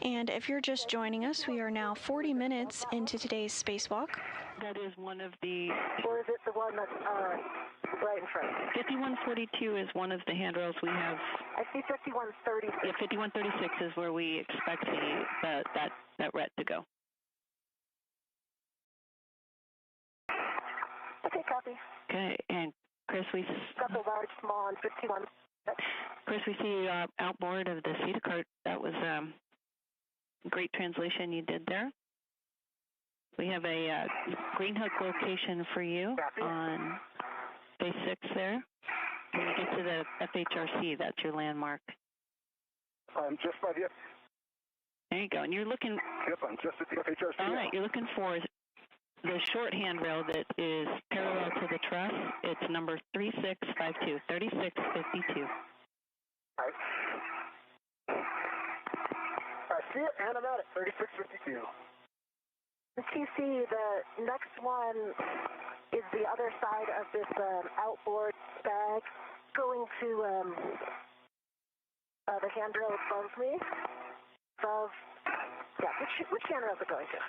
And if you're just joining us, we are now 40 minutes into today's spacewalk. That is one of the... Or is it the one that's right in front? 5142 is one of the handrails we have. I see 5136. Yeah, 5136 is where we expect that ret to go. Okay, copy. Okay, and Chris, we... Got the large, small, and 51. Chris, we see you outboard of the CETA cart. That was great translation you did there. We have a green hook location for you on Base 6 there. When you get to the FHRC, that's your landmark. I'm just by the... There you go. And you're looking... Yep, I'm just at the FHRC. All right, you're looking for the short handrail that is parallel to the truss. It's number 3652, 3652. I see it, and I'm at it, 3652. TC, the next one is the other side of this outboard bag going to the handrail above me. Which handrail is it going to?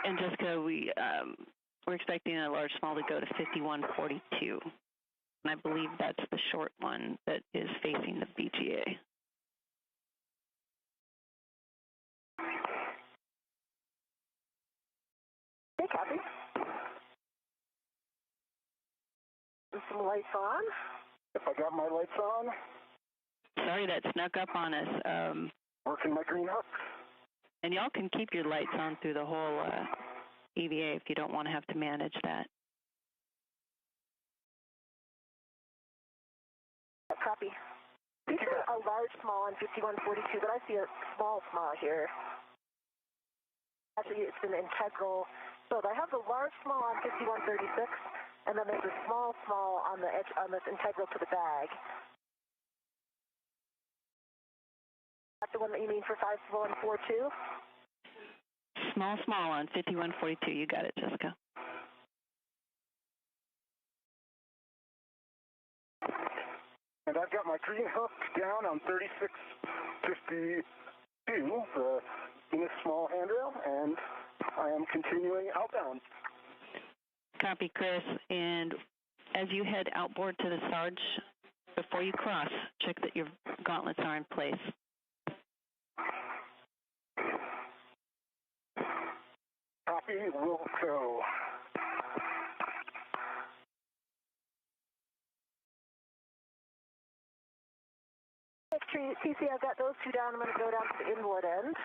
And Jessica, we're expecting a large small to go to 5142. And I believe that's the short one that is facing the BGA. Hey, copy. Some lights on. If I got my lights on. Sorry, that snuck up on us. Working my green hook. And y'all can keep your lights on through the whole EVA if you don't want to have to manage that. Copy. These are a large small on 5142, but I see a small here. Actually, it's an integral. So I have the large small on 5136, and then there's a small on the edge on this integral to the bag. That's the one that you mean for 5142? Small on 5142. You got it, Jessica. And I've got my green hook down on 3652, in a small handrail, and I am continuing outbound. Copy, Chris. And as you head outboard to the Sarge, before you cross, check that your gauntlets are in place. Copy, will go. TC, I've got those two down. I'm going to go down to the inboard end.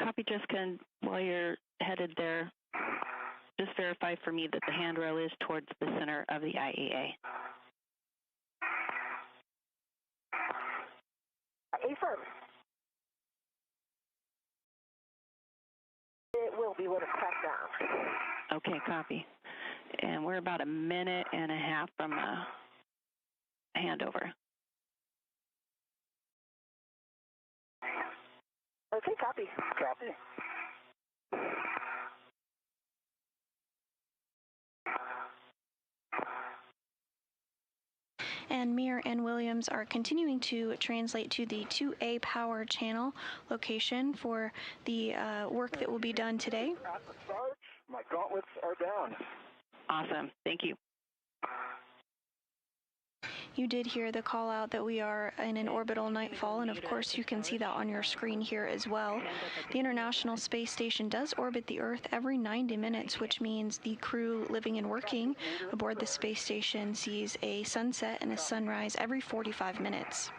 Copy, Jessica, and while you're headed there, just verify for me that the handrail is towards the center of the IEA. Affirm. It will be when it's tacked down. Okay, copy. And we're about a minute and a half from handover. Okay, copy. Copy. And Meir and Williams are continuing to translate to the 2A power channel location for the work that will be done today. At the start, my gauntlets are down. Awesome. Thank you. You did hear the call out that we are in an orbital nightfall, and of course you can see that on your screen here as well. The International Space Station does orbit the Earth every 90 minutes, which means the crew living and working aboard the space station sees a sunset and a sunrise every 45 minutes.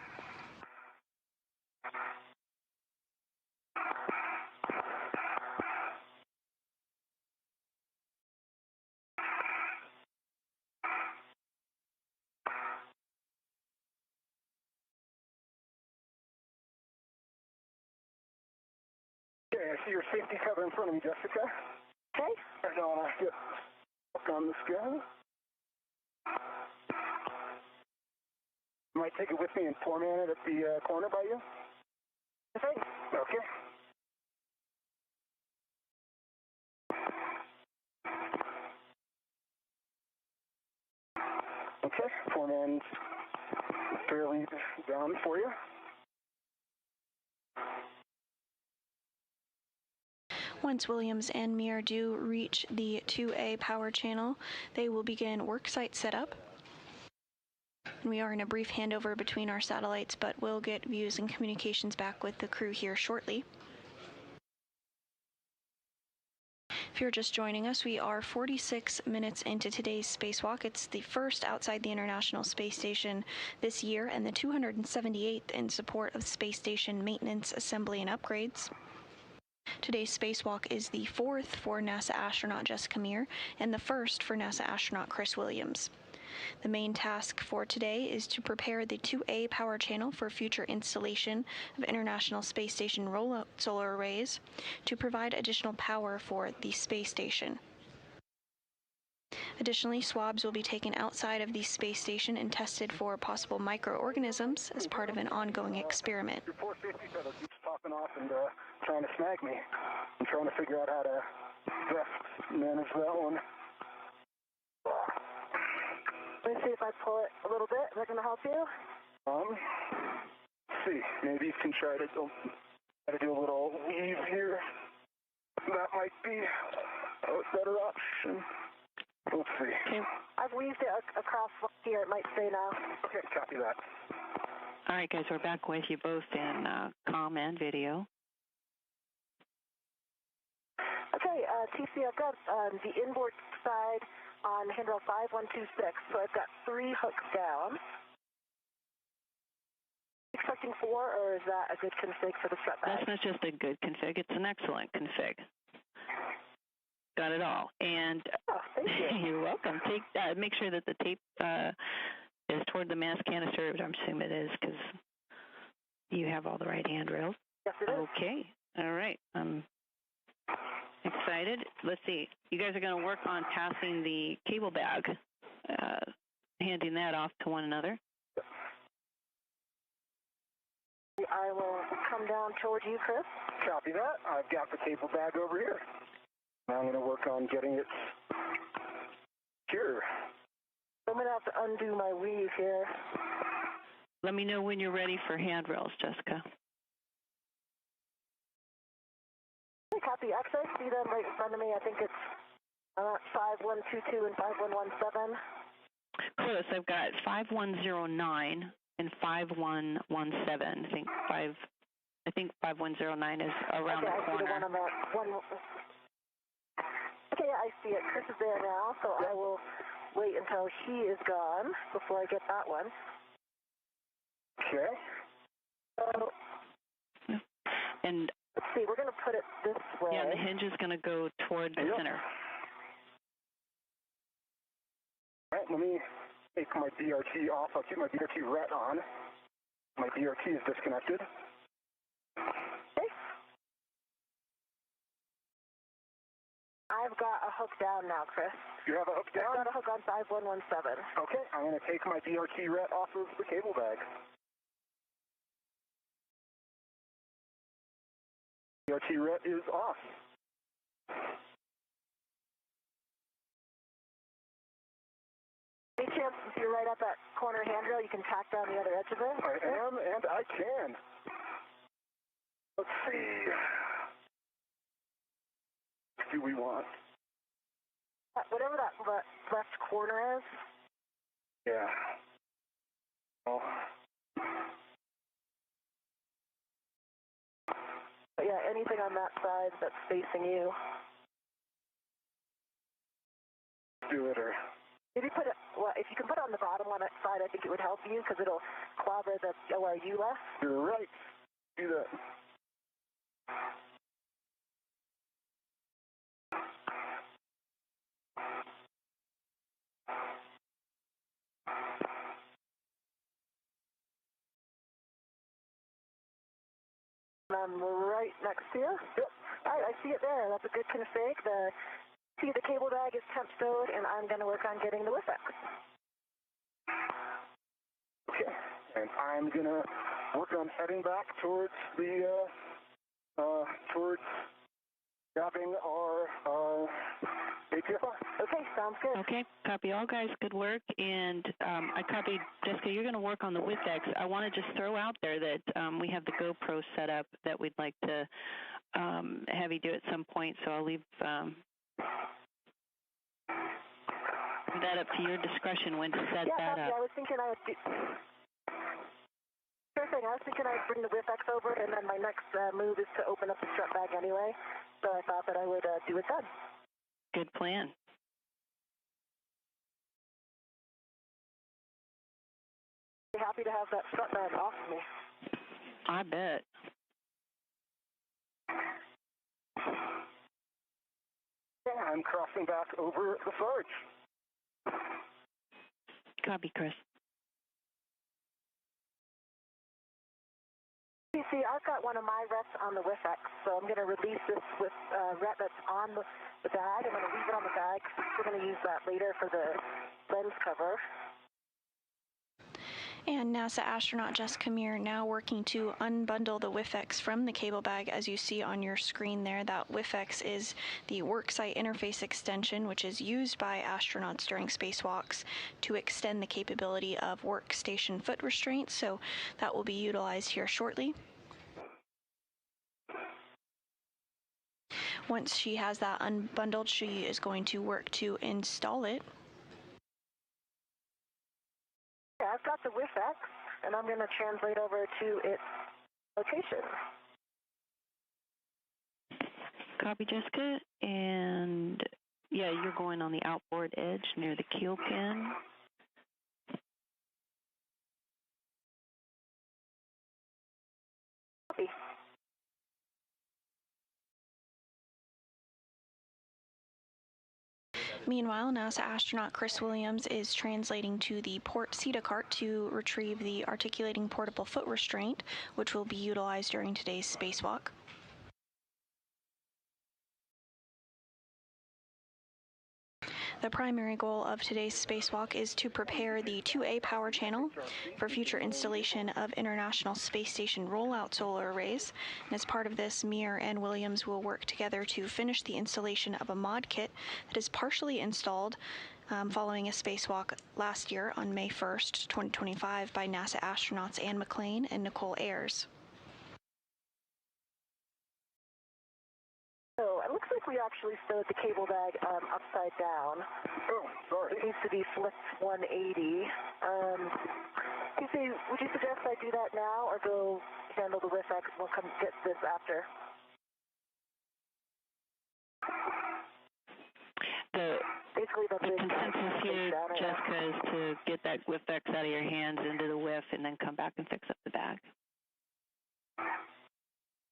Okay, I see your safety cover in front of me, Jessica. Okay. I don't want to get stuck on the sky. Might take it with me and format it at the corner by you. Okay. Okay. Okay, format's fairly down for you. Once Williams and Meir do reach the 2A power channel, they will begin worksite setup. And we are in a brief handover between our satellites, but we'll get views and communications back with the crew here shortly. If you're just joining us, we are 46 minutes into today's spacewalk. It's the first outside the International Space Station this year and the 278th in support of space station maintenance, assembly, and upgrades. Today's spacewalk is the fourth for NASA astronaut Jessica Meir and the first for NASA astronaut Chris Williams. The main task for today is to prepare the 2A power channel for future installation of International Space Station rollout solar arrays to provide additional power for the space station. Additionally, swabs will be taken outside of the space station and tested for possible microorganisms as part of an ongoing experiment. Your 450 feather keeps popping off and trying to snag me. I'm trying to figure out how to best manage that one. Let me see if I pull it a little bit. Is that going to help you? Let's see. Maybe you can try to do a little weave here. That might be a better option. Let's see. Okay. I've weaved it across here. It might stay now. Okay, copy that. All right, guys, we're back with you both in comm and video. Okay, TC, I've got the inboard side on handrail 5126, so I've got 3 hooks down. Expecting 4, or is that a good config for the strut bag? That's not just a good config, it's an excellent config. Got it all. And thank you. You're welcome. Make sure that the tape is toward the mass canister, which I'm assuming it is because you have all the right handrails. Yes, it is. Okay. All right. I'm excited. Let's see. You guys are going to work on passing the cable bag, handing that off to one another. I will come down toward you, Chris. Copy that. I've got the cable bag over here. Now I'm going to work on getting it secure. I'm going to have to undo my weave here. Let me know when you're ready for handrails, Jessica. Copy. Actually, I see them right in front of me. I think it's 5122 and 5117. Close. I've got 5109 and 5117. I think 5109 is around the corner. I see the one on that one. Okay, I see it. Chris is there now, so I will wait until he is gone before I get that one. Okay. So, and let's see, we're going to put it this way. Yeah, and the hinge is going to go toward the center. All right, let me take my DRT off. I'll keep my DRT ret on. My DRT is disconnected. Okay. I've got a hook down now, Chris. You have a hook down? I've got a hook on 5117. Okay, I'm going to take my DRT ret off of the cable bag. DRT ret is off. Any chance, if you're right at that corner handrail, you can tack down the other edge of it? I am, and I can. Let's see. What do we want? Whatever that left corner is. Yeah. Oh. But yeah, anything on that side that's facing you. Do it, or... If you put it, well, if you can put it on the bottom on that side, I think it would help you because it'll clobber the ORU left. You're right. Do that. I'm right next to you. Yep. All right, I see it there. That's a good config. See, the cable bag is temp stowed, and I'm going to work on getting the WIFX. Okay. And I'm going to work on heading back towards the, towards grabbing our, APFR. Okay, sounds good. Okay, copy all, guys. Good work. And I copied, Jessica, you're going to work on the WIFX. I want to just throw out there that we have the GoPro set up that we'd like to have you do at some point, so I'll leave that up to your discretion when to set that up. I was thinking I would do... Sure thing. I was thinking I'd bring the WIFX over, and then my next move is to open up the strut bag anyway, so I thought that I would do it then. Good plan. Be happy to have that strut bag off me. I bet. Yeah, I'm crossing back over the Sarge. Copy, Chris. You see, I've got one of my rets on the WIFX, so I'm going to release this with ret that's on the bag. I'm going to leave it on the bag. We're going to use that later for the lens cover. And NASA astronaut Jessica Meir now working to unbundle the WIFX from the cable bag. As you see on your screen there, that WIFX is the worksite interface extension, which is used by astronauts during spacewalks to extend the capability of workstation foot restraints. So that will be utilized here shortly. Once she has that unbundled, she is going to work to install it. Yeah, I've got the WIFX, and I'm going to translate over to its location. Copy, Jessica. And yeah, you're going on the outboard edge near the keel pin. Copy. Meanwhile, NASA astronaut Chris Williams is translating to the port CETA cart to retrieve the articulating portable foot restraint, which will be utilized during today's spacewalk. The primary goal of today's spacewalk is to prepare the 2A power channel for future installation of International Space Station rollout solar arrays. And as part of this, Meir and Williams will work together to finish the installation of a mod kit that is partially installed following a spacewalk last year on May 1st, 2025 by NASA astronauts Anne McClain and Nicole Ayers. So it looks like we actually stowed the cable bag upside down. Oh, sorry. It needs to be flipped 180. Would you suggest I do that now or go handle the WIFX and we'll come get this after? Basically, the consensus here, Jessica, is to get that WIFX out of your hands into the WIF and then come back and fix up the bag.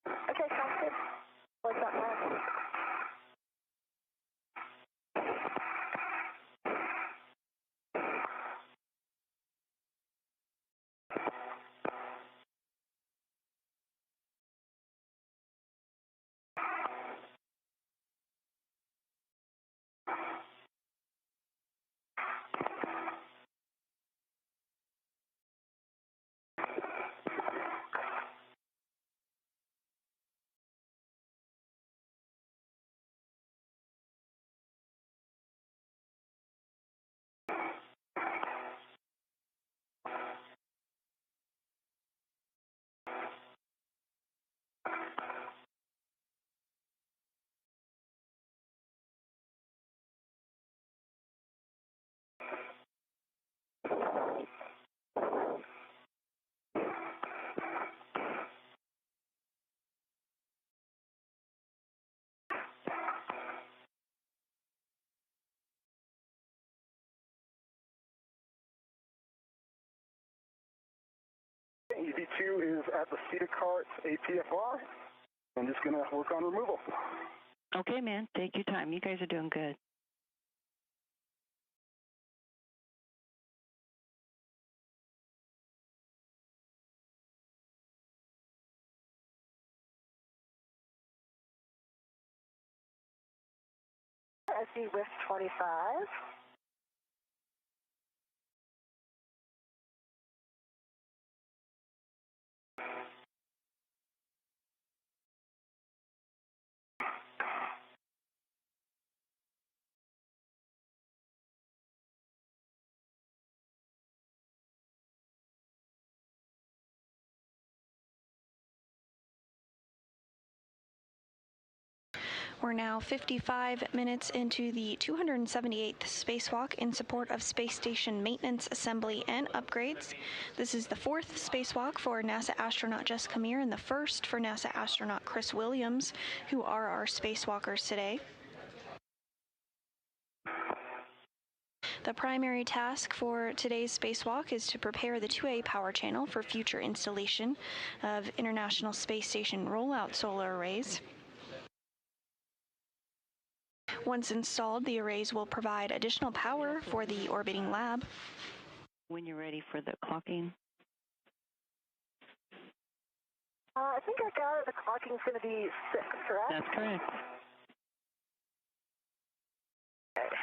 Okay, sounds good. What's that plan? EV2 is at the seated cart's APFR. I'm just going to work on removal. Okay, man. Take your time. You guys are doing good. I see WIF 25. We're now 55 minutes into the 278th spacewalk in support of space station maintenance, assembly, and upgrades. This is the fourth spacewalk for NASA astronaut Jessica Meir and the first for NASA astronaut Chris Williams, who are our spacewalkers today. The primary task for today's spacewalk is to prepare the 2A power channel for future installation of International Space Station rollout solar arrays. Once installed, the arrays will provide additional power for the orbiting lab. When you're ready for the clocking. I think I got it. The clocking's going to be 6, correct? That's correct. Okay.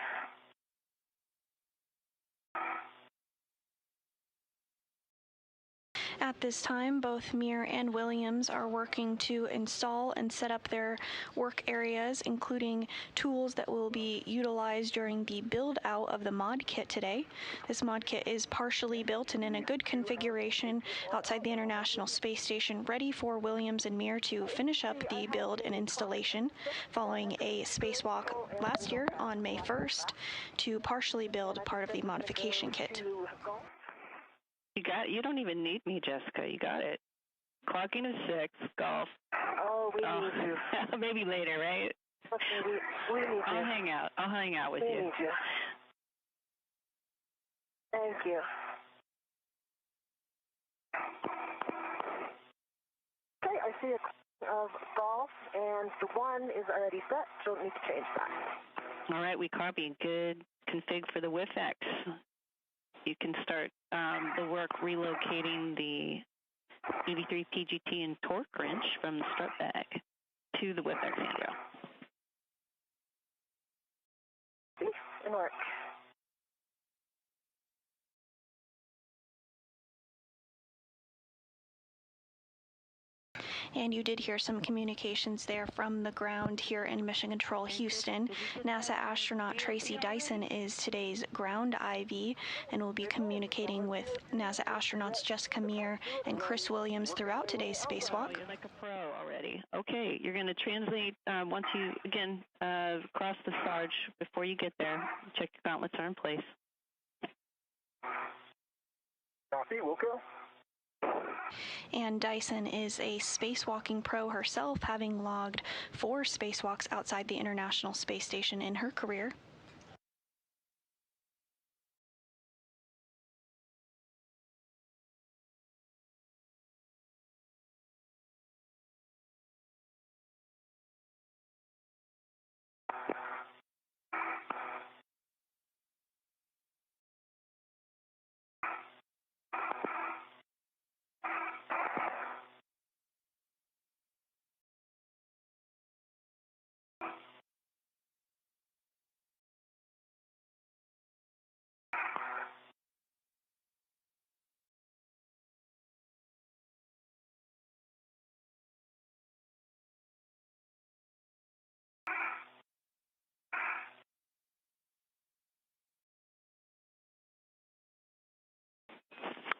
At this time, both Meir and Williams are working to install and set up their work areas, including tools that will be utilized during the build-out of the mod kit today. This mod kit is partially built and in a good configuration outside the International Space Station, ready for Williams and Meir to finish up the build and installation, following a spacewalk last year on May 1st to partially build part of the modification kit. You don't even need me, Jessica. You got it. Clocking is 6, golf. Oh, we need you. Maybe later, right? Okay, we need you. I'll hang out. I'll hang out with we you. Need you. Thank you. Okay, I see a of golf, and the 1 is already set. Don't need to change that. All right, we copy. Good config for the WIF-X. You can start the work relocating the EV3 PGT and torque wrench from the strut bag to the WIF-X handrail. In work. And you did hear some communications there from the ground here in Mission Control Houston. NASA astronaut Tracy Dyson is today's ground IV and will be communicating with NASA astronauts Jessica Meir and Chris Williams throughout today's spacewalk. You're like a pro already. Okay, you're going to translate once you, again, cross the Sarge. Before you get there, check your gauntlets are in place. Copy, Wilco. And Dyson is a spacewalking pro herself, having logged 4 spacewalks outside the International Space Station in her career.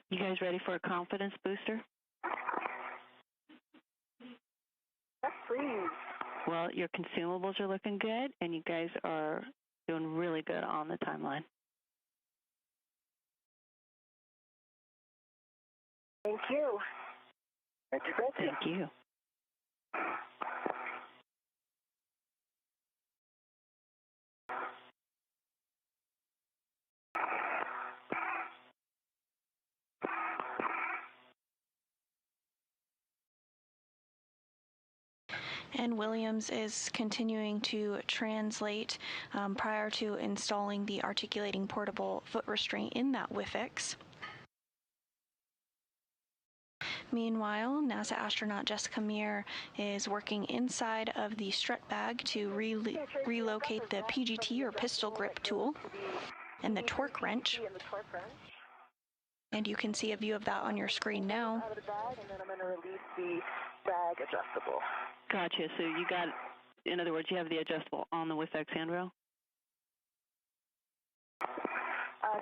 You guys ready for a confidence booster? Yes, please. Well, your consumables are looking good, and you guys are doing really good on the timeline. Thank you. Thank you. Thank you. And Williams is continuing to translate prior to installing the articulating portable foot restraint in that WIFIX. Meanwhile, NASA astronaut Jessica Meir is working inside of the strut bag to relocate the PGT or pistol grip tool and the torque wrench. And you can see a view of that on your screen now. Out of the bag, and then I'm going to release the bag adjustable. Gotcha. So you got, in other words, you have the adjustable on the WIFIX handrail?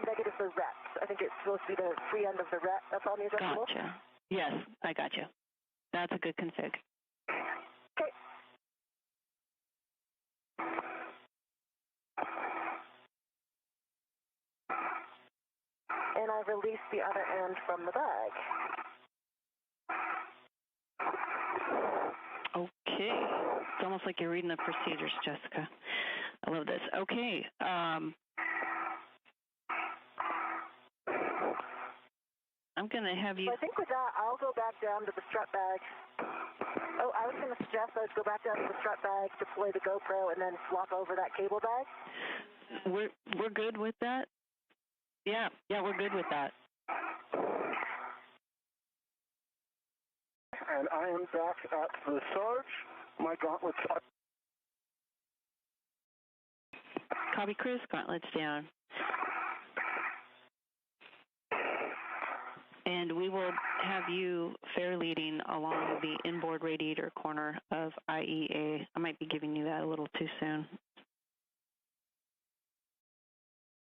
Negative the ret. I think it's supposed to be the free end of the ret that's on the adjustable. Gotcha. Yes, I gotcha. That's a good config. Okay. And I've released the other end from the bag. Okay. It's almost like you're reading the procedures, Jessica. I love this. Okay. I'm going to have you... So I think with that, I'll go back down to the strut bag. Oh, I was going to suggest I would go back down to the strut bag, deploy the GoPro, and then swap over that cable bag. We're good with that? Yeah, we're good with that. And I am back at the Sarge. My gauntlets are... Copy, Chris. Gauntlets down. And we will have you fair leading along the inboard radiator corner of IEA. I might be giving you that a little too soon.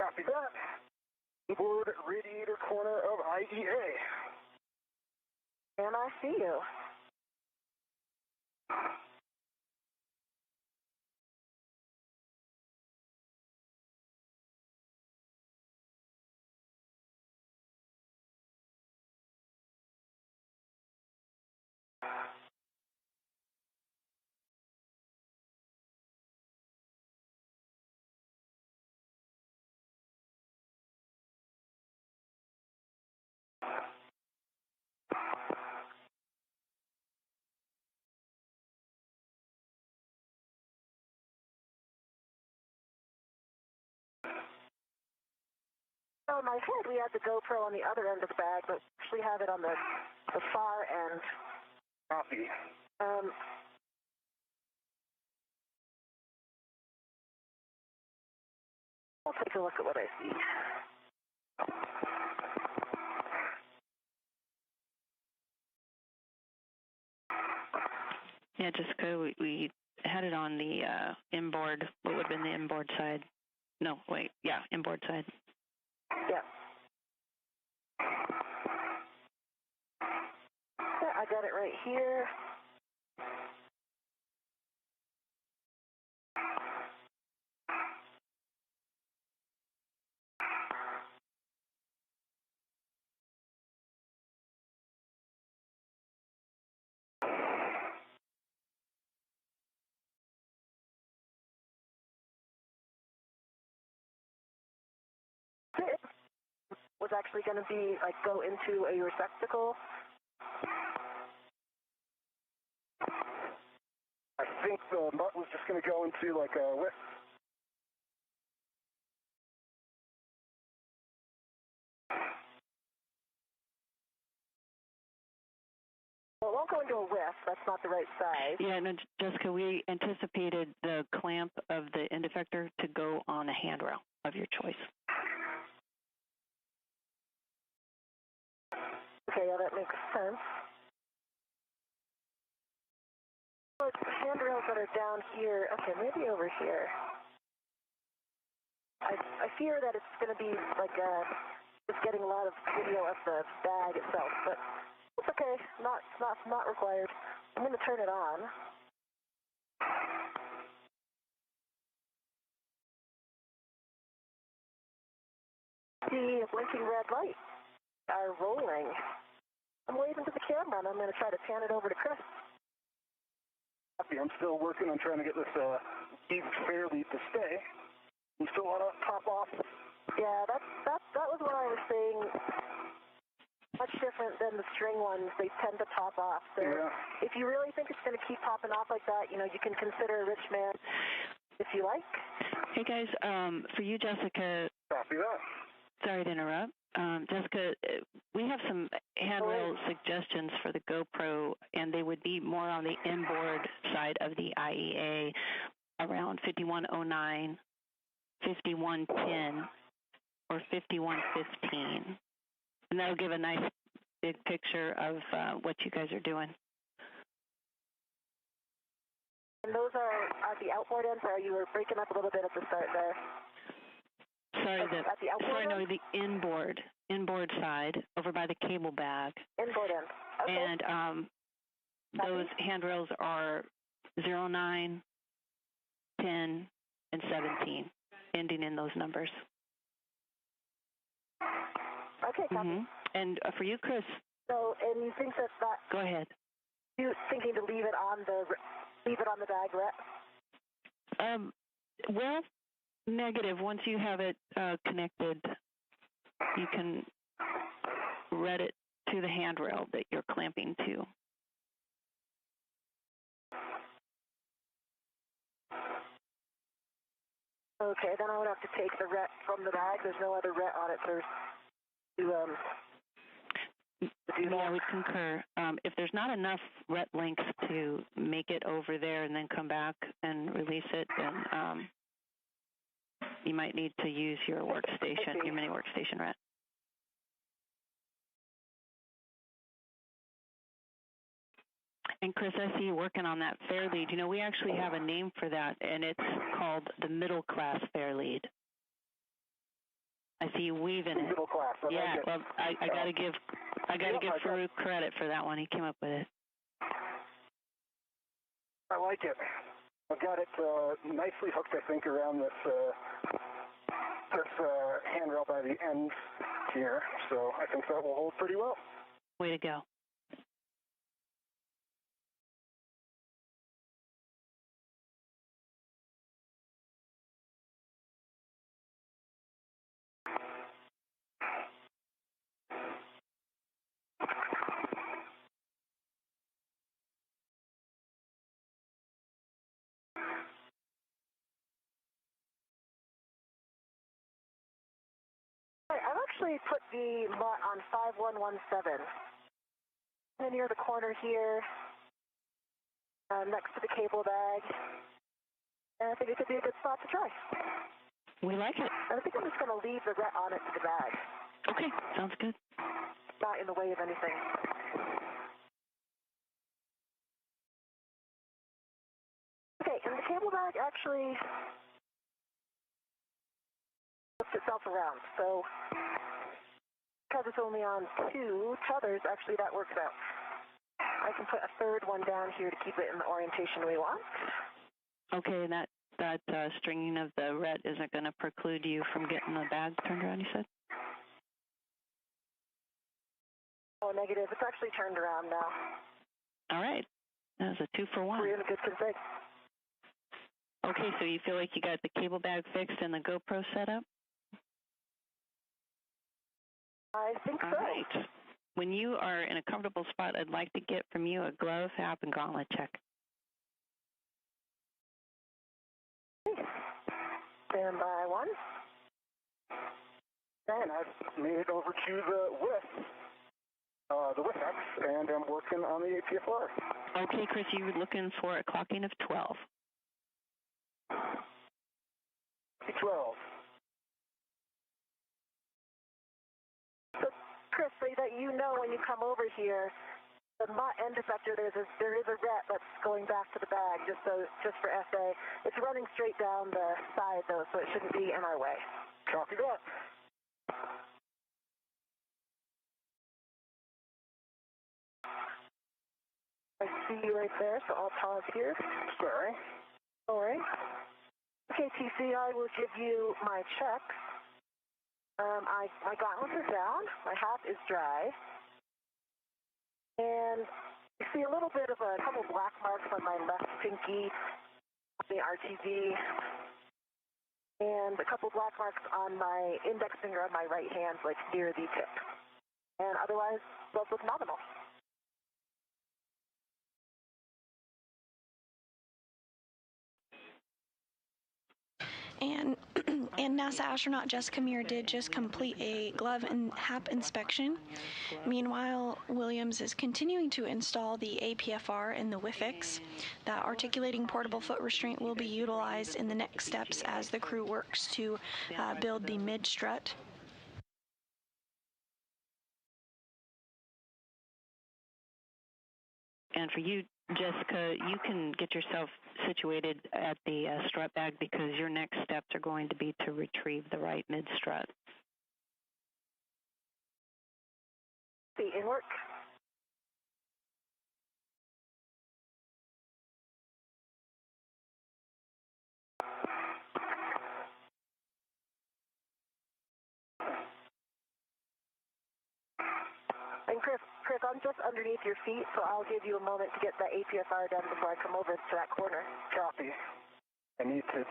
Copy that. Inboard radiator corner of IEA. And I see you. So in my head, we had the GoPro on the other end of the bag, but we have it on the far end. Copy. I'll take a look at what I see. Yeah, Jessica, we had it on the inboard, what would have been the inboard side. No, wait, yeah, inboard side. Yeah. Yeah, I got it right here. Was actually going to be like go into a receptacle. I think the nut was just going to go into like a whip. Well, it won't go into a whiff. That's not the right size. Yeah, no, Jessica, we anticipated the clamp of the end effector to go on a handrail of your choice. Okay, yeah, that makes sense. So it's the handrails that are down here. Okay, maybe over here. I fear that it's going to be like just getting a lot of video of the bag itself, but it's okay. Not required. I'm going to turn it on. See a blinking red light. Are rolling. I'm waving to the camera, and I'm going to try to pan it over to Chris. I'm still working on trying to get this lead fairly to stay. You still want to top off? Yeah, that was what I was saying. Much different different than the string ones. They tend to pop off. So if you really think it's going to keep popping off like that, you know, you can consider a rich man if you like. Hey guys, for you, Jessica. Copy that. Sorry to interrupt. Jessica, we have some handrail suggestions for the GoPro, and they would be more on the inboard side of the IEA, around 5109, 5110, or 5115. And that'll give a nice big picture of what you guys are doing. And those are at the outboard ends, or you were breaking up a little bit at the start there? The inboard side, over by the cable bag. Inboard end. Okay. And those handrails are 09, 10, and 17, ending in those numbers. Okay, copy. And for you, Chris. So, and you think that? Go ahead. You thinking to leave it on the bag, Rhett? Well, negative. Once you have it connected, you can red it to the handrail that you're clamping to. Okay, then I would have to take the ret from the bag. There's no other ret on it to do that. Yeah, we concur. If there's not enough ret links to make it over there and then come back and release it, then you might need to use your workstation, your mini workstation ret. And Chris, I see you working on that fair lead. You know, we actually have a name for that, and it's called the middle class fair lead. I see you weaving it. Middle class. Yeah, well, I gotta give Farouk credit for that one. He came up with it. I like it. I've got it nicely hooked, I think, around this handrail by the end here. So I think that will hold pretty well. Way to go. I've actually put the MUT on 5117. Near the corner here, next to the cable bag. And I think it could be a good spot to try. We like it. And I think I'm just going to leave the ret on it to the bag. Okay, sounds good. Not in the way of anything. Okay, and the cable bag actually flips itself around. So, because it's only on 2 tethers, actually that works out. I can put a third one down here to keep it in the orientation we want. Okay, and that stringing of the ret isn't going to preclude you from getting the bag turned around, you said? Oh, negative. It's actually turned around now. All right. That was a 2-for-1. We're in a good config. Okay, so you feel like you got the cable bag fixed and the GoPro set up? I think so. All right. When you are in a comfortable spot, I'd like to get from you a glove, hat, and gauntlet check. Stand by 1. And I've made it over to the WIF-X, and I'm working on the APFR. Okay, Chris, you were looking for a clocking of 12. 12. So, Chris, so that you know when you come over here, the MUT end effector, there is a ret that's going back to the bag, just for SA. It's running straight down the side, though, so it shouldn't be in our way. Copy that. I see you right there, so I'll pause here. Sorry. All right. Okay, TC, I will give you my check. My gauntlets are down. My hat is dry. And you see a little bit of a couple black marks on my left pinky, the RTV, and a couple black marks on my index finger on my right hand, like near the tip. And otherwise, those look nominal. And NASA astronaut Jessica Meir did just complete a glove and HAP inspection. Meanwhile, Williams is continuing to install the APFR and the WIFIX. That articulating portable foot restraint will be utilized in the next steps as the crew works to build the mid-strut. And for you, Jessica, you can get yourself situated at the strut bag because your next steps are going to be to retrieve the right mid-strut. Feet in work. And Chris, I'm just underneath your feet, so I'll give you a moment to get that APFR done before I come over to that corner. Copy. I need to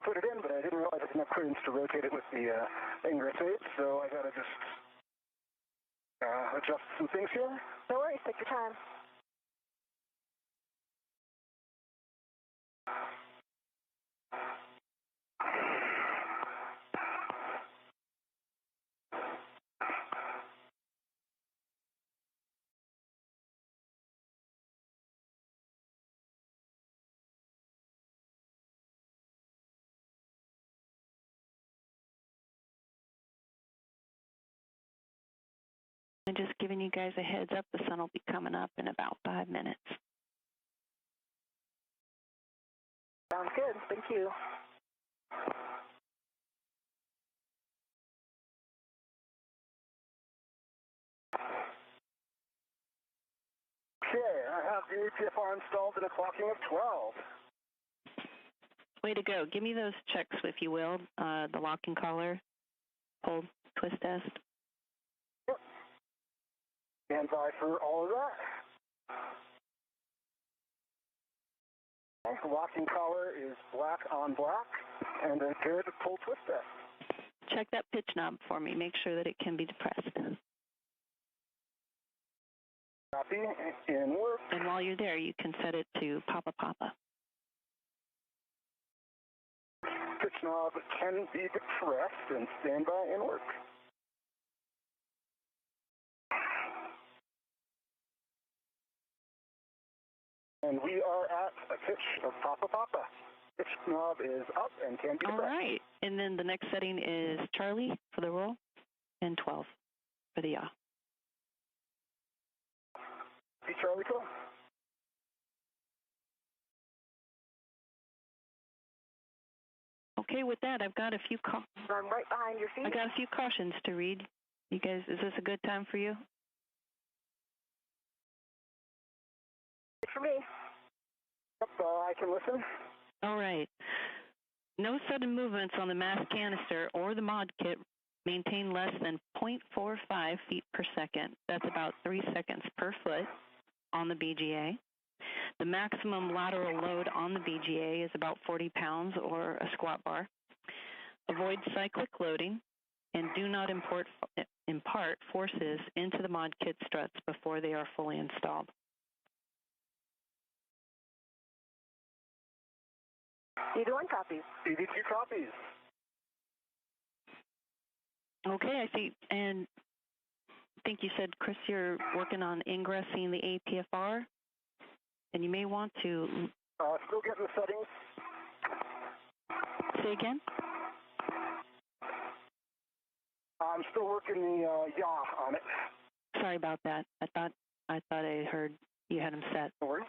put it in, but I didn't realize I didn't have clearance to rotate it with the ingress aid, so I gotta just adjust some things here. No worries, take your time. I'm just giving you guys a heads up, the sun will be coming up in about 5 minutes. Sounds good, thank you. Okay, I have the APFR installed in a clocking of 12. Way to go. Give me those checks, if you will. The locking collar, hold, twist test. Yep. Stand by for all of that. Okay, the locking collar is black on black, and a good pull twist test. Check that pitch knob for me. Make sure that it can be depressed. Copy, in work. And while you're there, you can set it to Papa Papa. Pitch knob can be depressed and stand by in work. And we are at a pitch of Papa Papa. Pitch knob is up and can be depressed. All right. And then the next setting is Charlie for the roll and 12 for the yaw. Hey, Charlie, cool. Okay, with that, I've got a few I'm right behind your feet. I got a few cautions to read. You guys, is this a good time for you? For me. Yep, I can listen. All right. No sudden movements on the mass canister or the mod kit maintain less than 0.45 feet per second. That's about 3 seconds per foot on the BGA. The maximum lateral load on the BGA is about 40 pounds or a squat bar. Avoid cyclic loading and do not impart forces into the mod kit struts before they are fully installed. ED1 copies. ED2 copies. Okay, I see. And I think you said, Chris, you're working on ingressing the APFR, and you may want to... Still getting the settings. Say again? I'm still working the yaw on it. Sorry about that. I thought I heard you had them set. No worries.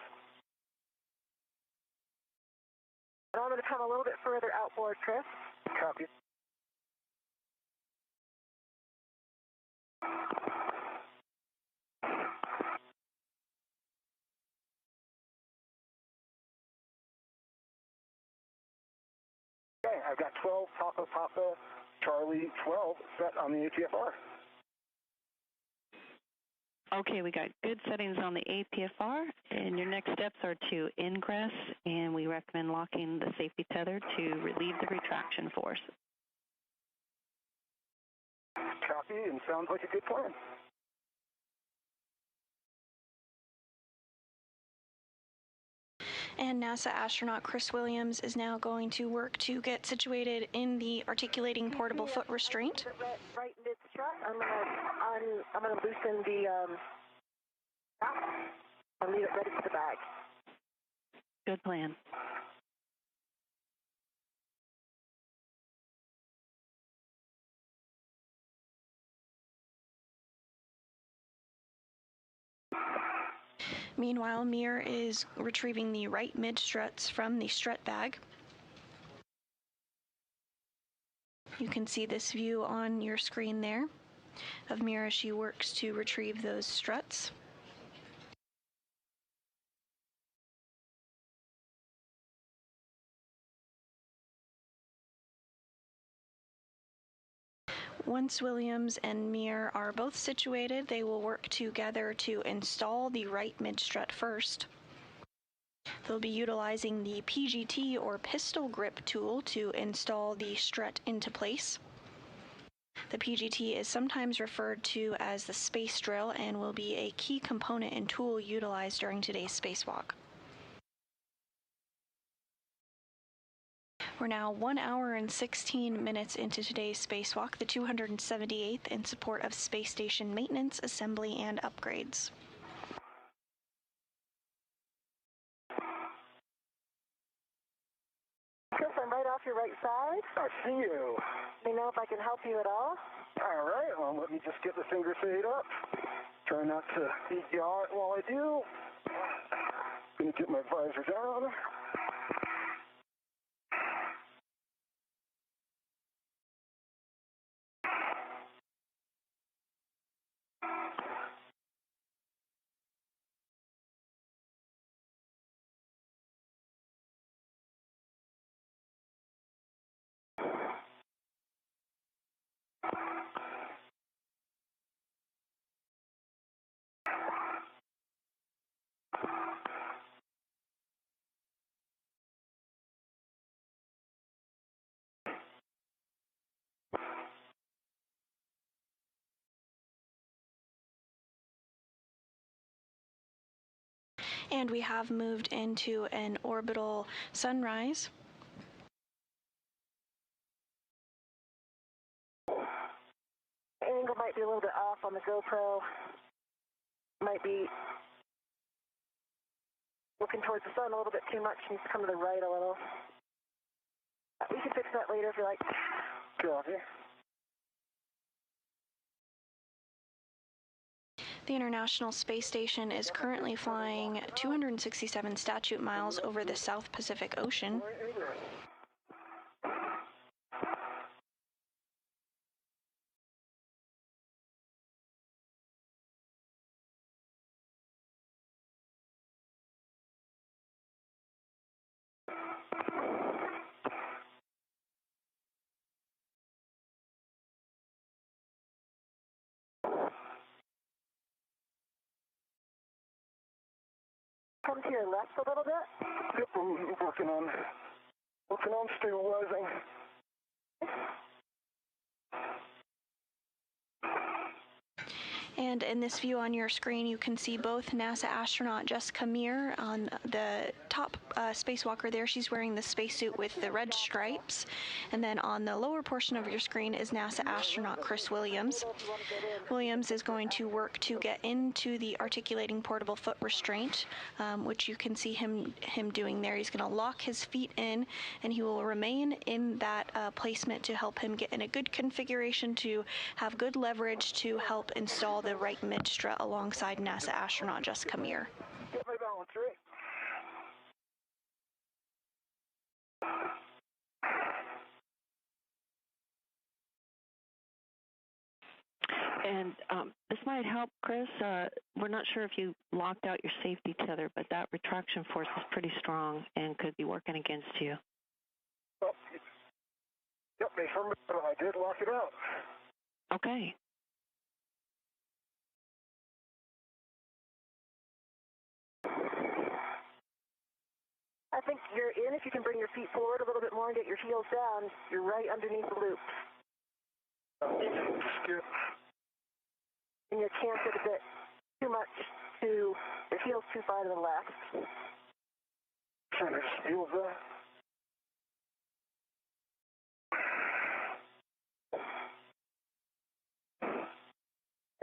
And I'm going to come a little bit further outboard, Chris. Copy. Okay, I've got 12 Papa Papa Charlie 12 set on the APFR. Okay, we got good settings on the APFR, and your next steps are to ingress, and we recommend locking the safety tether to relieve the retraction force. Copy. copy, and sounds like a good plan. And NASA astronaut Chris Williams is now going to work to get situated in the articulating portable foot restraint. Right mid-strut, I'm gonna loosen the I'll leave it ready for the bag. Good plan. Meanwhile, Meir is retrieving the right mid-struts from the strut bag. You can see this view on your screen there of Meir as she works to retrieve those struts. Once Williams and Meir are both situated, they will work together to install the right mid-strut first. They'll be utilizing the PGT or pistol grip tool to install the strut into place. The PGT is sometimes referred to as the space drill and will be a key component and tool utilized during today's spacewalk. We're now 1 hour and 16 minutes into today's spacewalk, the 278th in support of space station maintenance, assembly, and upgrades. Chris, I'm right off your right side. I see you. Let me know if I can help you at all. All right, well, let me just get the finger fade up. Try not to yaw it while I do. Gonna get my visor down. And we have moved into an orbital sunrise. Angle might be a little bit off on the GoPro. Might be looking towards the sun a little bit too much. Needs to come to the right a little. We can fix that later if you like. Copy. The International Space Station is currently flying 267 statute miles over the South Pacific Ocean. Come to your left a little bit. Yep, I'm working on stabilizing. And in this view on your screen, you can see both NASA astronaut Jessica Meir on the top spacewalker there. She's wearing the spacesuit with the red stripes. And then on the lower portion of your screen is NASA astronaut Chris Williams. Williams is going to work to get into the articulating portable foot restraint, which you can see him doing there. He's going to lock his feet in, and he will remain in that placement to help him get in a good configuration to have good leverage to help install the right mid-strut alongside NASA astronaut Jessica Meir. Get my balance right. And this might help, Chris. We're not sure if you locked out your safety tether, but that retraction force is pretty strong and could be working against you. Oh, yep, I did lock it out. Okay. I think you're in. If you can bring your feet forward a little bit more and get your heels down, you're right underneath the loop. and you're canted a bit too much to, your heel's too far to the left. Trying to just feel that.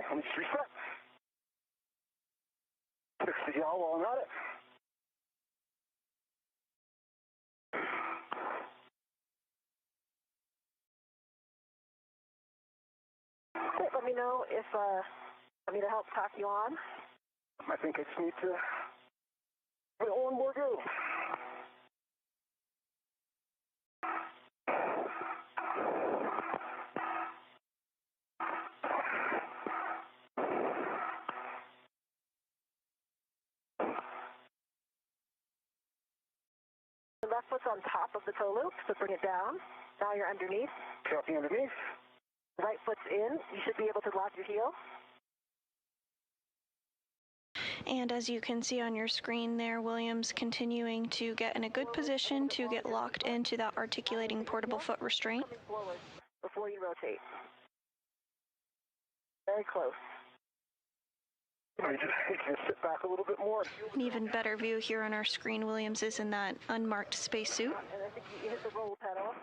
Let me just reset. Fix the yaw while I'm at it. Okay, let me know if want me to help tack you on. I think I just need to give it one more go. The left foot's on top of the toe loop, so bring it down. Now you're underneath. Copy underneath. Right foot's in. You should be able to lock your heel. And as you can see on your screen there, Williams continuing to get in a good position to get locked into that articulating portable foot restraint. Forward before you rotate. Very close. You just sit back a little bit more. An even better view here on our screen, Williams is in that unmarked spacesuit. And I think you hit the roll pedal.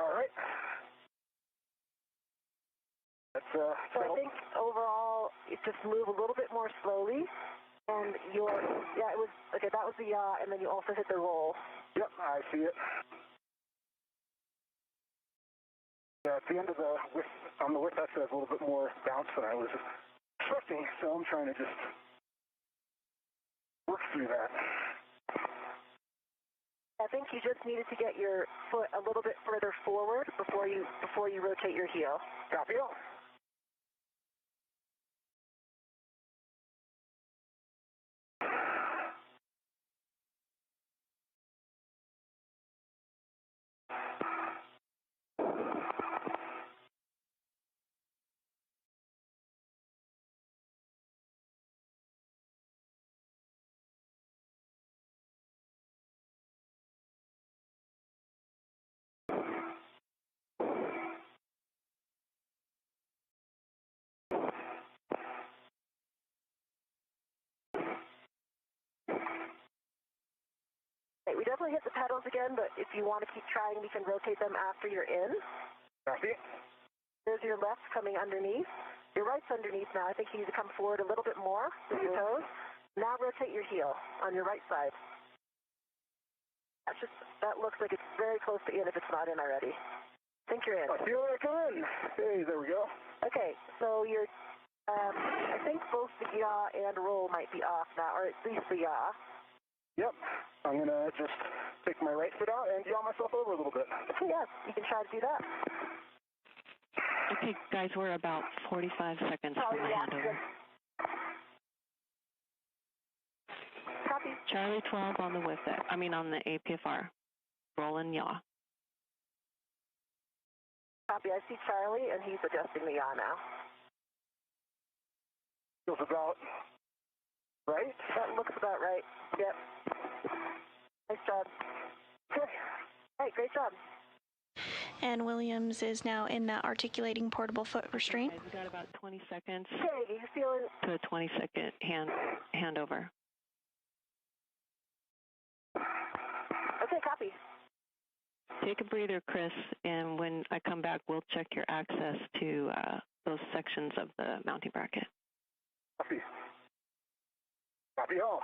All right. That's, so I think overall, it just move a little bit more slowly. And your, yeah, it was, okay, that was the yaw, and then you also hit the roll. Yep, I see it. Yeah, at the end of the width, on the width, that says a little bit more bounce than I was expecting, so I'm trying to just work through that. I think you just needed to get your foot a little bit further forward before you rotate your heel. Copy all. We definitely hit the pedals again, but if you want to keep trying, we can rotate them after you're in. Copy. There's your left coming underneath. Your right's underneath now. I think you need to come forward a little bit more with your toes. Now rotate your heel on your right side. That looks like it's very close to in if it's not in already. I think you're in. I feel like I'm in. Hey, there we go. Okay, so you're, I think both the yaw and roll might be off now, or at least the yaw. Yep. I'm going to just take my right foot out and yaw myself over a little bit. Yes, you can try to do that. Okay, guys, we're about 45 seconds from the handover. Copy. Charlie 12 on the width, on the APFR. Roll and yaw. Copy. I see Charlie, and he's adjusting the yaw now. Feels about right? That looks about right. Yep. Nice job. Okay. All right, great job. And Williams is now in that articulating portable foot restraint. We've got about 20 seconds Okay, you feeling? to a 20-second handover. Okay, copy. Take a breather, Chris, and when I come back, we'll check your access to those sections of the mounting bracket. Copy. Copy all.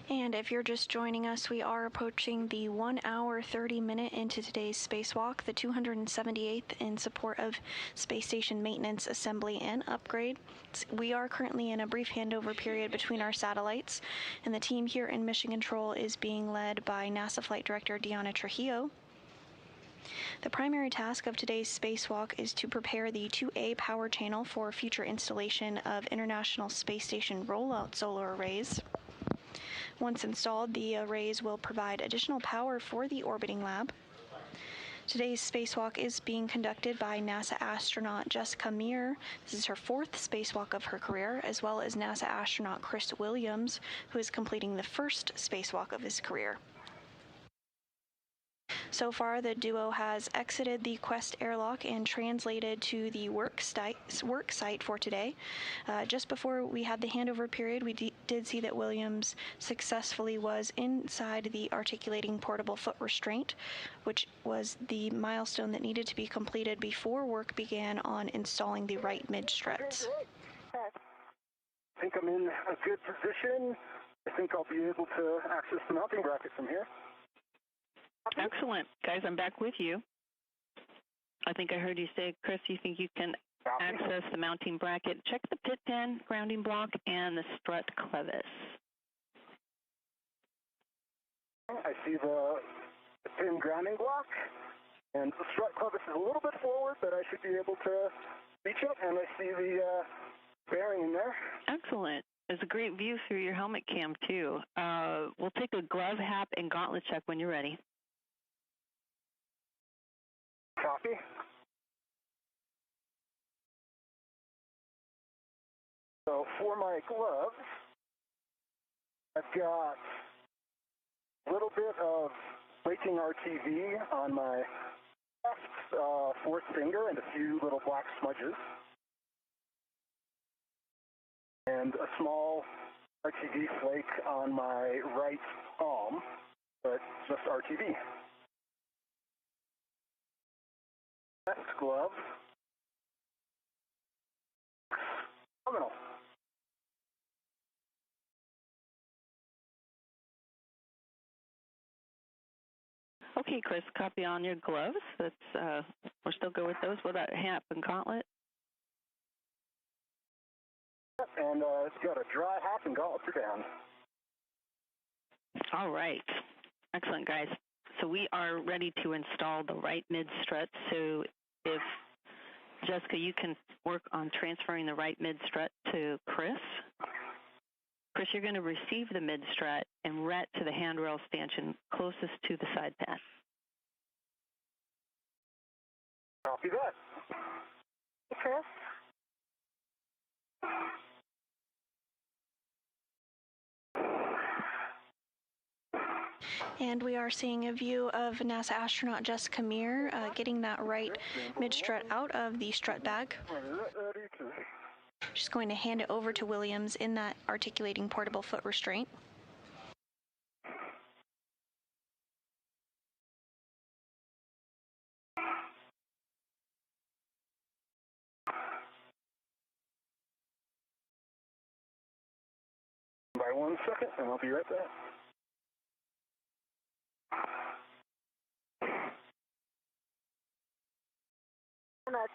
And if you're just joining us, we are approaching the 1 hour, 30 minute into today's spacewalk, the 278th in support of space station maintenance, assembly, and upgrade. We are currently in a brief handover period between our satellites, and the team here in Mission Control is being led by NASA Flight Director Deanna Trujillo. The primary task of today's spacewalk is to prepare the 2A power channel for future installation of International Space Station rollout solar arrays. Once installed, the arrays will provide additional power for the orbiting lab. Today's spacewalk is being conducted by NASA astronaut Jessica Meir. This is her 4th spacewalk of her career, as well as NASA astronaut Chris Williams, who is completing the 1st spacewalk of his career. So far, the duo has exited the Quest airlock and translated to the work site for today. Just before we had the handover period, we did see that Williams successfully was inside the articulating portable foot restraint, which was the milestone that needed to be completed before work began on installing the right mid-struts. I think I'm in a good position. I think I'll be able to access the mounting bracket from here. Excellent. Guys, I'm back with you. I think I heard you say, Chris, you think you can access the mounting bracket. Check the pit pin, grounding block, and the strut clevis. I see the pin grounding block, and the strut clevis is a little bit forward, but I should be able to reach it, and I see the bearing in there. Excellent. There's a great view through your helmet cam, too. We'll take a glove, hat, and gauntlet check when you're ready. Copy. So for my gloves, I've got a little bit of braking RTV on my left fourth finger and a few little black smudges. And a small RTV flake on my right palm, but just RTV. Next glove. Terminal. Okay, Chris, copy on your gloves. That's we're still good with those. What about hat and gauntlet? And it's got a dry hat and gauntlets are down. All right. Excellent, guys. So we are ready to install the right mid-strut. So if, Jessica, you can work on transferring the right mid-strut to Chris. Chris, you're going to receive the mid-strut and ret to the handrail stanchion closest to the side pad. Copy that. Chris? And we are seeing a view of NASA astronaut Jessica Meir getting that right mid-strut out of the strut bag. She's going to hand it over to Williams in that articulating portable foot restraint. By 1 second, and I'll be right back.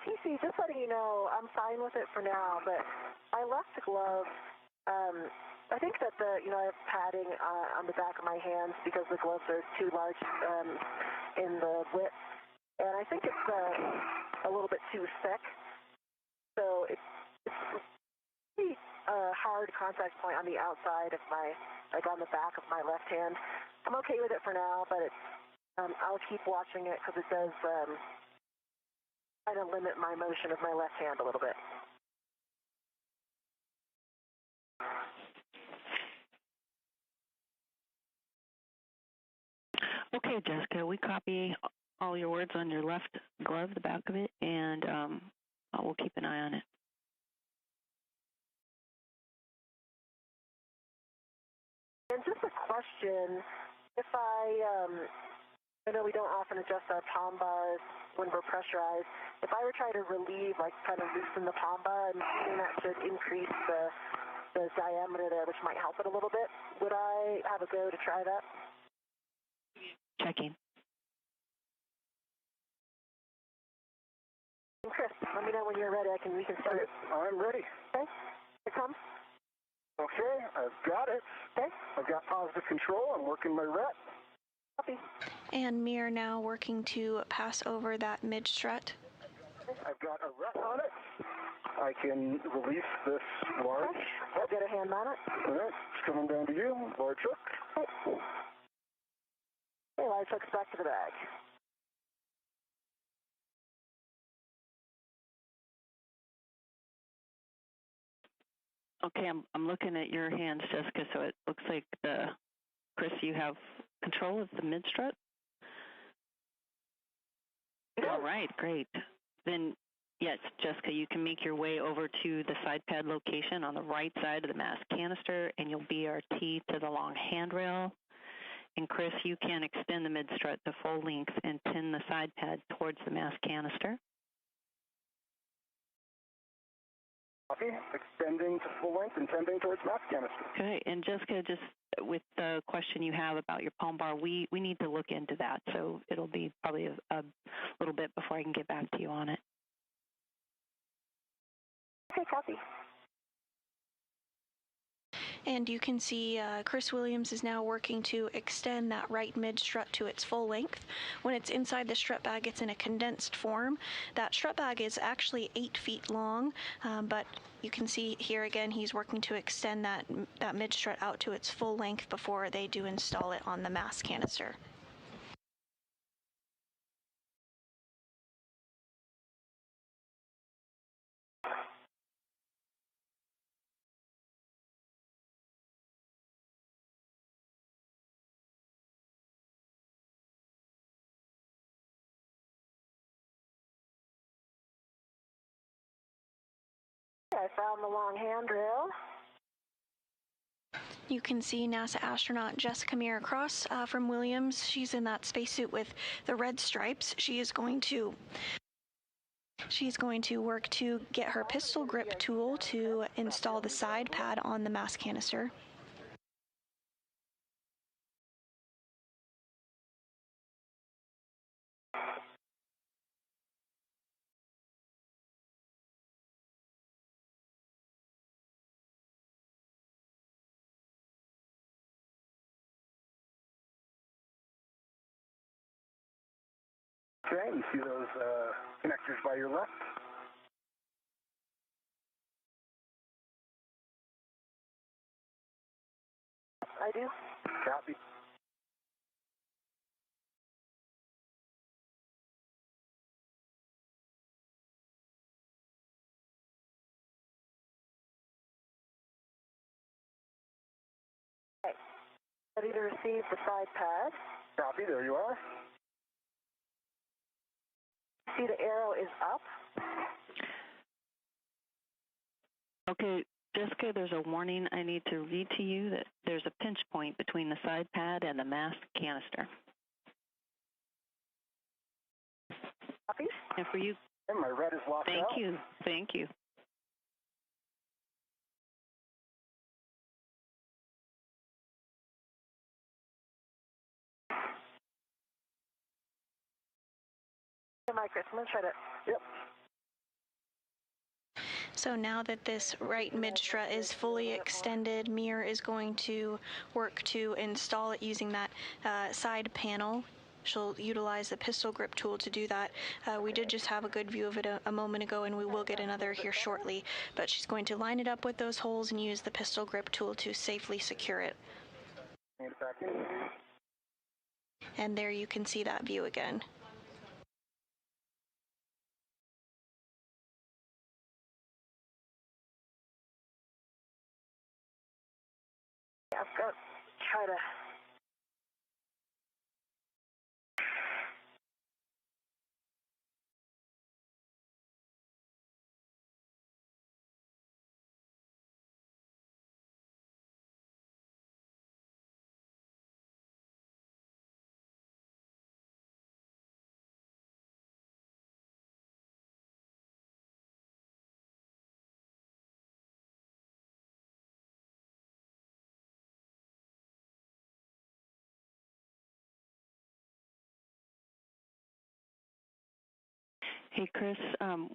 TC, just letting you know, I'm fine with it for now, but I left the glove. I think that I have padding on the back of my hands because the gloves are too large in the width, and I think it's a little bit too thick. So it's pretty hard contact point on the outside of on the back of my left hand. I'm okay with it for now, but I'll keep watching it because it does kind of limit my motion of my left hand a little bit. Okay, Jessica, we copy all your words on your left glove, the back of it, and we'll keep an eye on it. And just a question, if I know we don't often adjust our palm bars when we're pressurized. If I were trying to relieve, kind of loosen the palm bar, I'm assuming that should increase the diameter there, which might help it a little bit. Would I have a go to try that? Checking. Chris, let me know when you're ready. We can start. I'm ready. Okay. Here it comes. Okay, I've got it. Okay. I've got positive control. I'm working my ret. Copy. And Meir now working to pass over that mid-strut. I've got a ret on it. I can release this large. Okay. I'll get a hand on it. All right, it's coming down to you. Large hook. Okay, large hook's back to the bag. Okay, I'm looking at your hands, Jessica, so it looks like, Chris, you have control of the mid-strut? All right, great. Then, yes, Jessica, you can make your way over to the side pad location on the right side of the mass canister, and you'll BRT to the long handrail. And Chris, you can extend the mid-strut to full length and pin the side pad towards the mass canister. Copy. Extending to full length and tending towards mass canister. Okay, and Jessica, just with the question you have about your palm bar, we need to look into that, so it'll be probably a little bit before I can get back to you on it. Okay, copy. And you can see Chris Williams is now working to extend that right mid-strut to its full length. When it's inside the strut bag, it's in a condensed form. That strut bag is actually 8 feet long, but you can see here again he's working to extend that mid-strut out to its full length before they do install it on the mass canister. I found the long handrail. You can see NASA astronaut Jessica Meir across from Williams. She's in that spacesuit with the red stripes. She's going to work to get her pistol grip tool to install the side pad on the mass canister. Okay, you see those connectors by your left? I do. Copy. Okay. Ready to receive the side pad. Copy, there you are. See the arrow is up. Okay, Jessica, there's a warning I need to read to you that there's a pinch point between the side pad and the mass canister. Copy. And for you, And my red is locked out. Thank you. Hey, Mike, I'm going to try to... Yep. So now that this right mid-strut is fully extended, Meir is going to work to install it using that side panel. She'll utilize the pistol grip tool to do that. We did just have a good view of it a moment ago, and we will get another here shortly. But she's going to line it up with those holes and use the pistol grip tool to safely secure it. And there you can see that view again. I've got to try to... Hey, Chris,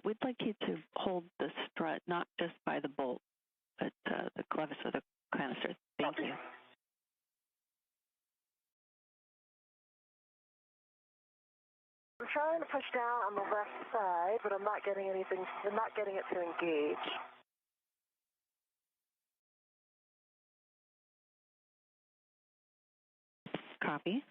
we'd like you to hold the strut not just by the bolt, but the clevis of the canister. Thank you. I'm trying to push down on the left side, but I'm not getting anything. I'm not getting it to engage. Copy.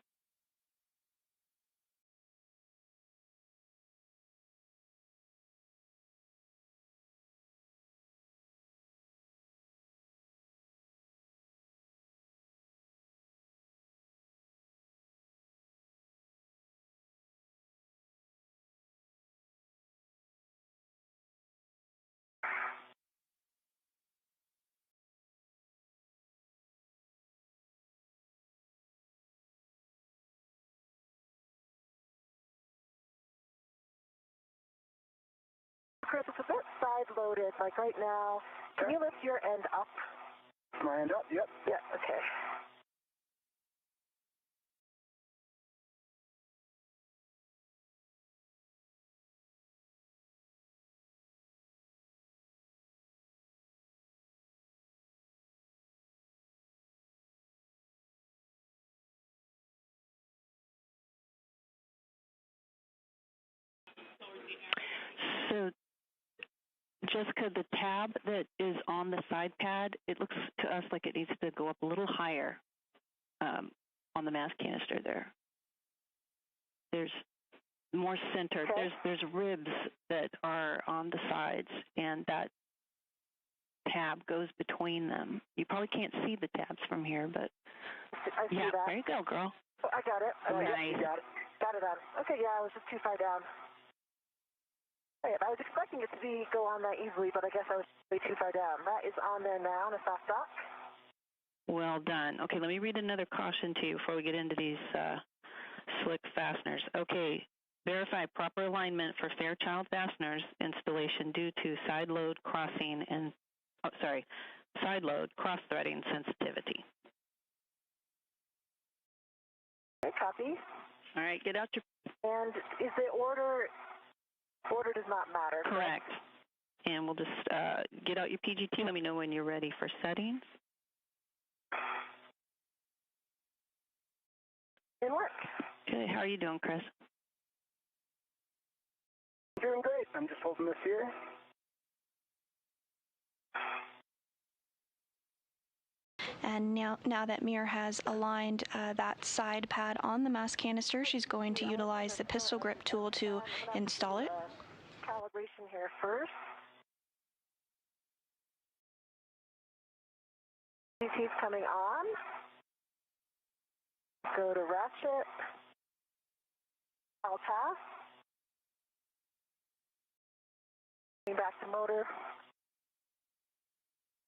Chris, it's a bit side-loaded, like right now. Can you lift your end up? My end up? Yep. Yeah, okay. So, Jessica, the tab that is on the side pad, it looks to us like it needs to go up a little higher on the mass canister there. There's more centered. Okay. There's ribs that are on the sides, and that tab goes between them. You probably can't see the tabs from here, but I see that. There you go, girl. Oh, I got it. Nice. Got it on. Okay, yeah, I was just too far down. I was expecting it to go on that easily, but I guess I was way too far down. That is on there now in a soft dock. Well done. Okay, let me read another caution to you before we get into these slick fasteners. Okay, verify proper alignment for Fairchild fasteners installation due to side load crossing and, side load cross-threading sensitivity. Okay, copy. All right, get out your... And is the order does not matter? Correct. And we'll just get out your PGT. Let me know when you're ready for settings. In work. Okay, how are you doing, Chris? Doing great. I'm just holding this here. And now that Meir has aligned that side pad on the mass canister, she's going to utilize the pistol grip tool to install it. Calibration here first. PGT's coming on. Go to ratchet. All pass. Back to motor.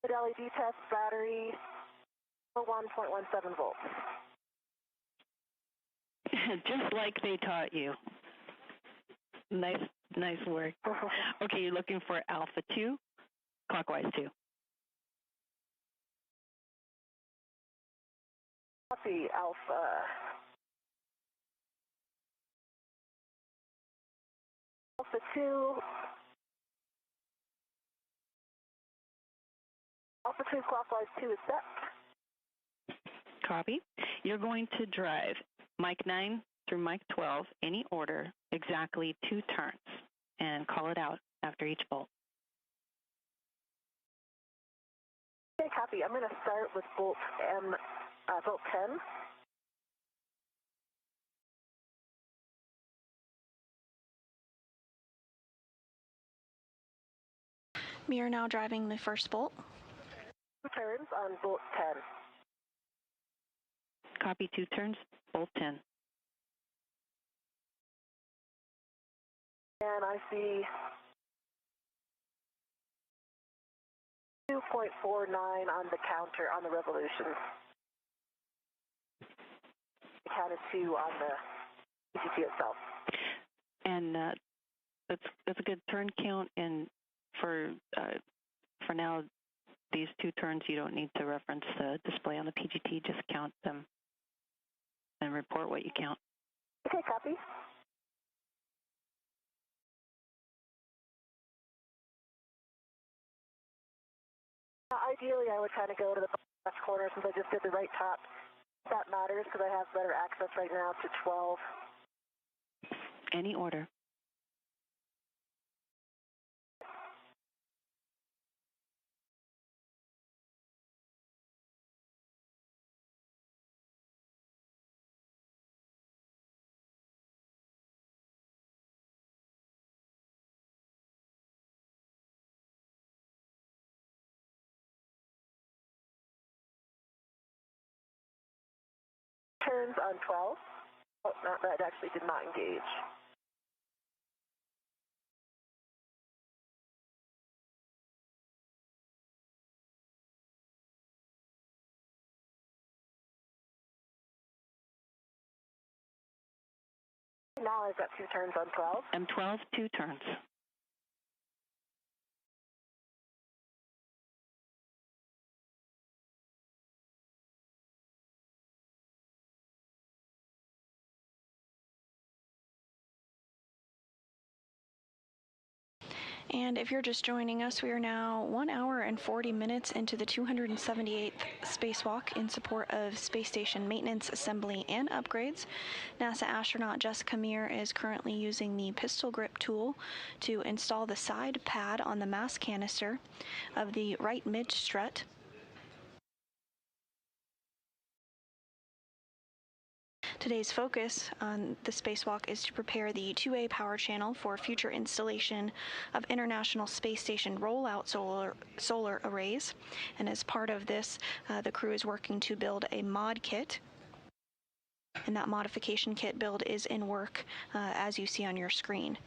The LED test battery for 1.17 volts. Just like they taught you. Nice work. Okay, you're looking for alpha 2, clockwise 2. Copy, alpha. Alpha 2. Alpha 2 clockwise 2 is set. Copy. You're going to drive mic 9 through mic 12, any order, exactly 2 turns, and call it out after each bolt. Okay, copy. I'm going to start with bolt 10. Meir now driving the first bolt. 2 turns on bolt 10. Copy, 2 turns, bolt 10. And I see 2.49 on the counter on the revolution. I counted 2 on the PGT itself. And that's a good turn count, and for now, these 2 turns, you don't need to reference the display on the PGT, just count them and report what you count. Okay, copy. Ideally, I would kind of go to the left corner since I just did the right top. That matters because I have better access right now to 12. Any order. Turns on 12. Oh, that actually did not engage. Now I've got 2 turns on 12. M12, 2 turns. And if you're just joining us, we are now 1 hour and 40 minutes into the 278th spacewalk in support of space station maintenance, assembly, and upgrades. NASA astronaut Jessica Meir is currently using the pistol grip tool to install the side pad on the mass canister of the right mid strut. Today's focus on the spacewalk is to prepare the 2A power channel for future installation of International Space Station rollout solar arrays. And as part of this, the crew is working to build a mod kit. And that modification kit build is in work, as you see on your screen.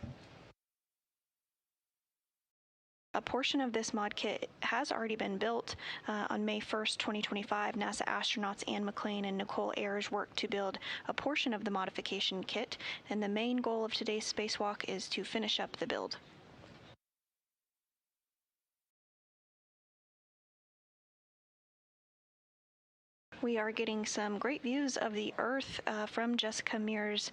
A portion of this mod kit has already been built. On May 1st, 2025, NASA astronauts Anne McClain and Nicole Ayers worked to build a portion of the modification kit, and the main goal of today's spacewalk is to finish up the build. We are getting some great views of the Earth from Jessica Meir's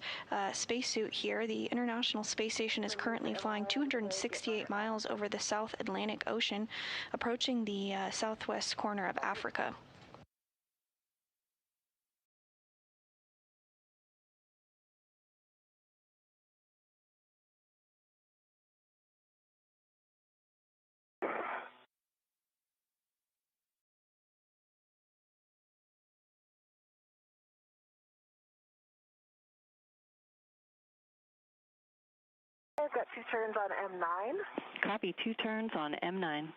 spacesuit here. The International Space Station is currently flying 268 miles over the South Atlantic Ocean, approaching the southwest corner of Africa. I've got 2 turns on M9. Copy, 2 turns on M9.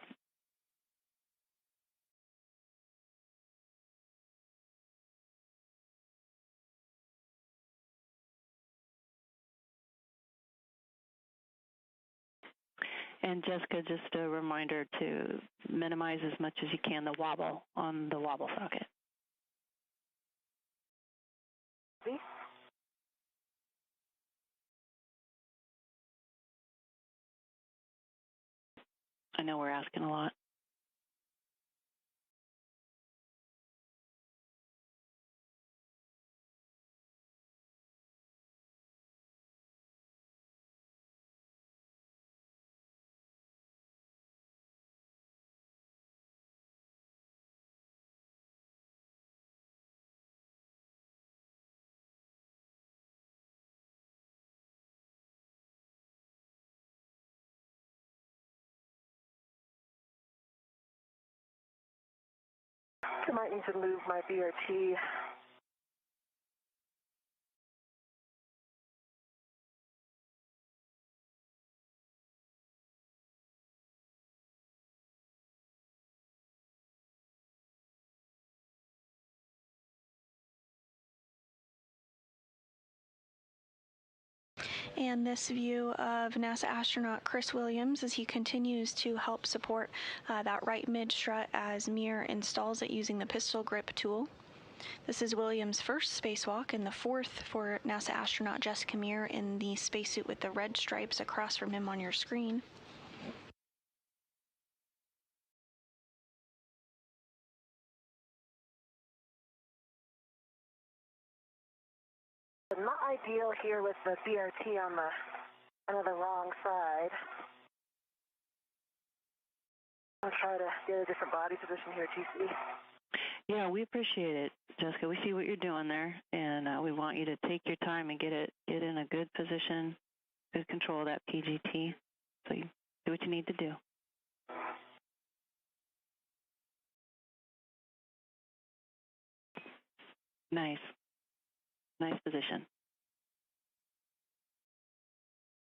And Jessica, just a reminder to minimize as much as you can the wobble on the wobble socket. See? I know we're asking a lot. I might need to move my BRT. And this view of NASA astronaut Chris Williams as he continues to help support that right mid strut as Meir installs it using the pistol grip tool. This is Williams' first spacewalk and the 4th for NASA astronaut Jessica Meir in the spacesuit with the red stripes across from him on your screen. Not ideal here with the BRT on the wrong side. I'll try to get a different body position here, TC. Yeah, we appreciate it, Jessica. We see what you're doing there, and we want you to take your time and get in a good position, good control of that PGT. So you do what you need to do. Nice. Nice position.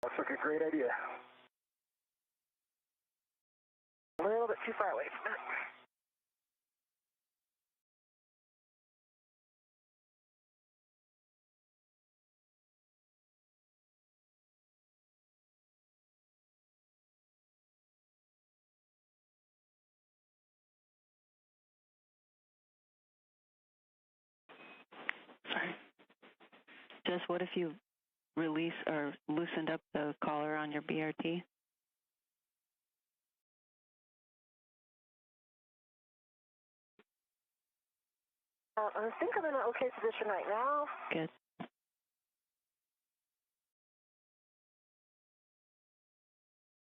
Looks like a great idea. A little bit too far away from it. Sorry. Just what if you release or loosened up the collar on your BRT? I think I'm in an okay position right now. Good.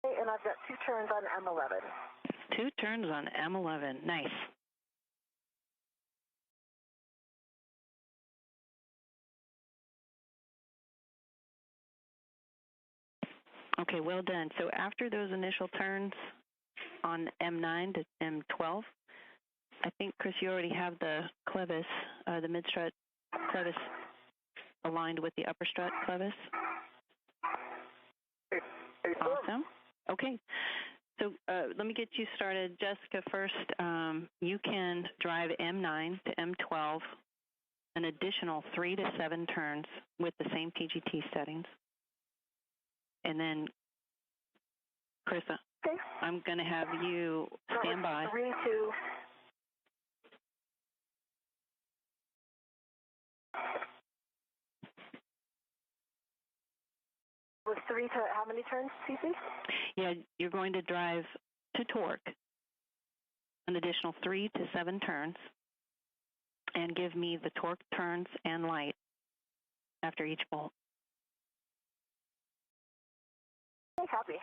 And and I've got 2 turns on M11. 2 turns on M11. Nice. Okay, well done. So after those initial turns on M9 to M12, I think, Chris, you already have the clevis, the mid-strut clevis aligned with the upper strut clevis. Awesome. Okay. So let me get you started. Jessica, first, you can drive M9 to M12 an additional 3 to 7 turns with the same PGT settings. And then, Chris, okay. I'm going to have you stand by. 3 to... Was 3 to how many turns, CC? Yeah, you're going to drive to torque an additional 3 to 7 turns and give me the torque turns and light after each bolt. Okay, copy.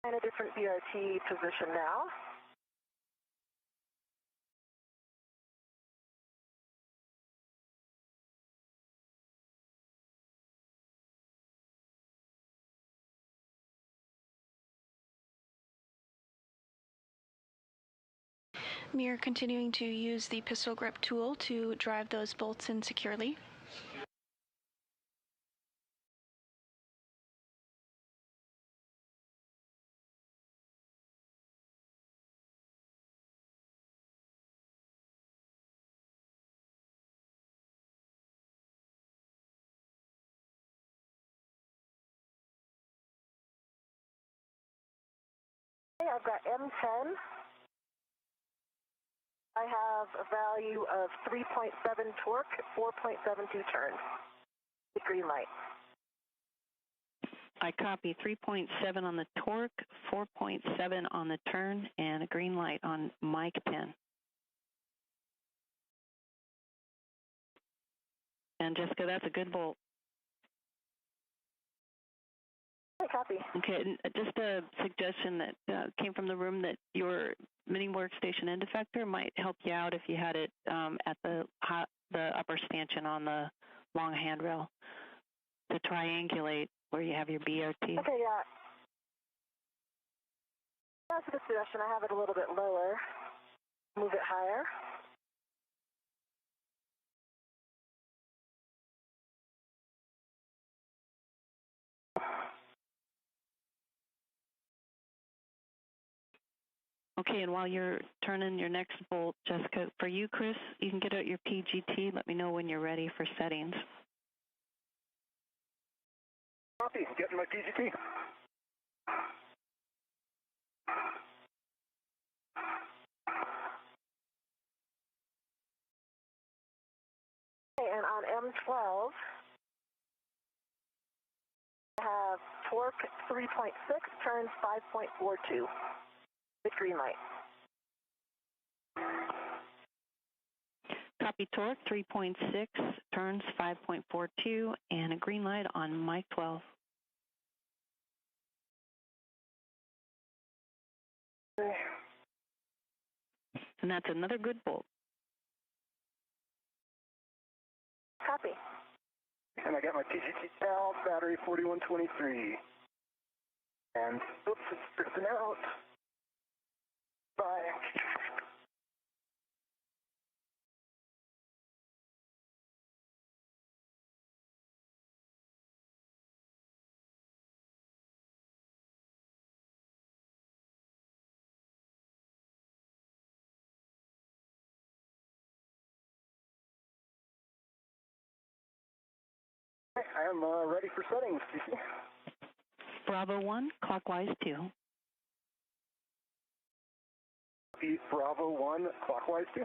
And a different BRT position now. Meir continuing to use the pistol grip tool to drive those bolts in securely. Okay, I've got M10. I have a value of 3.7 torque, 4.72 turns. The green light. I copy 3.7 on the torque, 4.7 on the turn, and a green light on mic 10. And Jessica, that's a good bolt. Okay, copy. Okay, and just a suggestion that came from the room that your mini workstation end effector might help you out if you had it at the upper stanchion on the long handrail to triangulate where you have your BRT. Okay, yeah. That's a good suggestion. I have it a little bit lower. Move it higher. Okay, and while you're turning your next bolt, Jessica, for you, Chris, you can get out your PGT. Let me know when you're ready for settings. Copy. Getting my PGT. Okay, and on M12, I have torque 3.6, turns 5.42. The green light. Copy torque 3.6, turns 5.42, and a green light on mic 12. And that's another good bolt. Copy. And I got my PGT down, battery 4123. And, oops, it's drifting out. Bye. I am ready for settings, CC. Bravo 1, clockwise 2. Bravo 1, clockwise 2.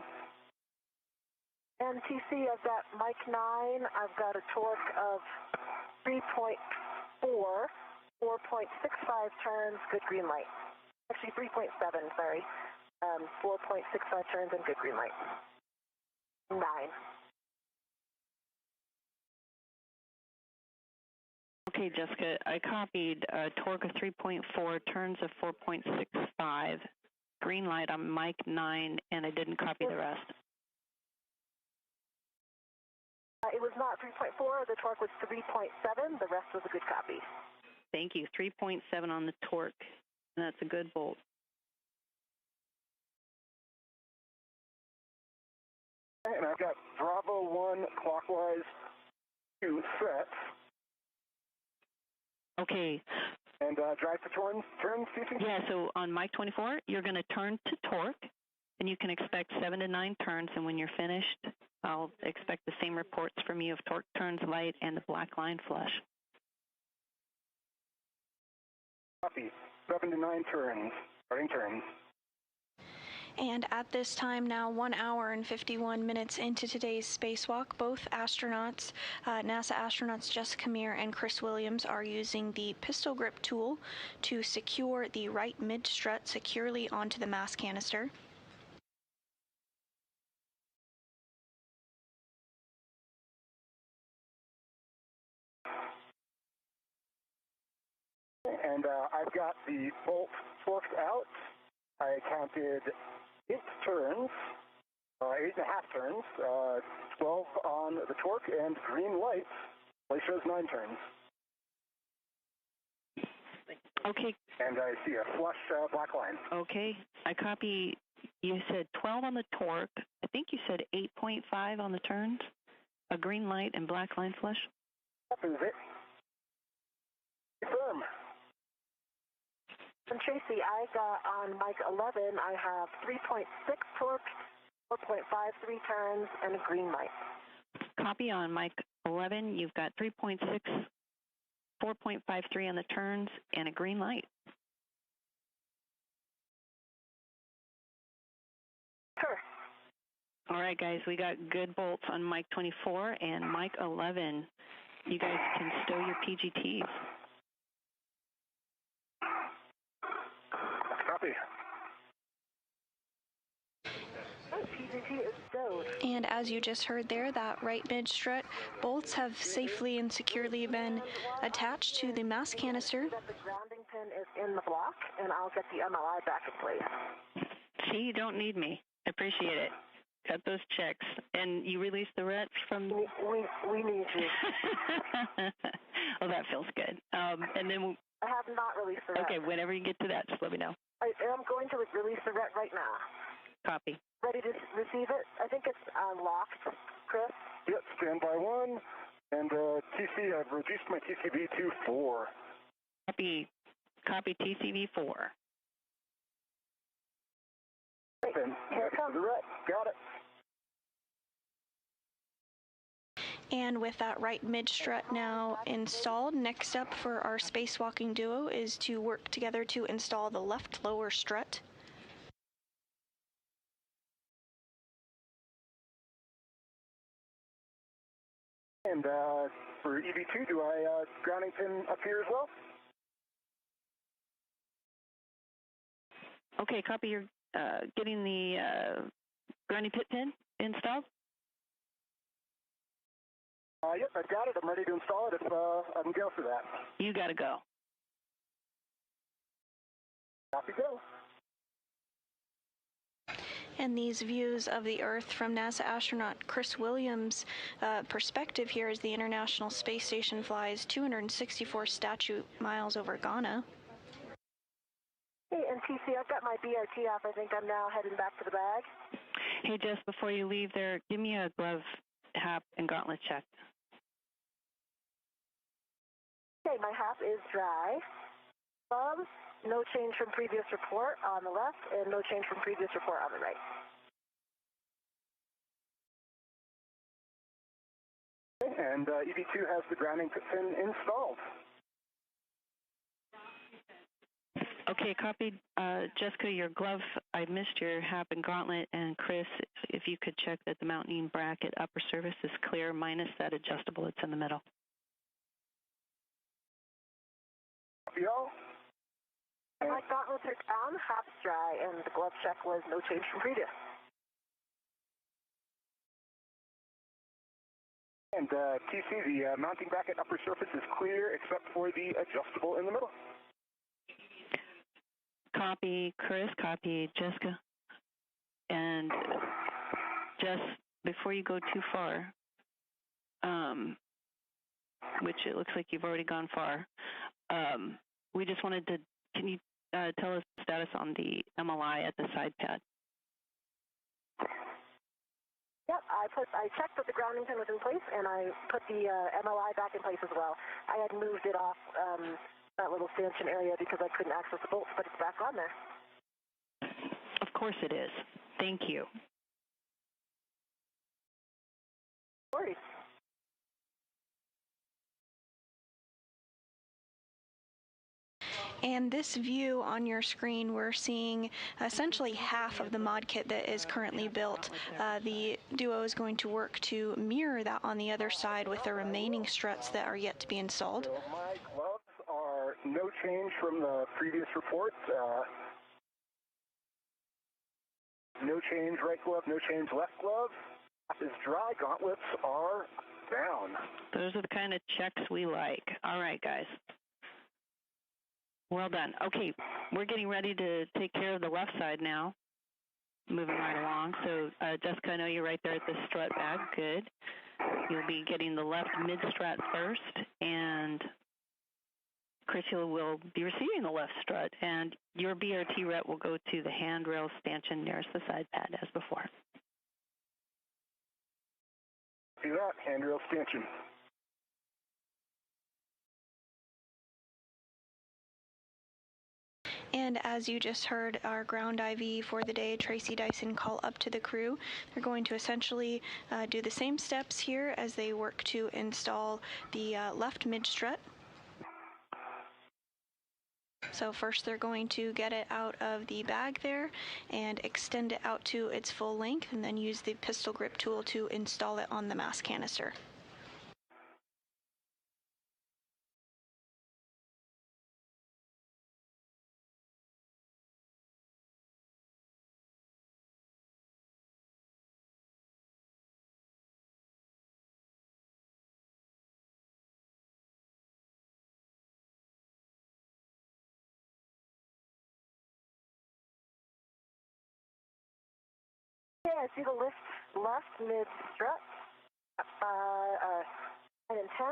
And TC, I've got mic 9. I've got a torque of 3.4, 4.65 turns, good green light. Actually, 3.7, sorry. 4.65 turns and good green light. 9. Okay, Jessica, I copied torque of 3.4, turns of 4.65, green light on Mike 9, and I didn't copy the rest. It was not 3.4. The torque was 3.7. The rest was a good copy. Thank you. 3.7 on the torque, and that's a good bolt. And I've got Bravo 1 clockwise 2 sets. Okay. And drive to turns, CC? Yeah, so on Mike 24, you're going to turn to torque, and you can expect 7 to 9 turns, and when you're finished, I'll expect the same reports from you of torque turns light and the black line flush. Copy. 7 to 9 turns, starting turns. And at this time now, 1 hour and 51 minutes into today's spacewalk, both astronauts, NASA astronauts Jessica Meir and Chris Williams, are using the pistol grip tool to secure the right mid-strut securely onto the mass canister. And I've got the bolt forks out. I counted 8 turns, 8.5 turns, 12 on the torque, and green light. Play shows 9 turns. Okay. And I see a flush black line. Okay. I copy, you said 12 on the torque. I think you said 8.5 on the turns, a green light and black line flush. That is it. Confirm. And Tracy, I got on Mike 11, I have 3.6 torque, 4.53 turns, and a green light. Copy on Mike 11, you've got 3.6, 4.53 on the turns, and a green light. Sure. All right, guys, we got good bolts on Mike 24 and Mike 11. You guys can stow your PGTs. Copy. PGT is stowed. And as you just heard there, that right mid-strut bolts have safely and securely been attached to the mass canister. The grounding pin is in the block, and I'll get the MLI back in place. See, you don't need me. I appreciate it. Cut those checks. And you released the rest from... We need you. Well, that feels good. And then... I have not released the ret. Okay, whenever you get to that, just let me know. I am going to release the ret right now. Copy. Ready to receive it? I think it's locked, Chris. Yep, standby 1. And TC, I've reduced my TCV to 4. Copy TCV 4. Here it comes. The ret. Got it. And with that right mid-strut now installed, next up for our spacewalking duo is to work together to install the left lower strut. And for EV2, do I grounding pin up here as well? Okay, copy. You're getting the grounding pit pin installed? Yep, I've got it. I'm ready to install it if I can go for that. You got to go. Copy, go. And these views of the Earth from NASA astronaut Chris Williams' perspective here as the International Space Station flies 264 statute miles over Ghana. Hey, and TC, I've got my BRT off. I think I'm now heading back to the bag. Hey, Jess, before you leave there, give me a glove, hap, and gauntlet check. Okay, my hap is dry. Gloves, no change from previous report on the left, and no change from previous report on the right. And EV2 has the grounding pin installed. Okay, copied. Jessica, your glove, I missed your hap and gauntlet. And Chris, if you could check that the mounting bracket upper surface is clear, minus that adjustable that's in the middle. Copy all. My gauntlets are down, hap's dry, and the glove check was no change from previous. And TC, the mounting bracket upper surface is clear except for the adjustable in the middle. Copy, Chris, copy, Jessica. And just before you go too far, which it looks like you've already gone far, we just wanted to, can you tell us the status on the MLI at the side pad? Yep, I checked that the grounding pin was in place, and I put the MLI back in place as well. I had moved it off that little stanchion area because I couldn't access the bolts, but it's back on there. Of course it is. Thank you. No worries. And this view on your screen, we're seeing essentially half of the mod kit that is currently built. The Duo is going to work to mirror that on the other side with the remaining struts that are yet to be installed. So my gloves are no change from the previous reports. No change right glove, no change left glove. Is dry, gauntlets are down. Those are the kind of checks we like. All right, guys. Well done. Okay, we're getting ready to take care of the left side now. Moving right along. So, Jessica, I know you're right there at the strut bag. Good. You'll be getting the left mid-strut first, and Chris will be receiving the left strut, and your BRT ret will go to the handrail stanchion nearest the side pad as before. See that, handrail stanchion. And as you just heard our ground IV for the day, Tracy Dyson, call up to the crew. They're going to essentially do the same steps here as they work to install the left mid strut. So first they're going to get it out of the bag there and extend it out to its full length, and then use the pistol grip tool to install it on the mass canister. Okay, I see the lift left mid strut. 9 and 10.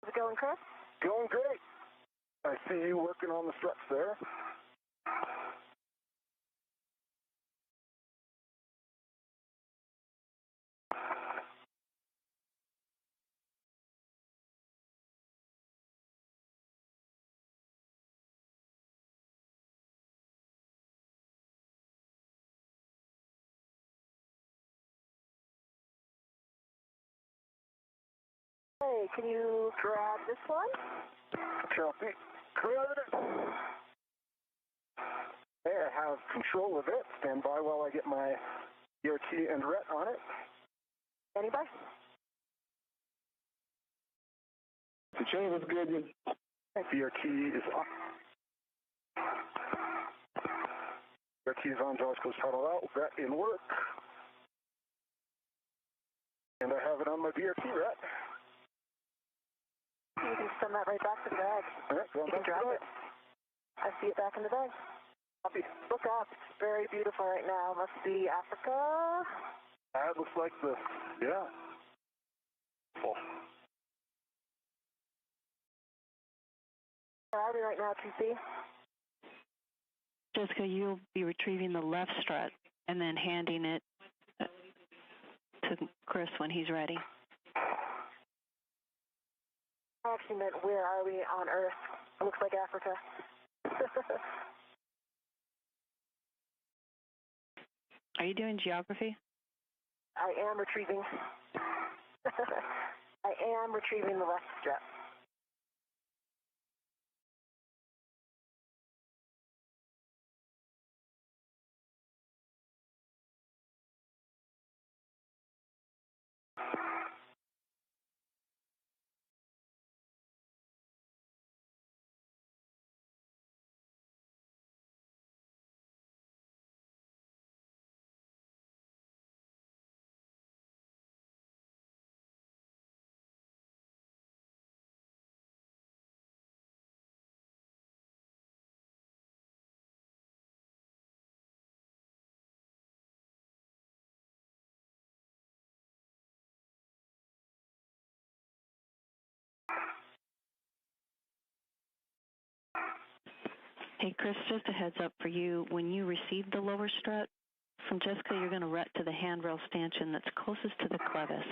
How's it going, Chris? Going great. I see you working on the struts there. Hey, can you grab this one? Copy. Credit. Hey, I have control of it. Stand by while I get my BRT and ret on it. Anybody? The chain is good. BRT is on. BRT is on, jaws closed, throttle out. Ret in work. And I have it on my BRT ret. You can send that right back to the bag. All right, You can drop it. I see it back in the bag. Copy. Look up. It's very beautiful right now. Must be Africa. That looks like the, yeah. Full. Where are we right now, TC? Jessica, you'll be retrieving the left strut and then handing it to Chris when he's ready. I actually meant, where are we on Earth? It looks like Africa. Are you doing geography? I am retrieving. I am retrieving the left strap. Hey, Chris, just a heads up for you. When you receive the lower strut from Jessica, you're going to rut to the handrail stanchion that's closest to the clevis.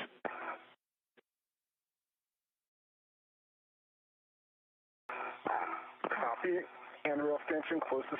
Copy. Handrail stanchion closest to